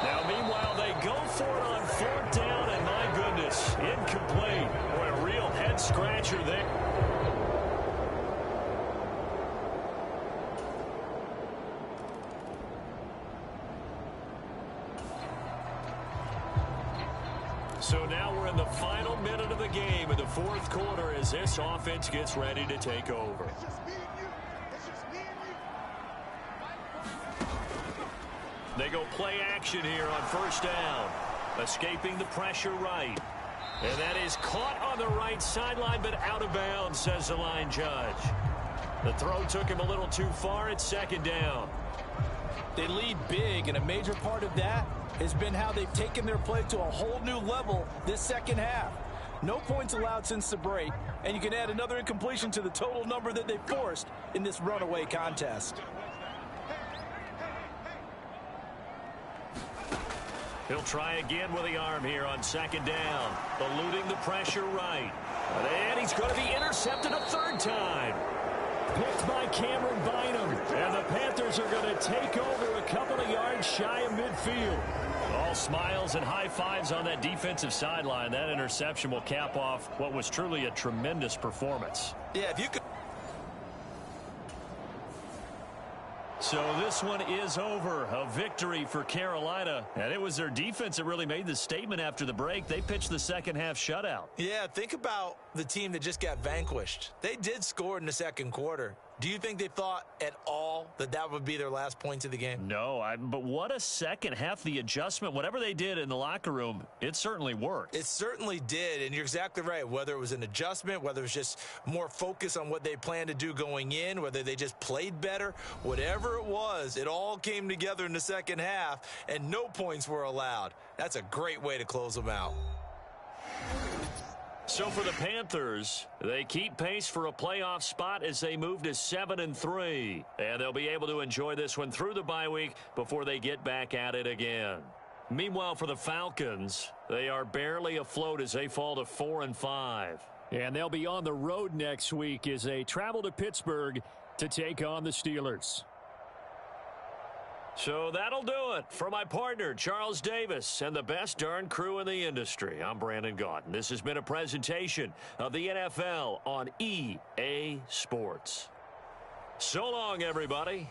Now, meanwhile, they go for it on 4th down, and my goodness, incomplete. Boy, a real head-scratcher there. So now we're in the final minute of the game in the 4th quarter as this offense gets ready to take over. It's just me and you. It's just me and you. They go play action here on 1st down. Escaping the pressure right. And that is caught on the right sideline, but out of bounds, says the line judge. The throw took him a little too far. It's 2nd down. They lead big, and a major part of that has been how they've taken their play to a whole new level this second half. No points allowed since the break, and you can add another incompletion to the total number that they forced in this runaway contest. He'll try again with the arm here on 2nd down. Eluding the pressure right. And he's going to be intercepted a 3rd time. Picked by Cameron Bynum. And the Panthers are going to take over a couple of yards shy of midfield. All smiles and high fives on that defensive sideline. That interception will cap off what was truly a tremendous performance. Yeah, if you could. So this one is over. A victory for Carolina. And it was their defense that really made the statement after the break. They pitched the second half shutout. Yeah, think about the team that just got vanquished. They did score in the 2nd quarter. Do you think they thought at all that that would be their last points of the game? No, but what a second half. The adjustment, whatever they did in the locker room, it certainly worked. It certainly did, and you're exactly right. Whether it was an adjustment, whether it was just more focus on what they planned to do going in, whether they just played better, whatever it was, it all came together in the second half, and no points were allowed. That's a great way to close them out. So for the Panthers, they keep pace for a playoff spot as they move to 7-3. And they'll be able to enjoy this one through the bye week before they get back at it again. Meanwhile, for the Falcons, they are barely afloat as they fall to 4-5. And they'll be on the road next week as they travel to Pittsburgh to take on the Steelers. So that'll do it. For my partner, Charles Davis, and the best darn crew in the industry, I'm Brandon Gaudin. This has been a presentation of the NFL on EA Sports. So long, everybody.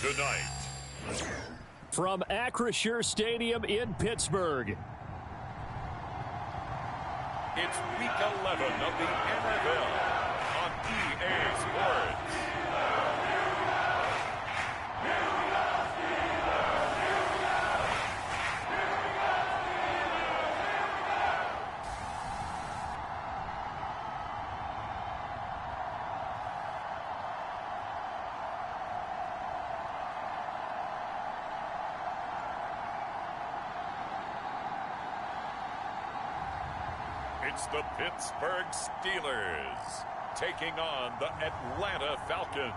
Tonight, from Acrisure Stadium in Pittsburgh, it's Week 11 of the NFL on EA Sports. It's the Pittsburgh Steelers taking on the Atlanta Falcons.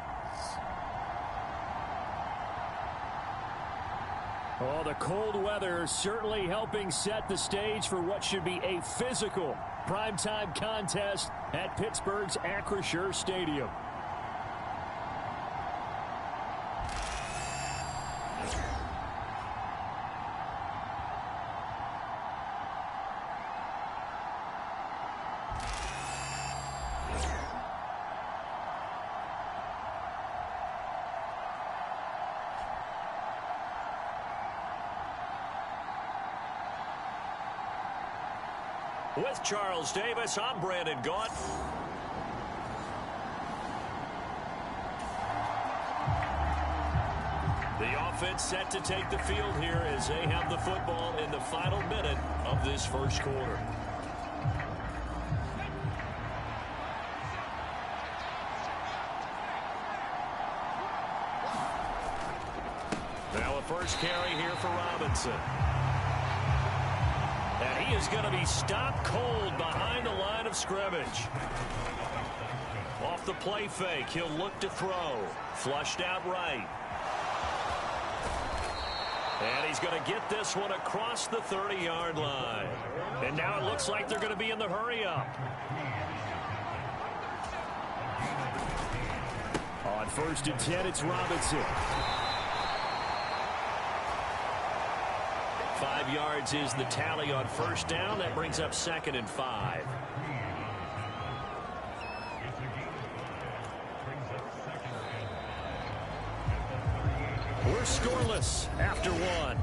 Oh, the cold weather certainly helping set the stage for what should be a physical primetime contest at Pittsburgh's Acrisure Stadium. With Charles Davis, I'm Brandon Gaunt. The offense set to take the field here as they have the football in the final minute of this first quarter. Now a first carry here for Robinson. And he is going to be stopped cold behind the line of scrimmage. Off the play fake, he'll look to throw. Flushed out right. And he's going to get this one across the 30-yard line. And now it looks like they're going to be in the hurry-up. On 1st and 10, it's Robinson. 5 yards is the tally on first down. That brings up 2nd and 5. We're scoreless after one.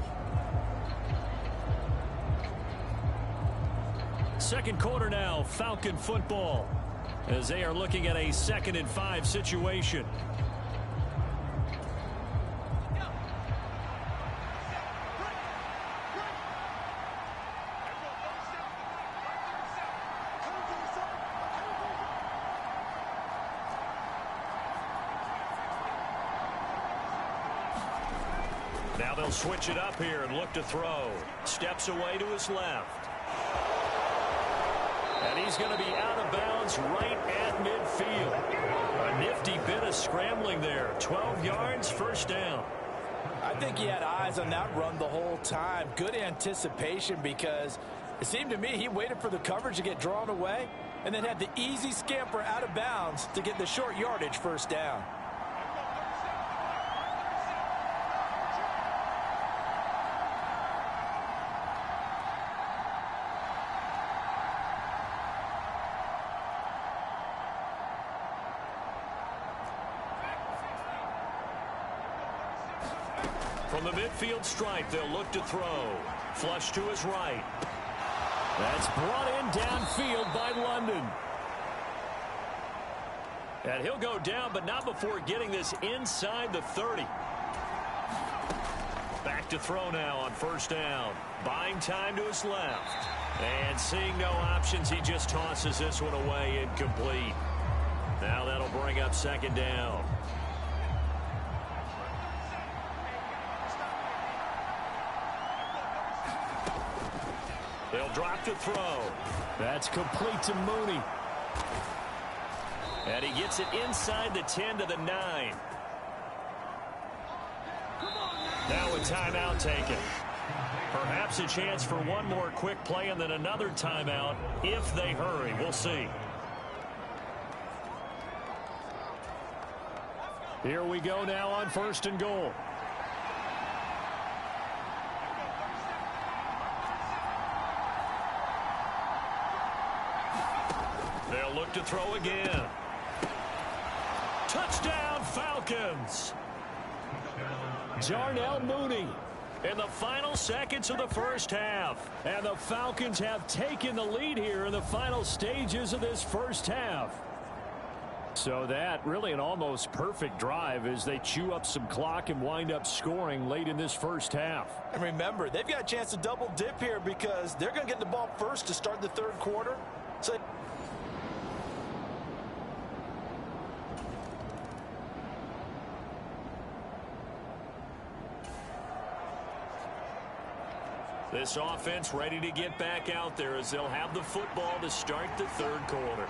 Second quarter now, Falcon football, as they are looking at a 2nd and 5 situation. Now they'll switch it up here and look to throw. Steps away to his left. And he's going to be out of bounds right at midfield. A nifty bit of scrambling there. 12 yards, first down. I think he had eyes on that run the whole time. Good anticipation, because it seemed to me he waited for the coverage to get drawn away and then had the easy scamper out of bounds to get the short yardage first down. From the midfield stripe, they'll look to throw. Flush to his right. That's brought in downfield by London. And he'll go down, but not before getting this inside the 30. Back to throw now on first down. Buying time to his left. And seeing no options, he just tosses this one away incomplete. Now that'll bring up 2nd down. They'll drop to throw. That's complete to Mooney. And he gets it inside the 10 to the 9. Now a timeout taken. Perhaps a chance for one more quick play and then another timeout if they hurry. We'll see. Here we go now on 1st and goal. They'll look to throw again. Touchdown, Falcons. Darnell Mooney. In the final seconds of the first half. And the Falcons have taken the lead here in the final stages of this first half. So that really an almost perfect drive as they chew up some clock and wind up scoring late in this first half. And remember, they've got a chance to double dip here because they're going to get the ball first to start the third quarter. So this offense ready to get back out there as they'll have the football to start the third quarter.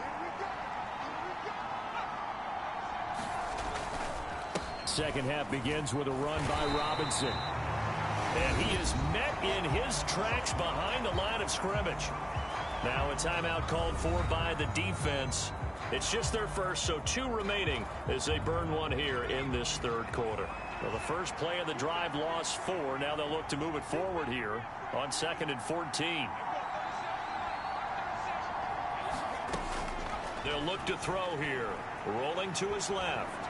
Second half begins with a run by Robinson. And he is met in his tracks behind the line of scrimmage. Now a timeout called for by the defense. It's just their first, so 2 remaining as they burn one here in this third quarter. Well, the first play of the drive lost 4. Now they'll look to move it forward here on 2nd and 14. They'll look to throw here. Rolling to his left.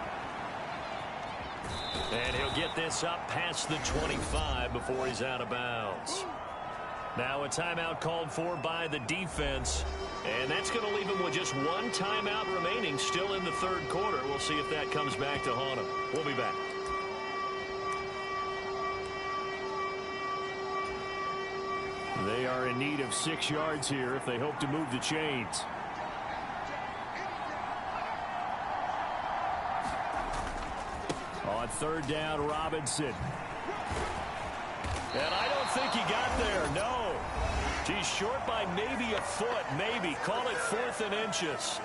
And he'll get this up past the 25 before he's out of bounds. Now a timeout called for by the defense. And that's going to leave him with just 1 timeout remaining still in the third quarter. We'll see if that comes back to haunt him. We'll be back. They are in need of 6 yards here if they hope to move the chains. On 3rd down, Robinson. And I don't think he got there, no. He's short by maybe a foot, maybe. Call it 4th and inches.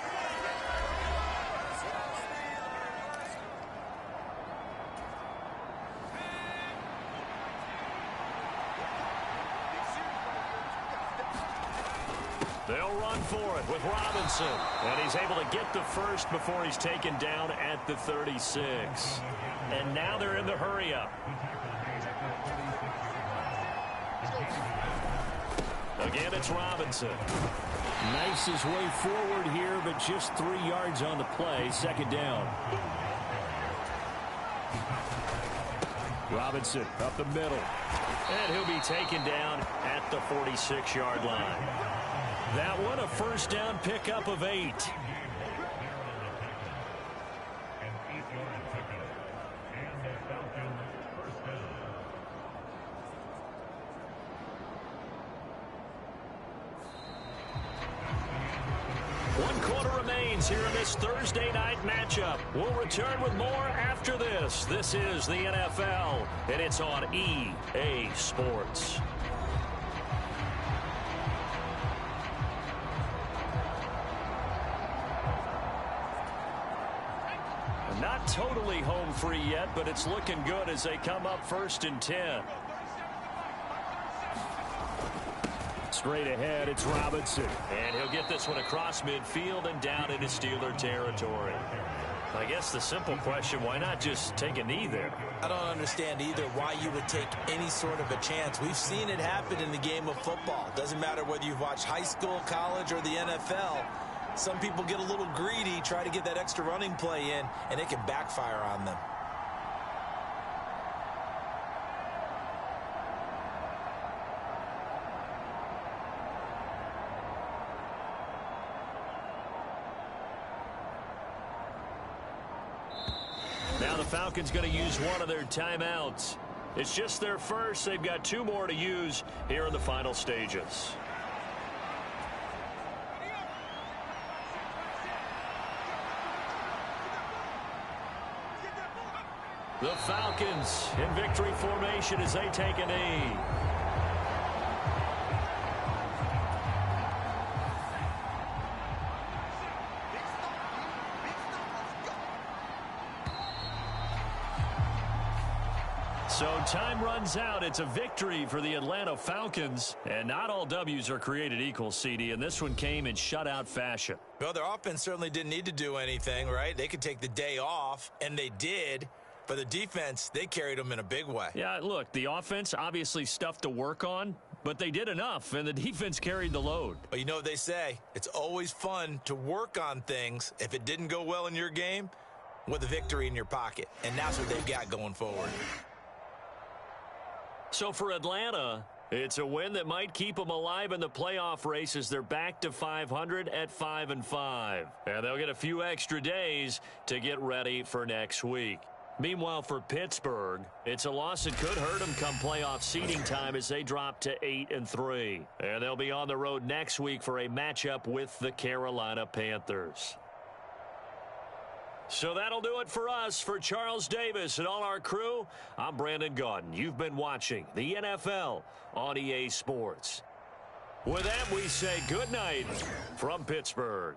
They'll run for it with Robinson. And he's able to get the first before he's taken down at the 36. And now they're in the hurry-up. Again, it's Robinson. Nice his way forward here, but just 3 yards on the play. 2nd down. Robinson up the middle. And he'll be taken down at the 46-yard line. That one a 1st down pickup of 8. One quarter remains here in this Thursday night matchup. We'll return with more after this. This is the NFL, and it's on EA Sports. Not totally home free yet, but it's looking good as they come up 1st and 10. Straight ahead, it's Robinson. And he'll get this one across midfield and down into Steeler territory. I guess the simple question, why not just take a knee there? I don't understand either why you would take any sort of a chance. We've seen it happen in the game of football. Doesn't matter whether you've watched high school, college, or the NFL. Some people get a little greedy, try to get that extra running play in, and it can backfire on them. Now the Falcons going to use one of their timeouts. It's just their first. They've got 2 more to use here in the final stages. The Falcons in victory formation as they take a knee. So time runs out. It's a victory for the Atlanta Falcons. And not all W's are created equal, CD, and this one came in shutout fashion. Well, their offense certainly didn't need to do anything, right? They could take the day off, and they did. For the defense, they carried them in a big way. Yeah, look, the offense obviously stuff to work on, but they did enough, and the defense carried the load. Well, you know what they say. It's always fun to work on things if it didn't go well in your game with a victory in your pocket. And that's what they've got going forward. So for Atlanta, it's a win that might keep them alive in the playoff race as they're back to 500 at 5-5. And they'll get a few extra days to get ready for next week. Meanwhile, for Pittsburgh, it's a loss that could hurt them come playoff seeding time as they drop to 8-3. And they'll be on the road next week for a matchup with the Carolina Panthers. So that'll do it for us. For Charles Davis and all our crew, I'm Brandon Gaudin. You've been watching the NFL on EA Sports. With that, we say good night from Pittsburgh.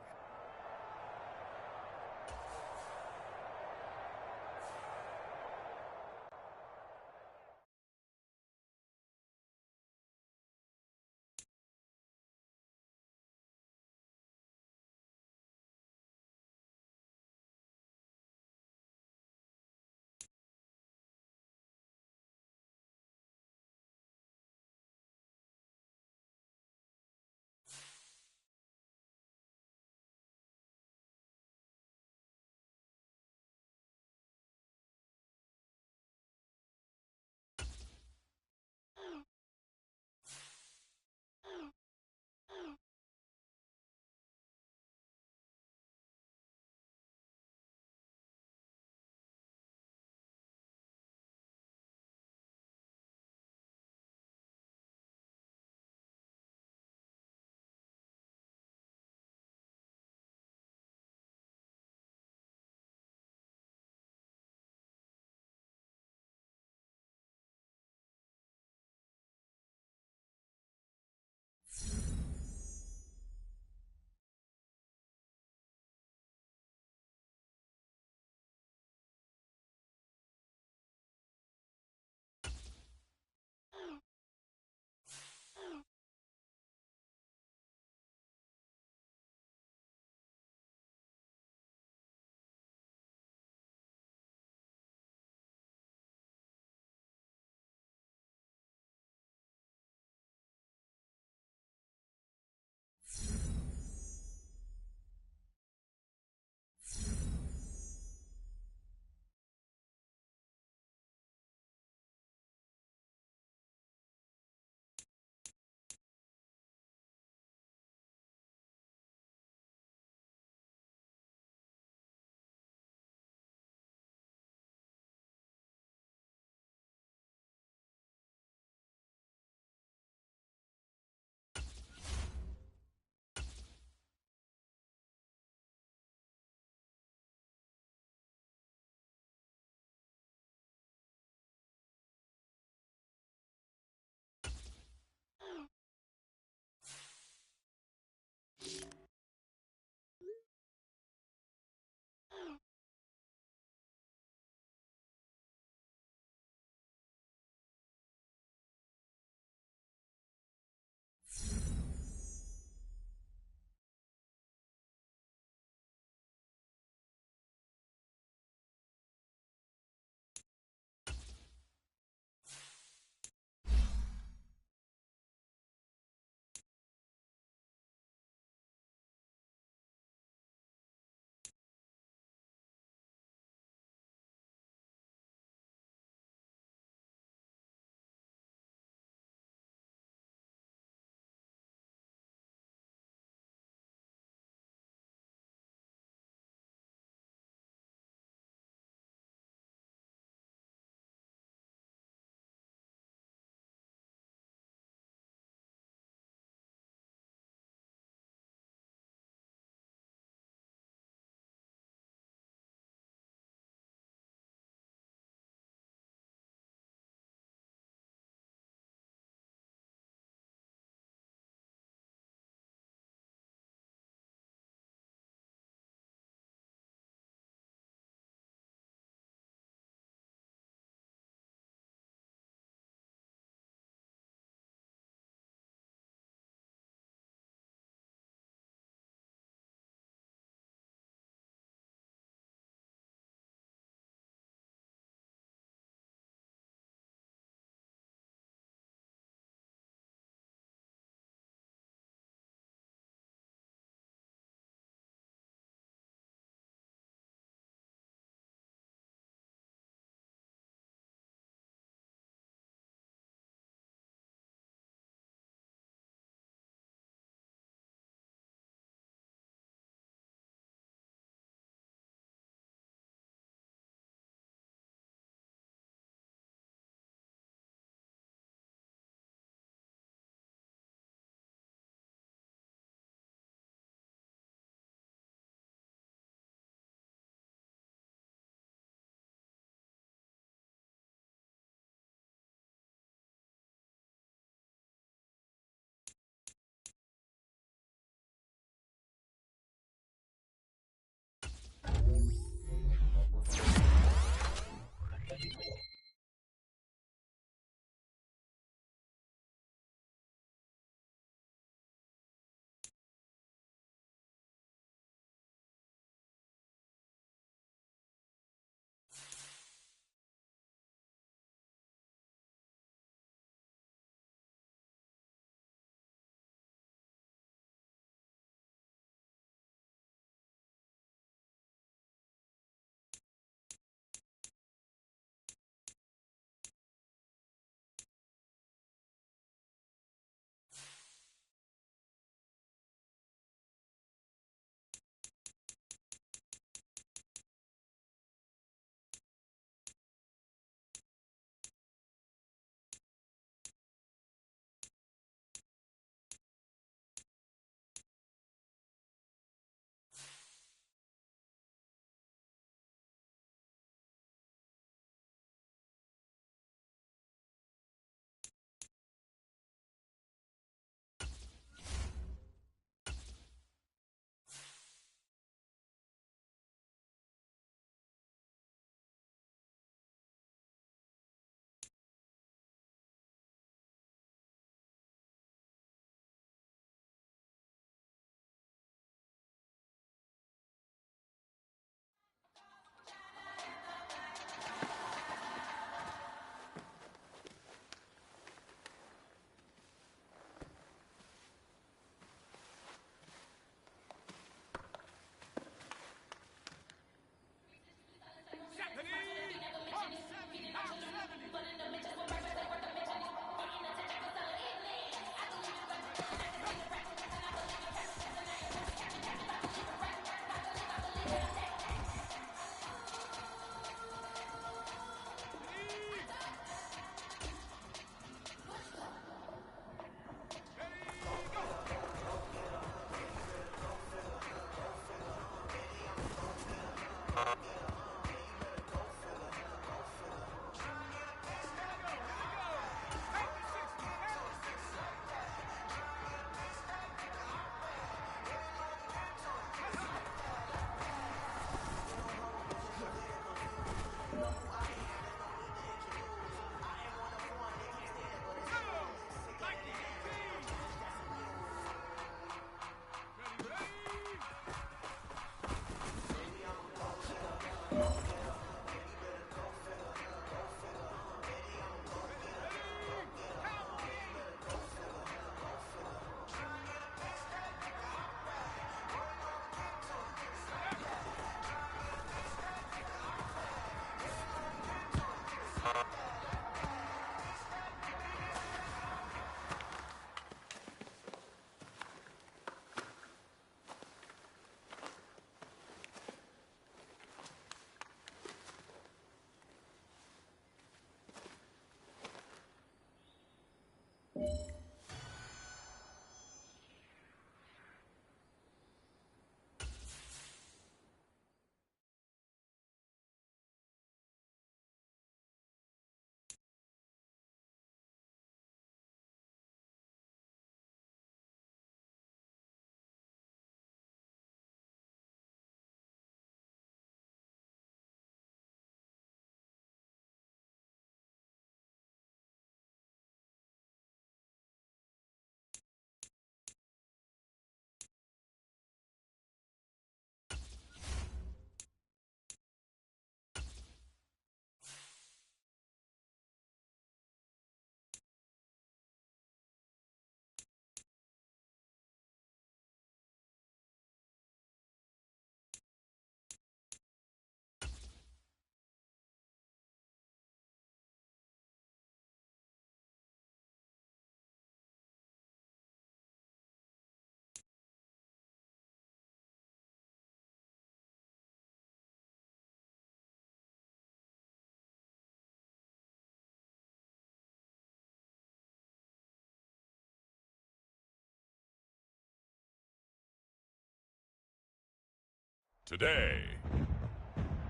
Today,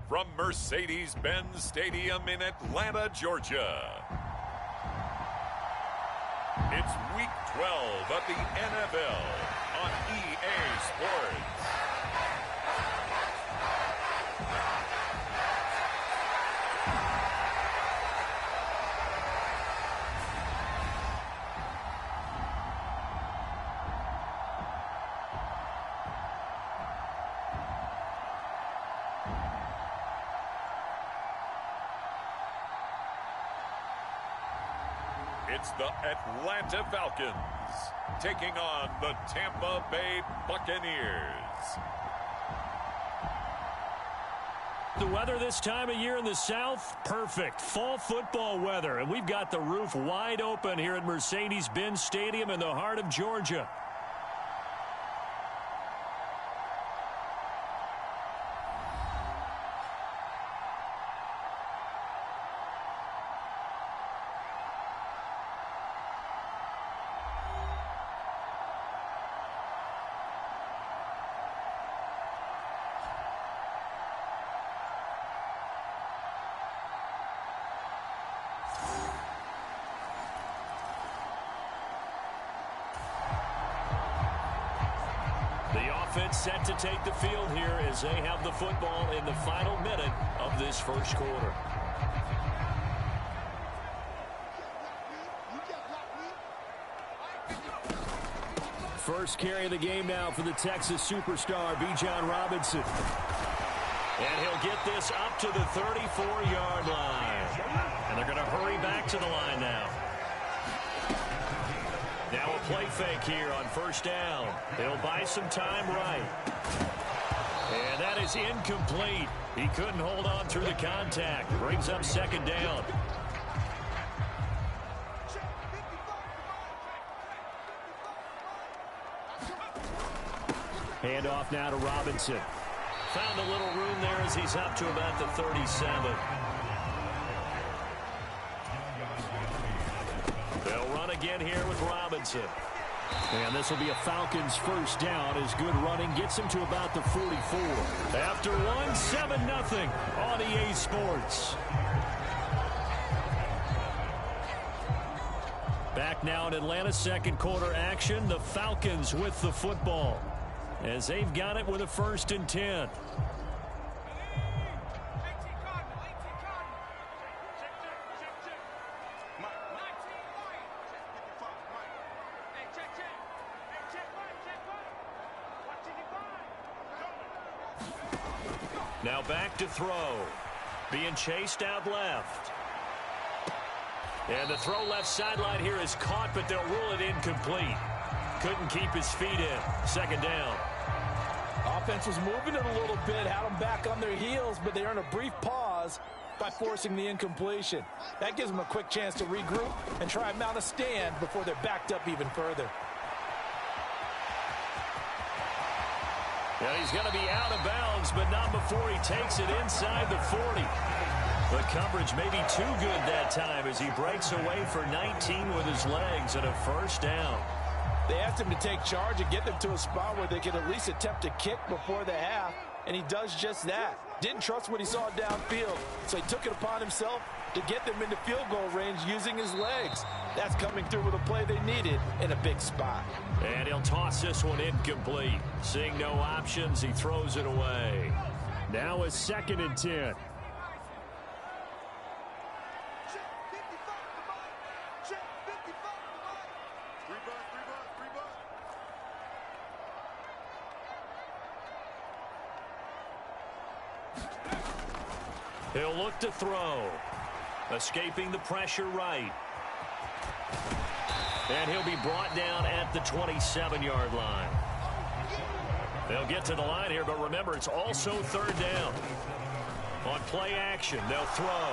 from Mercedes-Benz Stadium in Atlanta, Georgia, it's Week 12 of the NFL on EA Sports. It's the Atlanta Falcons taking on the Tampa Bay Buccaneers. The weather this time of year in the South, perfect. Fall football weather. And we've got the roof wide open here at Mercedes-Benz Stadium in the heart of Georgia. Offense set to take the field here as they have the football in the final minute of this first quarter. First carry of the game now for the Texas superstar, Bijan Robinson. And he'll get this up to the 34-yard line. And they're going to hurry back to the line now. Now a play fake here on first down. They'll buy some time right. And that is incomplete. He couldn't hold on through the contact. Brings up second down. Handoff now to Robinson. Found a little room there as he's up to about the 37. They'll run again here with Robinson. And this will be a Falcons first down as good running gets him to about the 44. After one, 7-0 on EA Sports. Back now in Atlanta, second quarter action. The Falcons with the football as they've got it with a 1st and 10. Now back to throw. Being chased out left. And the throw left sideline here is caught, but they'll rule it incomplete. Couldn't keep his feet in. Second down. Offense was moving it a little bit, had them back on their heels, but they earn a brief pause by forcing the incompletion. That gives them a quick chance to regroup and try and mount a stand before they're backed up even further. Yeah, he's going to be out of bounds, but not before he takes it inside the 40. The coverage may be too good that time as he breaks away for 19 with his legs and a first down. They asked him to take charge and get them to a spot where they could at least attempt a kick before the half, and he does just that. Didn't trust what he saw downfield, so he took it upon himself to get them into field goal range using his legs. That's coming through with a play they needed in a big spot. And he'll toss this one incomplete. Seeing no options, he throws it away. Now a 2nd and 10. He'll look to throw. Escaping the pressure right. And he'll be brought down at the 27-yard line. They'll get to the line here, but remember, it's also 3rd down. On play action, they'll throw.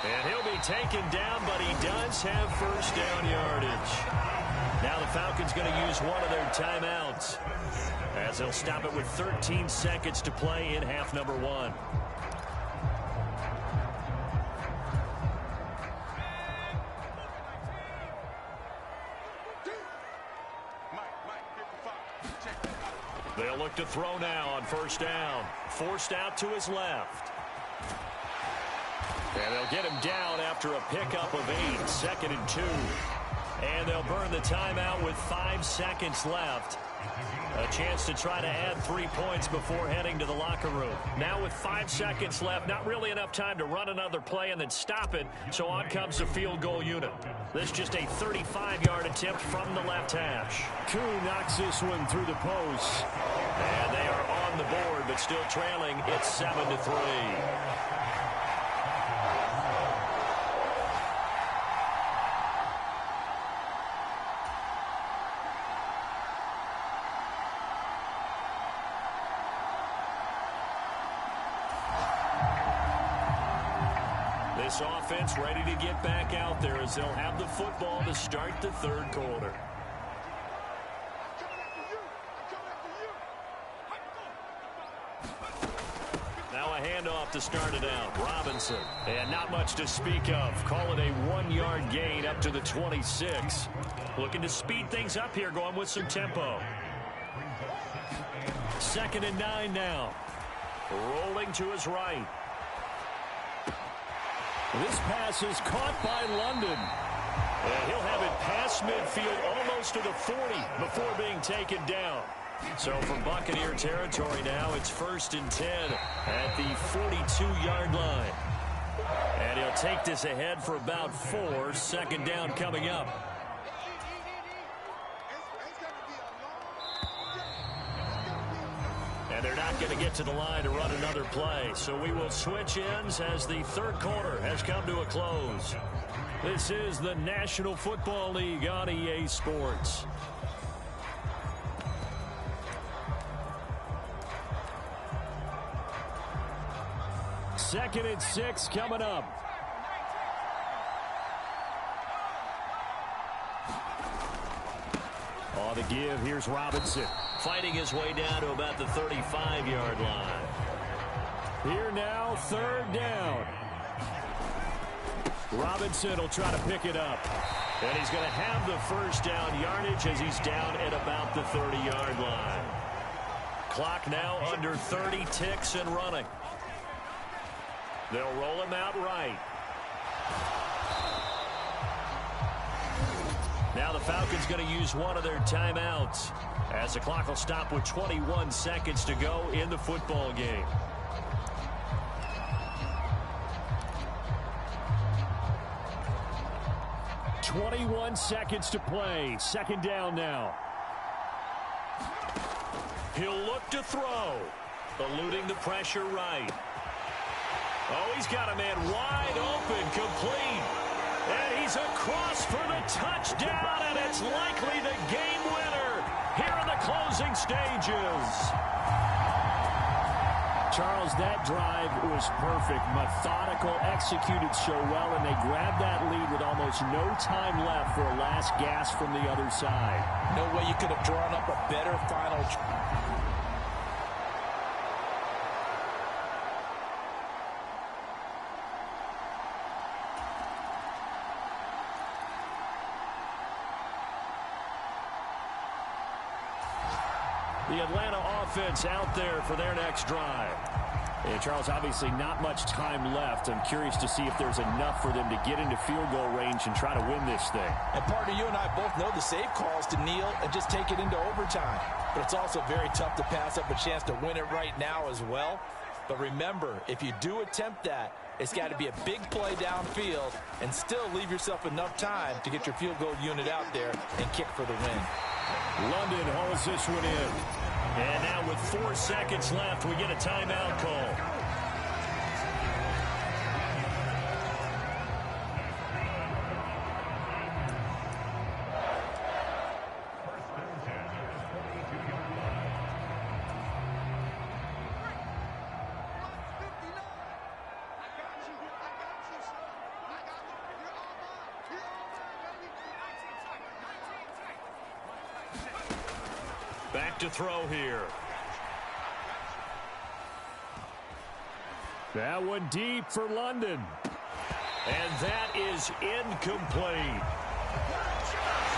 And he'll be taken down, but he does have first down yardage. Now the Falcons going to use one of their timeouts as they'll stop it with 13 seconds to play in half number 1. They'll look to throw now on first down. Forced out to his left. And they'll get him down after a pickup of 8, 2nd and 2. And they'll burn the timeout with 5 seconds left. A chance to try to add 3 points before heading to the locker room. Now with 5 seconds left, not really enough time to run another play and then stop it, so on comes the field goal unit. This just a 35-yard attempt from the left hash. Koo knocks this one through the post. And they are on the board, but still trailing. It's 7-3. This offense ready to get back out there as they'll have the football to start the third quarter. Now a handoff to start it out. Robinson. And not much to speak of. Call it a 1-yard gain up to the 26. Looking to speed things up here, going with some tempo. 2nd and 9 now. Rolling to his right. This pass is caught by London. And he'll have it past midfield almost to the 40 before being taken down. So from Buccaneer territory now, it's 1st and 10 at the 42-yard line. And he'll take this ahead for about 4. 2nd down coming up. And they're not going to get to the line to run another play. So we will switch ends as the third quarter has come to a close. This is the National Football League on EA Sports. Second and 6 coming up. On the give, here's Robinson. Fighting his way down to about the 35-yard line. Here now, 3rd down. Robinson will try to pick it up. And he's going to have the first down yardage as he's down at about the 30-yard line. Clock now under 30 ticks and running. They'll roll him out right. Now the Falcons going to use one of their timeouts as the clock will stop with 21 seconds to go in the football game. "21 seconds to play. 2nd down now. He'll look to throw. Eluding the pressure right. Oh, he's got a man wide open, complete. And he's across for the touchdown, and it's likely the game winner here in the closing stages. Charles, that drive was perfect. Methodical, executed so well, and they grabbed that lead with almost no time left for a last gasp from the other side. No way you could have drawn up a better final. The Atlanta offense out there for their next drive. And Charles, obviously not much time left. I'm curious to see if there's enough for them to get into field goal range and try to win this thing. And partner, you and I both know the save calls to kneel and just take it into overtime. But it's also very tough to pass up a chance to win it right now as well. But remember, if you do attempt that, it's got to be a big play downfield and still leave yourself enough time to get your field goal unit out there and kick for the win. London hauls this one in. And now with 4 seconds left, we get a timeout call. Back to throw here. That one deep for London. And that is incomplete.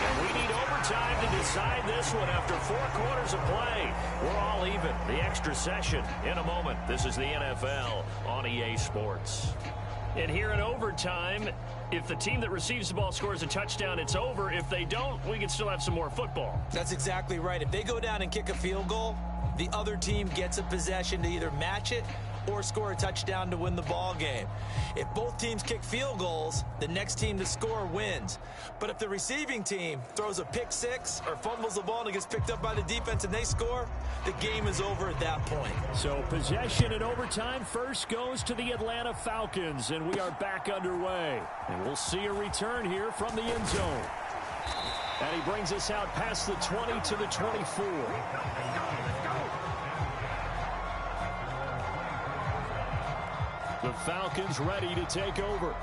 And we need overtime to decide this one after 4 quarters of play. We're all even. The extra session in a moment. This is the NFL on EA Sports. And here in overtime, if the team that receives the ball scores a touchdown, it's over. If they don't, we can still have some more football. That's exactly right. If they go down and kick a field goal, the other team gets a possession to either match it or score a touchdown to win the ball game. If both teams kick field goals, the next team to score wins. But if the receiving team throws a pick six or fumbles the ball and it gets picked up by the defense and they score, the game is over at that point. So possession in overtime first goes to the Atlanta Falcons, and we are back underway. And we'll see a return here from the end zone. And he brings us out past the 20 to the 24. The Falcons ready to take over.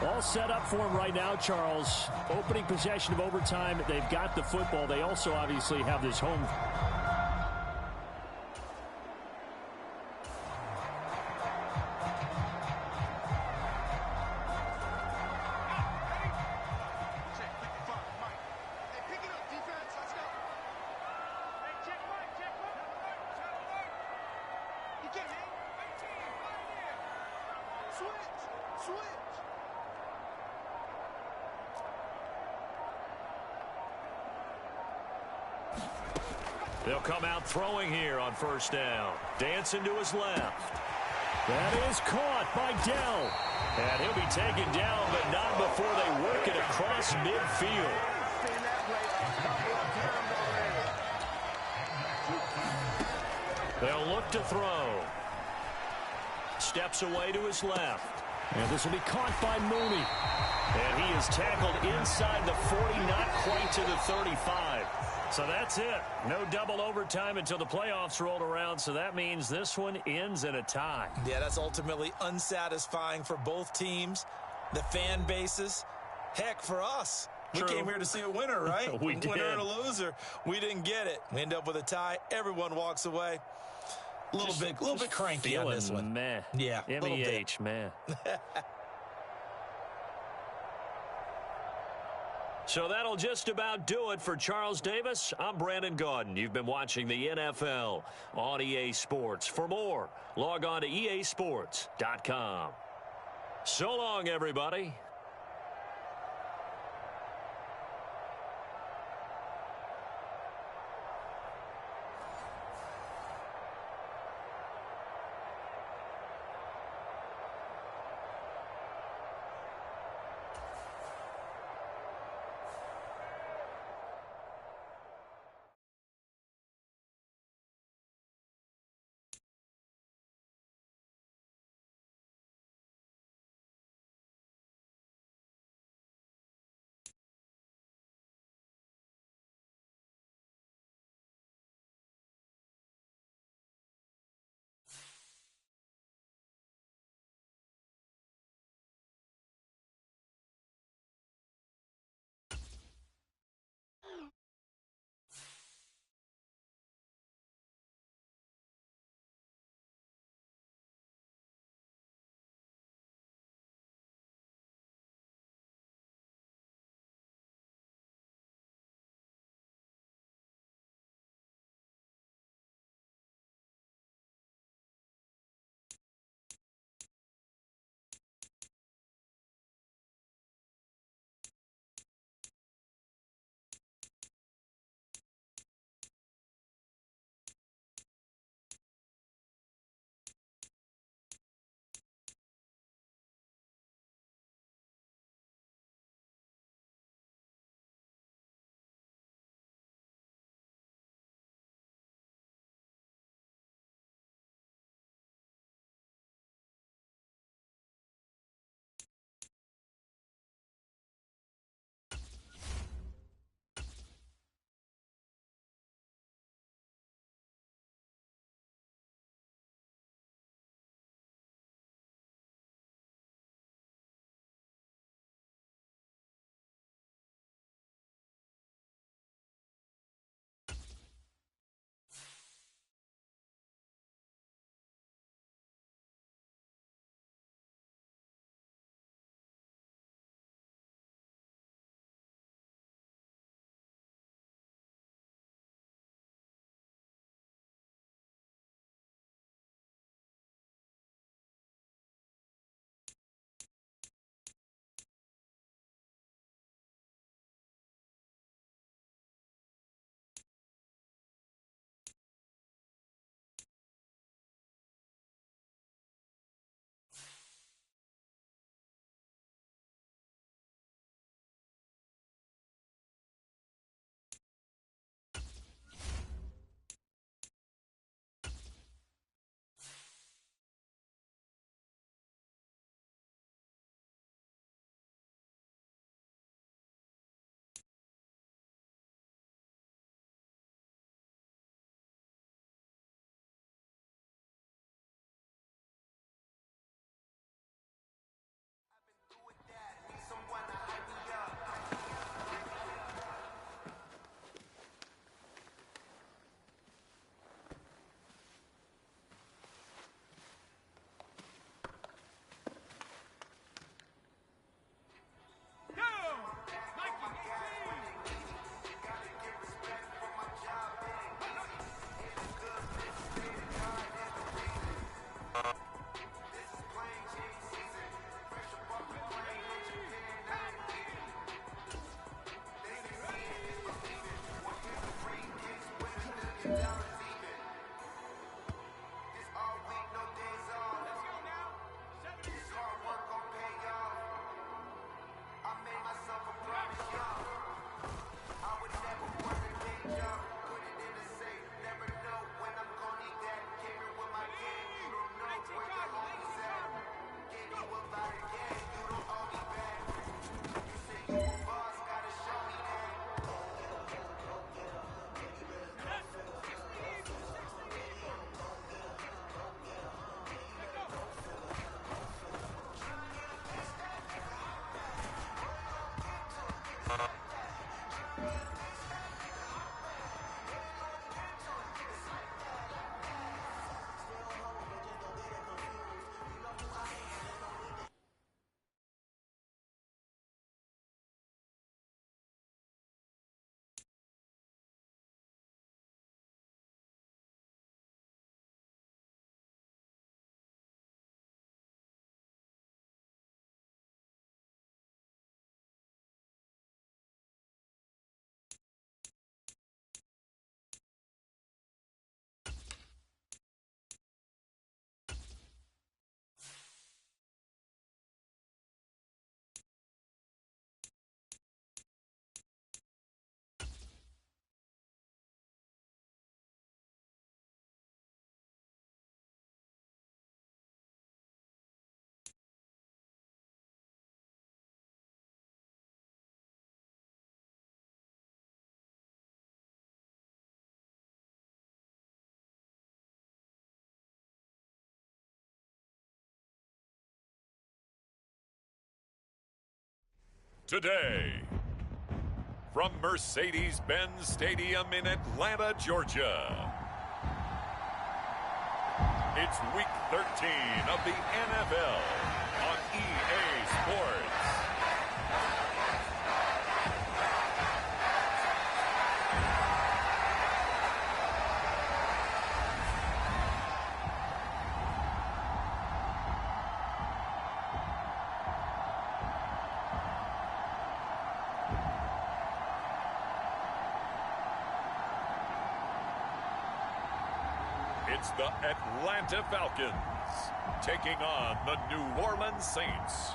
All set up for him right now, Charles. Opening possession of overtime. They've got the football. They also obviously have this home. They'll come out throwing here on first down. Dancing to his left. That is caught by Dell. And he'll be taken down, but not before they work it across midfield. They'll look to throw. Steps away to his left. And this will be caught by Mooney. And he is tackled inside the 40, not quite to the 35. So that's it. No double overtime until the playoffs rolled around, so that means this one ends in a tie. Yeah, that's ultimately unsatisfying for both teams, the fan bases. Heck, for us. True. We came here to see a winner, right? We did. Winner and a loser. We didn't get it. We end up with a tie. Everyone walks away. A little bit cranky on this one. Meh. Yeah, MEH, man. So that'll just about do it for Charles Davis. I'm Brandon Gaudin. You've been watching the NFL on EA Sports. For more, log on to easports.com. So long, everybody. today. From Mercedes-Benz Stadium in Atlanta, Georgia. It's Week 13 of the NFL on EA Sports. It's the Atlanta Falcons taking on the New Orleans Saints.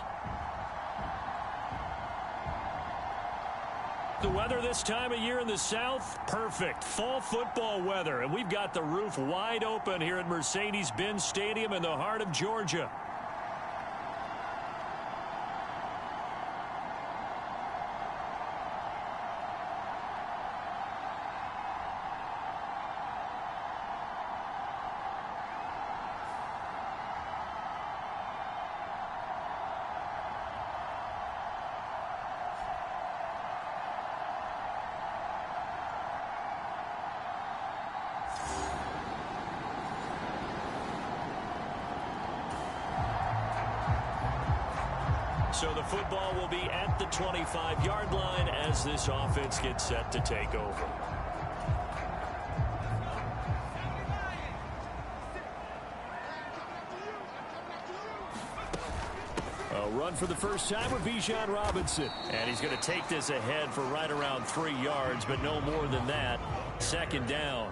The weather this time of year in the South, perfect. Fall football weather. And we've got the roof wide open here at Mercedes-Benz Stadium in the heart of Georgia. So the football will be at the 25-yard line as this offense gets set to take over. A run for the first time with Bijan Robinson. And he's going to take this ahead for right around 3 yards, but no more than that. Second down.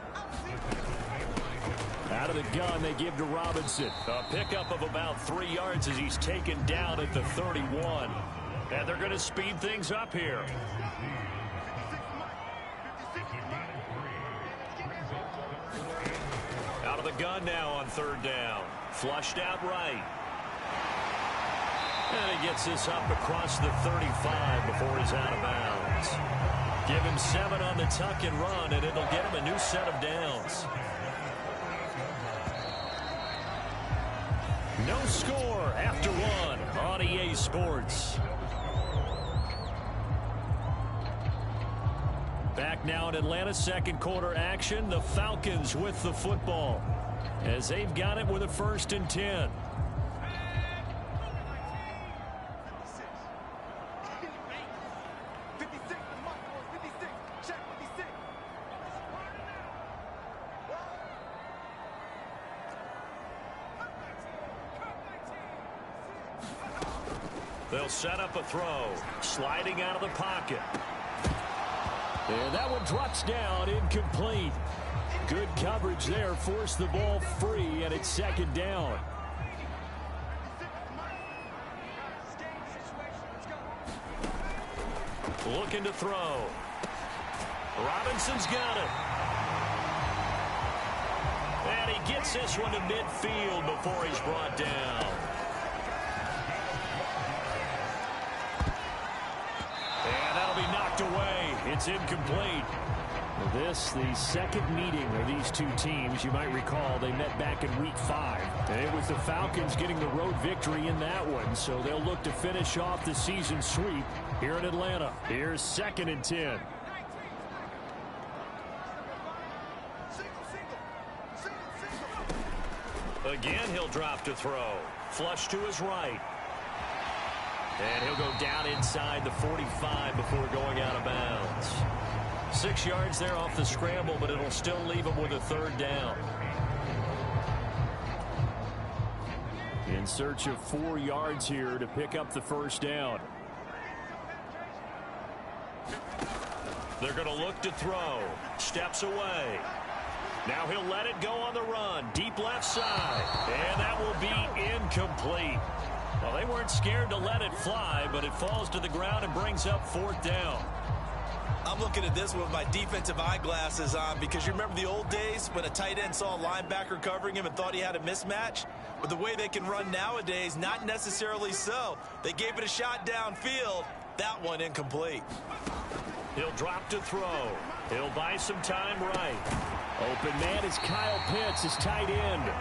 Out of the gun, they give to Robinson. A pickup of about 3 yards as he's taken down at the 31. And they're going to speed things up here. Out of the gun now on third down. Flushed out right. And he gets this up across the 35 before he's out of bounds. Give him 7 on the tuck and run, and it'll get him a new set of downs. No score after one on EA Sports. Back now in Atlanta, second quarter action. The Falcons with the football as they've got it with a 1st and 10. They'll set up a throw. Sliding out of the pocket. And that one drops down, incomplete. Good coverage there. Forced the ball free, and it's second down. Looking to throw. Robinson's got it. And he gets this one to midfield before he's brought down. Away. It's incomplete. This, the second meeting of these two teams. You might recall they met back in week 5. And it was the Falcons getting the road victory in that one. So they'll look to finish off the season sweep here in Atlanta. Here's 2nd and 10. Again, he'll drop to throw. Flush to his right. And he'll go down inside the 45 before going out of bounds. 6 yards there off the scramble, but it'll still leave him with a 3rd down. In search of 4 yards here to pick up the 1st down. They're going to look to throw. Steps away. Now he'll let it go on the run. Deep left side. And that will be incomplete. Well, they weren't scared to let it fly, but it falls to the ground and brings up 4th down. I'm looking at this with my defensive eyeglasses on because you remember the old days when a tight end saw a linebacker covering him and thought he had a mismatch? But the way they can run nowadays, not necessarily so. They gave it a shot downfield. That one incomplete. He'll drop to throw. He'll buy some time right. Open man is Kyle Pitts, his tight end.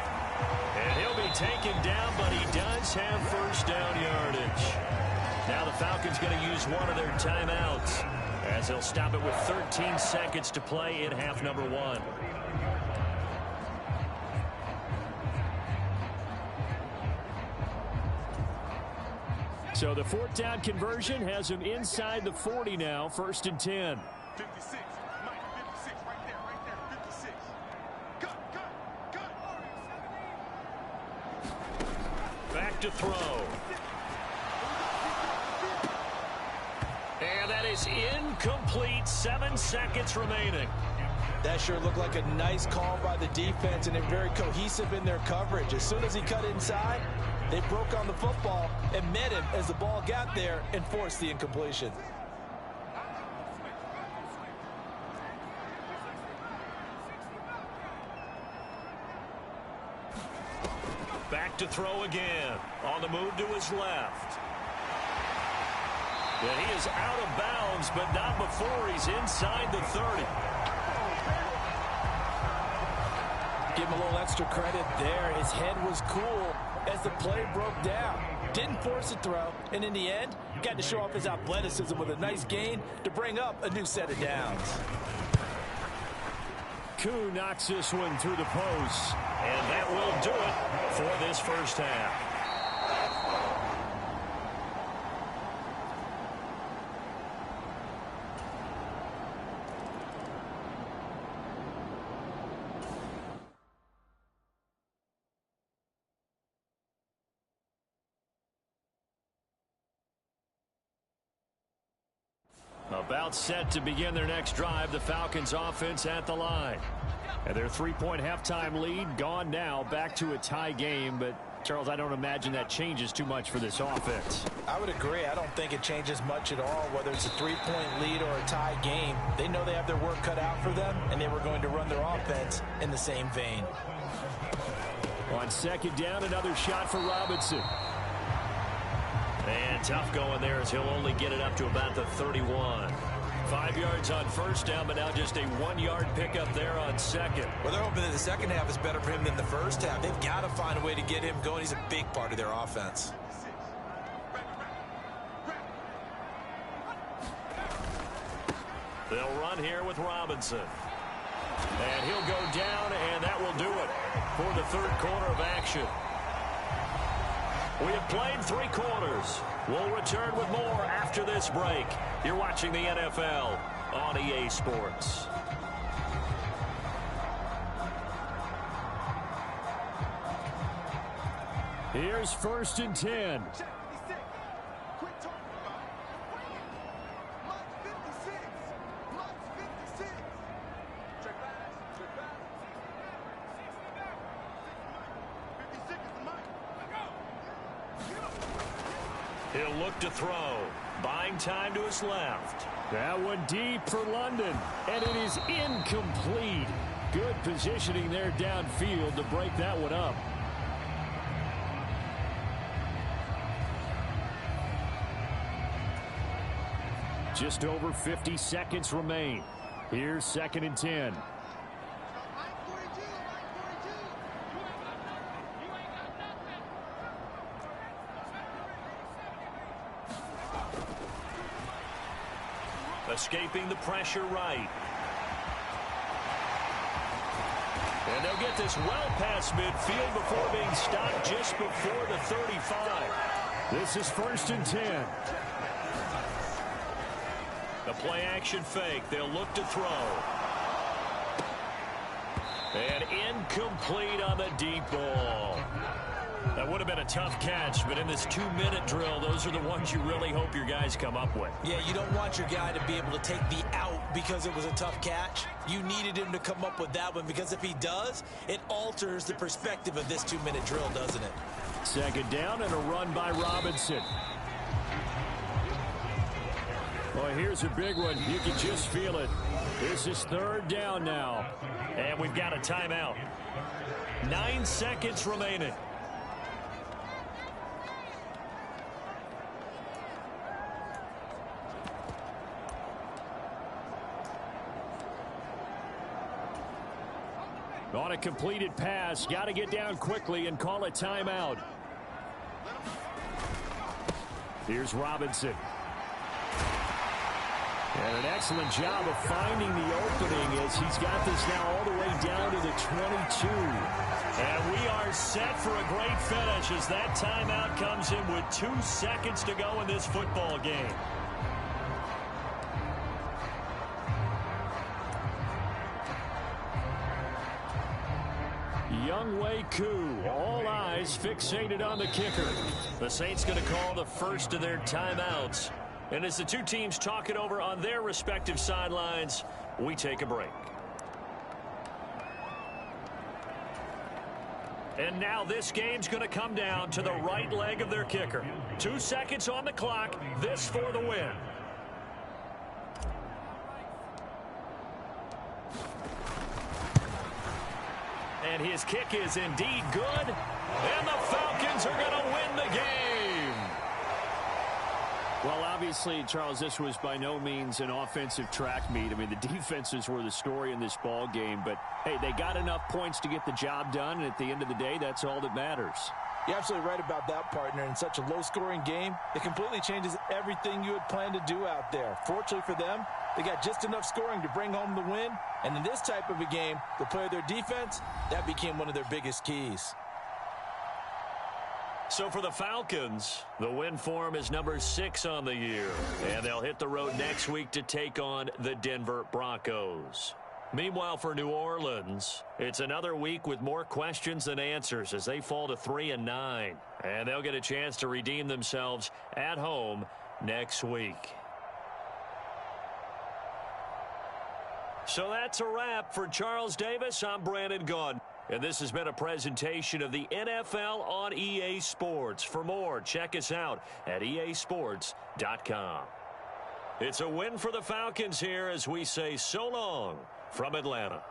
And he'll be taken down, but he does have 1st down yardage. Now the Falcons going to use one of their timeouts as they'll stop it with 13 seconds to play in half number 1. So the 4th down conversion has him inside the 40 now, 1st and 10. 56. Mike, 56. Right there. 56. Cut. Back to throw. And that is incomplete. 7 seconds remaining. That sure looked like a nice call by the defense, and they're very cohesive in their coverage. As soon as he cut inside, they broke on the football and met him as the ball got there and forced the incompletion. Back to throw again. On the move to his left. And he is out of bounds, but not before he's inside the 30. Give him a little extra credit there. His head was cool as the play broke down. Didn't force a throw, and in the end, got to show off his athleticism with a nice gain to bring up a new set of downs. Koo knocks this one through the post, and that will do it for this first half. About set to begin their next drive, the Falcons offense at the line. And their 3-point halftime lead gone now, back to a tie game. But, Charles, I don't imagine that changes too much for this offense. I would agree. I don't think it changes much at all, whether it's a 3-point lead or a tie game. They know they have their work cut out for them, and they were going to run their offense in the same vein. On 2nd down, another shot for Robinson. And tough going there as he'll only get it up to about the 31. 5 yards on 1st down, but now just a 1-yard pickup there on 2nd. Well, they're hoping that the second half is better for him than the first half. They've got to find a way to get him going. He's a big part of their offense. They'll run here with Robinson. And he'll go down, and that will do it for the 3rd quarter of action. We have played 3 quarters. We'll return with more after this break. You're watching the NFL on EA Sports. Here's 1st and 10. He'll look to throw. Buying time to his left. That one deep for London. And it is incomplete. Good positioning there downfield to break that one up. Just over 50 seconds remain. Here's 2nd and 10. Escaping the pressure right. And they'll get this well past midfield before being stopped just before the 35. This is 1st and 10. The play action fake. They'll look to throw. And incomplete on the deep ball. That would have been a tough catch, but in this 2-minute drill, those are the ones you really hope your guys come up with. Yeah, you don't want your guy to be able to take the out because it was a tough catch. You needed him to come up with that one, because if he does, it alters the perspective of this 2-minute drill, doesn't it? 2nd down and a run by Robinson. Well, here's a big one. You can just feel it. This is 3rd down now. And we've got a timeout. 9 seconds remaining. On a completed pass, got to get down quickly and call a timeout. Here's Robinson. And an excellent job of finding the opening as he's got this now all the way down to the 22. And we are set for a great finish as that timeout comes in with 2 seconds to go in this football game. Younghoe Koo, all eyes fixated on the kicker. The Saints going to call the first of their timeouts. And as the two teams talk it over on their respective sidelines, we take a break. And now this game's going to come down to the right leg of their kicker. 2 seconds on the clock. This for the win. And his kick is indeed good. And the Falcons are going to win the game. Well, obviously, Charles, this was by no means an offensive track meet. I mean, the defenses were the story in this ball game. But, hey, they got enough points to get the job done. And at the end of the day, that's all that matters. You're absolutely right about that, partner. In such a low-scoring game, it completely changes everything you had planned to do out there. Fortunately for them, they got just enough scoring to bring home the win. And in this type of a game, to play their defense, that became one of their biggest keys. So for the Falcons, the win form is number 6 on the year. And they'll hit the road next week to take on the Denver Broncos. Meanwhile, for New Orleans, it's another week with more questions than answers as they fall to 3-9. And they'll get a chance to redeem themselves at home next week. So that's a wrap. For Charles Davis, I'm Brandon Gunn. And this has been a presentation of the NFL on EA Sports. For more, check us out at easports.com. It's a win for the Falcons here as we say so long from Atlanta.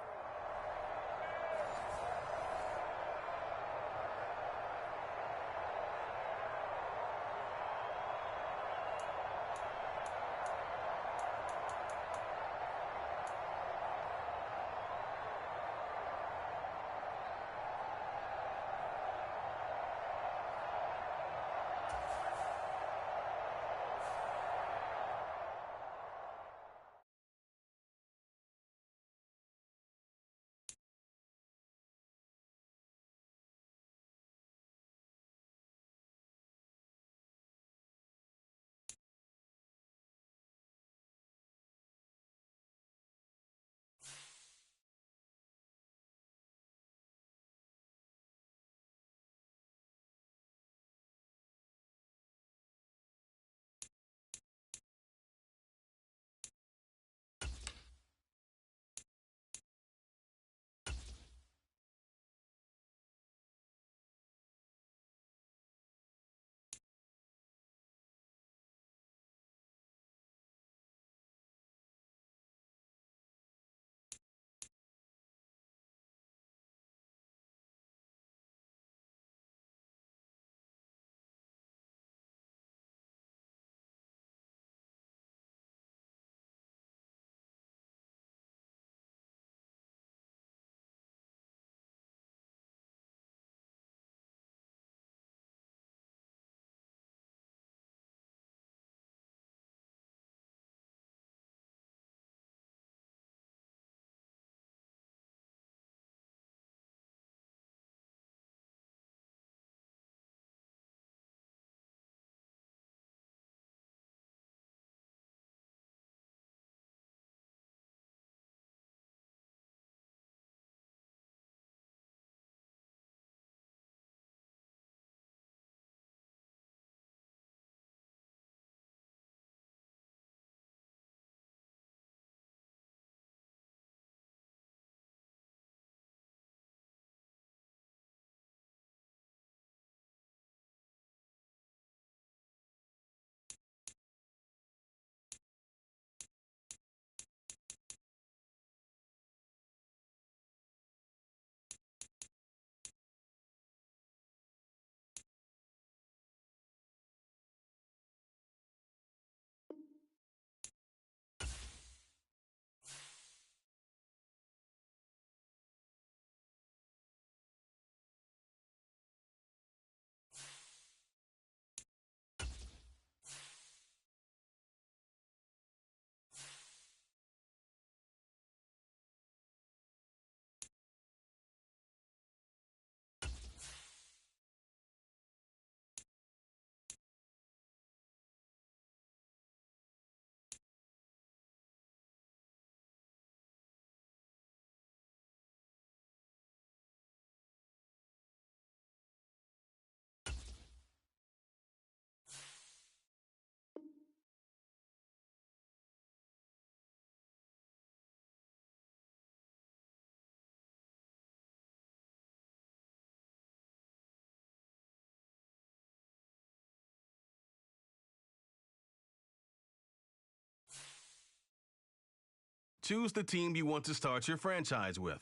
Choose the team you want to start your franchise with.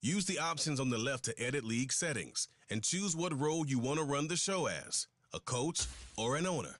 Use the options on the left to edit league settings and choose what role you want to run the show as, a coach or an owner.